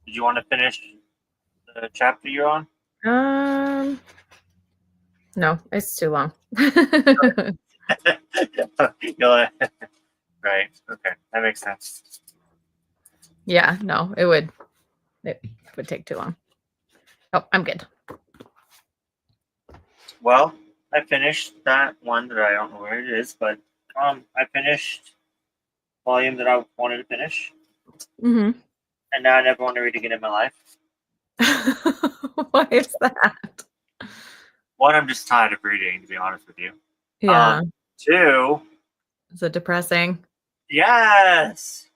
Did you want to finish the chapter you're on? No, it's too long. Right. Okay. That makes sense. Yeah, no, it would take too long. Oh, I'm good. Well, I finished that one that I don't know where it is, but I finished volume that I wanted to finish, Mm-hmm. and now I never want to read again in my life. Why is that? One, I'm just tired of reading, to be honest with you. Yeah. Two, Is it depressing? yes.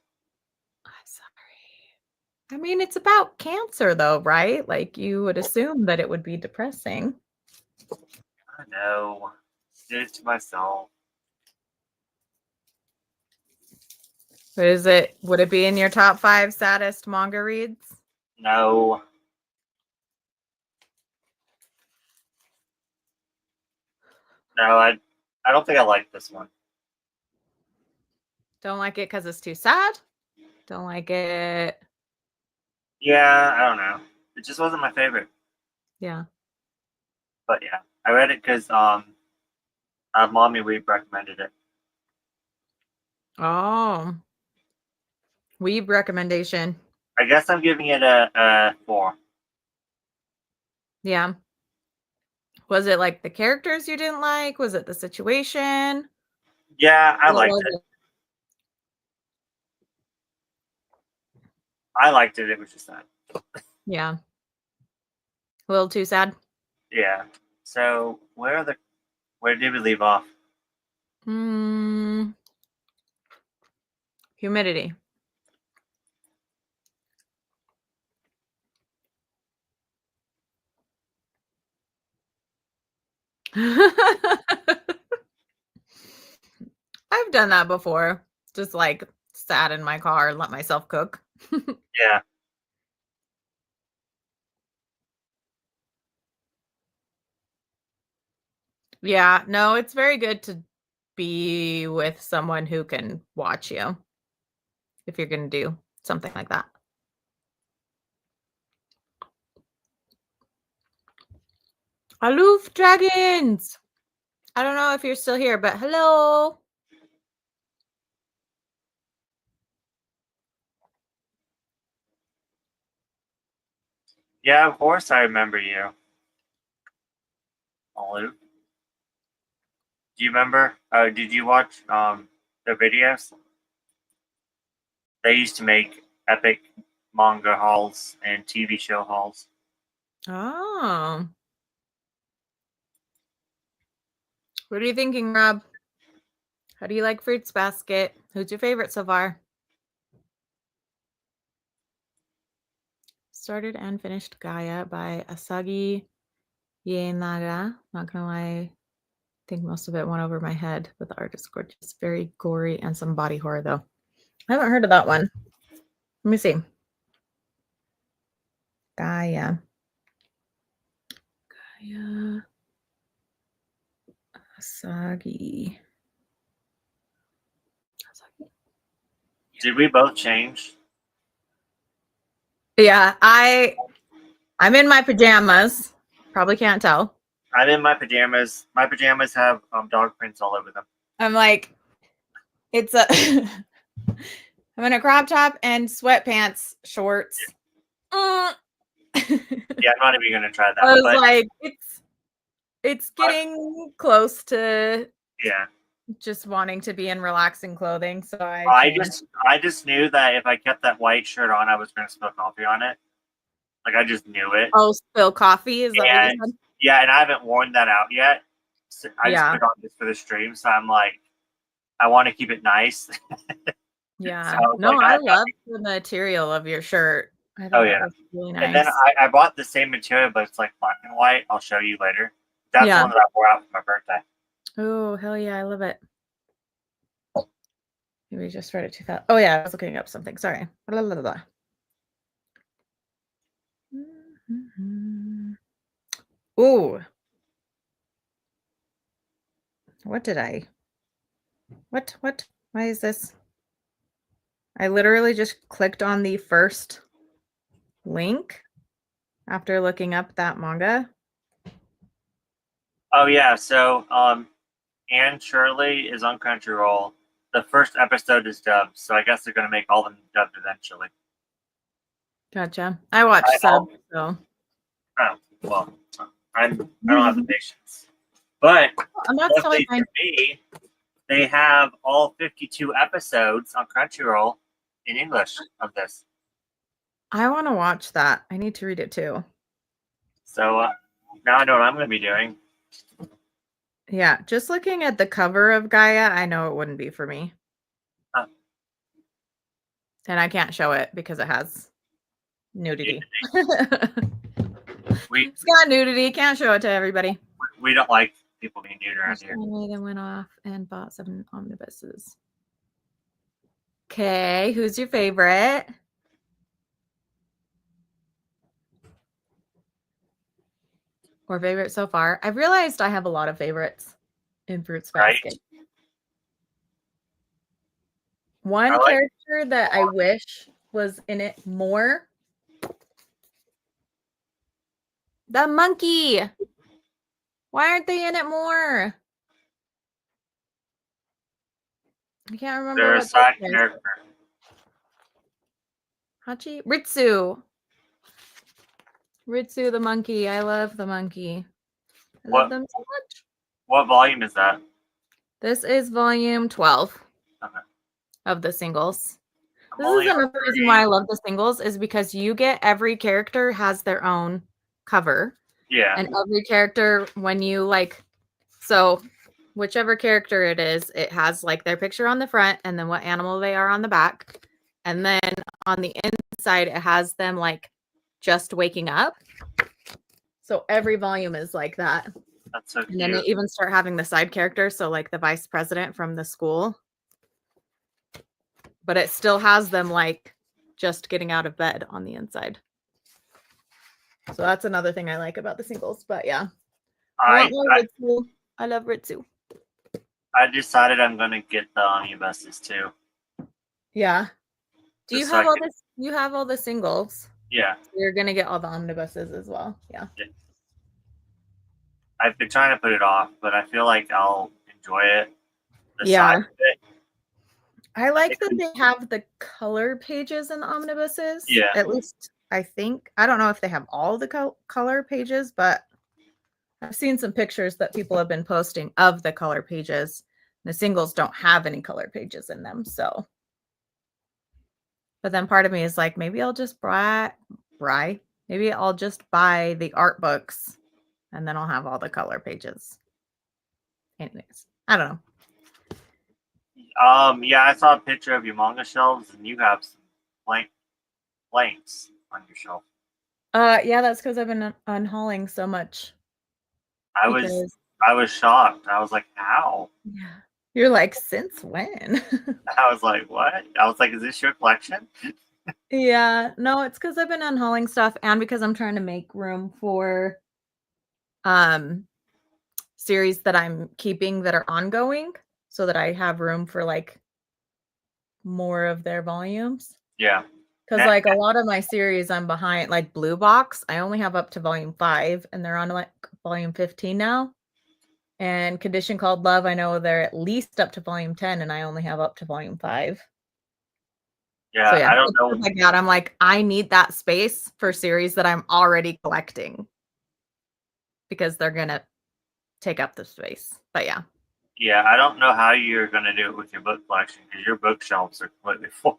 I'm sorry. I mean, it's about cancer though, right? Like you would assume that it would be depressing. I know. Did it to myself. But is it would it be in your top 5 saddest manga reads? No. No, I don't think I like this one. Don't like it because it's too sad? Don't like it. Yeah, I don't know. It just wasn't my favorite. Yeah. But yeah, I read it because Mommy Weeb recommended it. Oh. Weeb recommendation. I guess I'm giving it a 4. Yeah. Was it like the characters you didn't like? Was it the situation? Yeah, I What liked was it. it? I liked it. It was just sad. Yeah. A little too sad. Yeah. So where did we leave off? Humidity. I've done that before. Just like sat in my car and let myself cook. Yeah. Yeah, no, it's very good to be with someone who can watch you if you're going to do something like that. Aloof Dragons. I don't know if you're still here, but hello. Yeah, of course I remember you. Olive. Do you remember? Did you watch their videos? They used to make epic manga hauls and TV show hauls. Oh. What are you thinking, Rob? How do you like Fruits Basket? Who's your favorite so far? Started and finished Gaia by Asagi Yay Naga. Not gonna lie. I think most of it went over my head, but the art is gorgeous. Very gory and some body horror though. I haven't heard of that one. Let me see. Gaia. Asagi. Did we both change? Yeah, I'm in my pajamas. Probably can't tell. I'm in my pajamas. My pajamas have dog prints all over them. I'm like, it's a I'm in a crop top and sweatpants, shorts. Yeah, I'm not even gonna try that. I was but like, it's getting close to yeah. just wanting to be in relaxing clothing. So I just knew that if I kept that white shirt on, I was gonna spill coffee on it. Like I just knew it. Oh, spill coffee is that what you said? Yeah, and I haven't worn that out yet. So I just Yeah. put it on just for the stream, so I'm like, I want to keep it nice. Yeah. So I was No, like, I love the material of your shirt. I thought that was really nice. And then I bought the same material, but it's like black and white. I'll show you later. That's Yeah. the one that I wore out for my birthday. Oh, hell yeah, I love it. Maybe just read it too fast. Oh yeah, I was looking up something. Sorry. Blah, blah, blah. Ooh. What did I? What? Why is this? I literally just clicked on the first link after looking up that manga. Oh yeah, so Anne Shirley is on Crunchyroll. The first episode is dubbed, so I guess they're gonna make all of them dubbed eventually. Gotcha. I watched sub, so. Oh well, I don't have the patience. But That's totally luckily fine. for me, they have all 52 episodes on Crunchyroll in English of this. I want to watch that. I need to read it too. So now I know what I'm going to be doing. Yeah, just looking at the cover of Gaia, I know it wouldn't be for me. Huh. And I can't show it because it has nudity. It's got nudity. Can't show it to everybody. We don't like people being nude around here. Then went off and bought 7 omnibuses. Okay, who's your favorite? Or favorite so far? I've realized I have a lot of favorites in Fruits Basket. Right? One character that I wish was in it more. The monkey. Why aren't they in it more? I can't remember. They're a side character. Hachi? Ritsu. Ritsu the monkey. I love the monkey. I love them so much. What volume is that? This is volume 12 of the singles. This is another reason why I love the singles is because you get every character has their own cover. Yeah. And every character, when you like, so whichever character it is, it has like their picture on the front and then what animal they are on the back. And then on the inside, it has them like just waking up. So every volume is like that. That's so cute. And then they even start having the side characters. So like the vice president from the school. But it still has them like just getting out of bed on the inside. So that's another thing I like about the singles. But yeah. I love Ritsu. I decided I'm gonna get the omnibuses too. Yeah. Do you have all this? You have all the singles. Yeah. You're gonna get all the omnibuses as well. Yeah. I've been trying to put it off, but I feel like I'll enjoy it. Yeah. I like that they have the color pages in the omnibuses. Yeah. At least I think. I don't know if they have all the color pages, but I've seen some pictures that people have been posting of the color pages. The singles don't have any color pages in them, so. But then part of me is like, maybe I'll just maybe I'll just buy the art books and then I'll have all the color pages. Anyways, I don't know. Yeah, I saw a picture of your manga shelves and you have some blanks on your shelf. Yeah, that's because I've been unhauling so much I was shocked. I was like, how? Yeah. You're like, since when? I was like, what? I was like, is this your collection? Yeah, no, it's because I've been unhauling stuff and because I'm trying to make room for series that I'm keeping that are ongoing so that I have room for like more of their volumes. Yeah. Because like a lot of my series I'm behind, like Blue Box, I only have up to volume 5 and they're on like volume 15 now. And Condition Called Love, I know they're at least up to volume 10 and I only have up to volume 5. Yeah, So yeah, I don't know. like that. I'm like, I need that space for series that I'm already collecting because they're gonna take up the space. But yeah. Yeah, I don't know how you're gonna do it with your book collection because your bookshelves are completely full.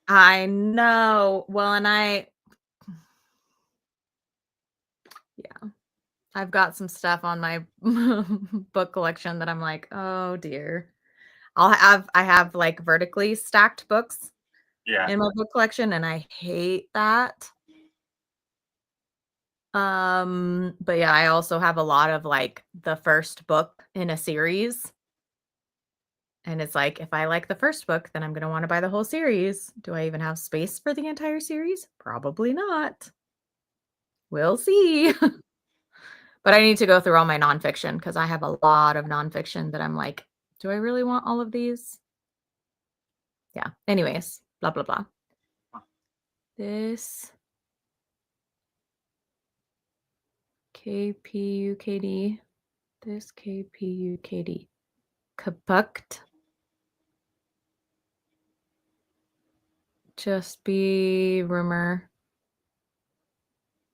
I know. Well, and I've got some stuff on my book collection that I'm like, oh dear. I have like vertically stacked books Yeah. in my book collection, and I hate that. But yeah, I also have a lot of like the first book in a series. And it's like, if I like the first book, then I'm going to want to buy the whole series. Do I even have space for the entire series? Probably not. We'll see. But I need to go through all my nonfiction because I have a lot of nonfiction that I'm like, do I really want all of these? Yeah. Anyways, blah, blah, blah. This KPUKD. This KPUKD. Kapukt. Just be rumor.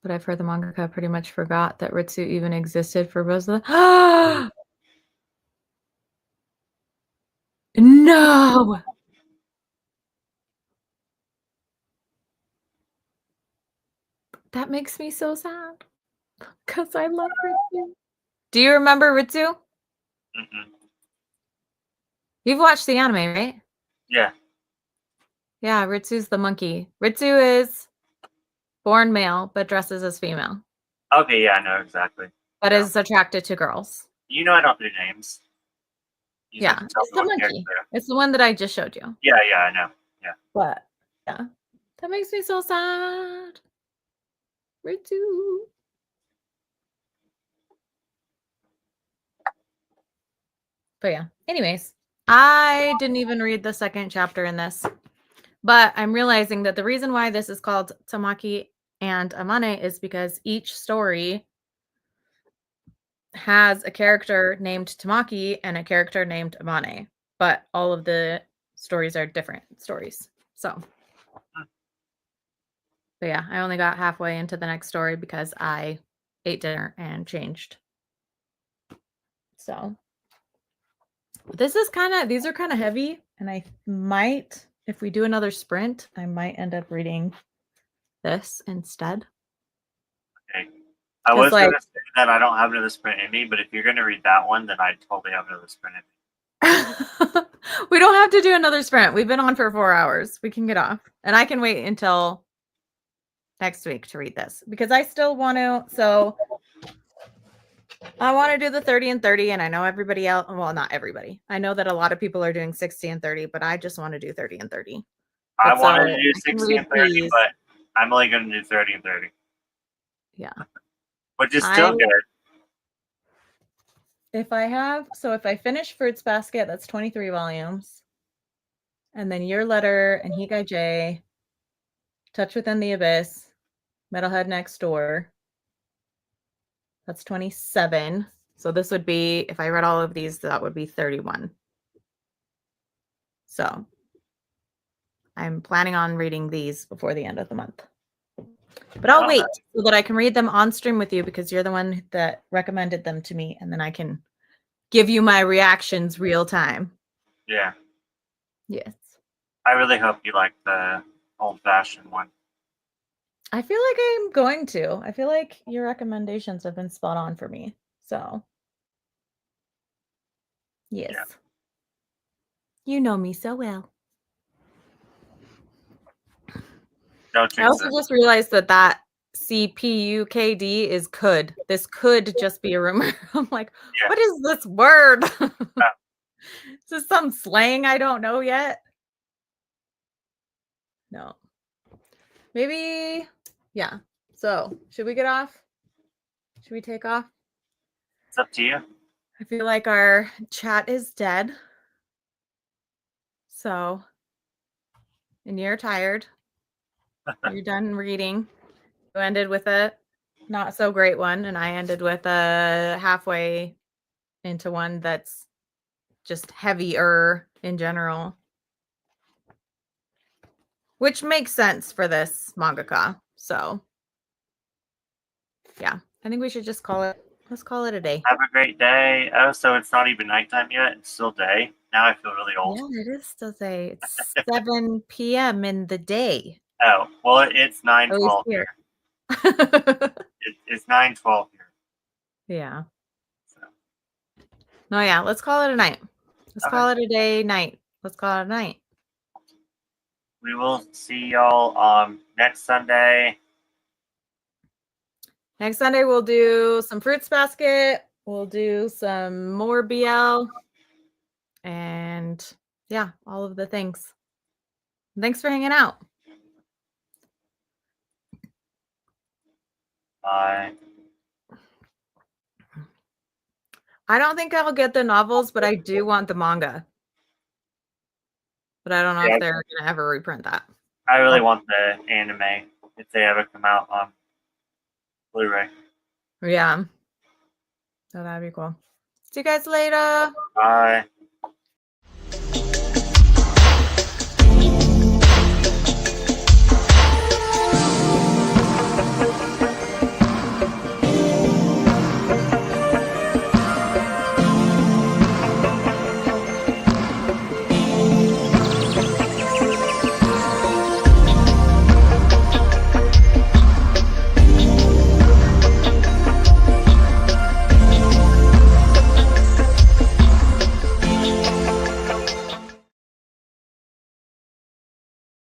But I've heard the mangaka pretty much forgot that Ritsu even existed for both of the. No! That makes me so sad. Because I love Ritsu. Do you remember Ritsu? Mm-mm. You've watched the anime, right? Yeah. Yeah, Ritsu's the monkey. Ritsu is born male, but dresses as female. Okay, yeah, I know exactly. But Yeah. is attracted to girls. You know I don't do names. You Yeah, just tell it's me the what monkey. character. It's the one that I just showed you. Yeah, I know. Yeah. But yeah, that makes me so sad. Ritsu. But yeah, anyways, I didn't even read the second chapter in this, but I'm realizing that the reason why this is called Tamaki and Amane is because each story has a character named Tamaki and a character named Amane, but all of the stories are different stories. So, but yeah, I only got halfway into the next story because I ate dinner and changed. So, these are kind of heavy, and I might, if we do another sprint, I might end up reading this instead. Okay. I 'Cause, was like- going to say that I don't have another sprint in me, but if you're going to read that one, then I totally have another sprint in me. We don't have to do another sprint. We've been on for 4 hours. We can get off. And I can wait until next week to read this because I still want to. So I want to do the 30 and 30. And I know everybody else, well, not everybody. I know that a lot of people are doing 60 and 30, but I just want to do 30 and 30. I But wanted so to do I can 60 and read 30, these. but I'm only going to do 30 and 30. Yeah. Which is still good. If I finish Fruits Basket, that's 23 volumes. And then Your Letter and Higai J, Touch Within the Abyss, Metalhead Next Door. That's 27. So this would be, if I read all of these, that would be 31. So I'm planning on reading these before the end of the month. But I'll wait so that I can read them on stream with you because you're the one that recommended them to me. And then I can give you my reactions real time. Yeah. Yes. I really hope you like the old-fashioned one. I feel like I'm going to. I feel like your recommendations have been spot on for me. So, yes. Yeah. You know me so well. Don't I also just realized that CPUKD is could. This could just be a rumor. I'm like, Yeah. what is this word? Is this some slang I don't know yet? No. Maybe, yeah. So, should we get off? Should we take off? It's up to you. I feel like our chat is dead. So, and you're tired. You're done reading. You ended with a not so great one, and I ended with a halfway into one that's just heavier in general, which makes sense for this mangaka. So, yeah, I think we should just call it. Let's call it a day. Have a great day. Oh, so it's not even nighttime yet. It's still day. Now I feel really old. Yeah, it is still day. It's 7 p.m. in the day. Oh, well, it's At least 9:12 here. It's 9:12 here. Yeah. So. No, yeah. Let's call it a night. Let's Okay. call it a day, night. Let's call it a night. We will see y'all next Sunday. Next Sunday, we'll do some Fruits Basket. We'll do some more BL. And yeah, all of the things. Thanks for hanging out. Bye. I don't think I'll get the novels, but I do want the manga. But I don't know if they're going to ever reprint that. I really want the anime if they ever come out on Blu-ray. Yeah. So that'd be cool. See you guys later. Bye.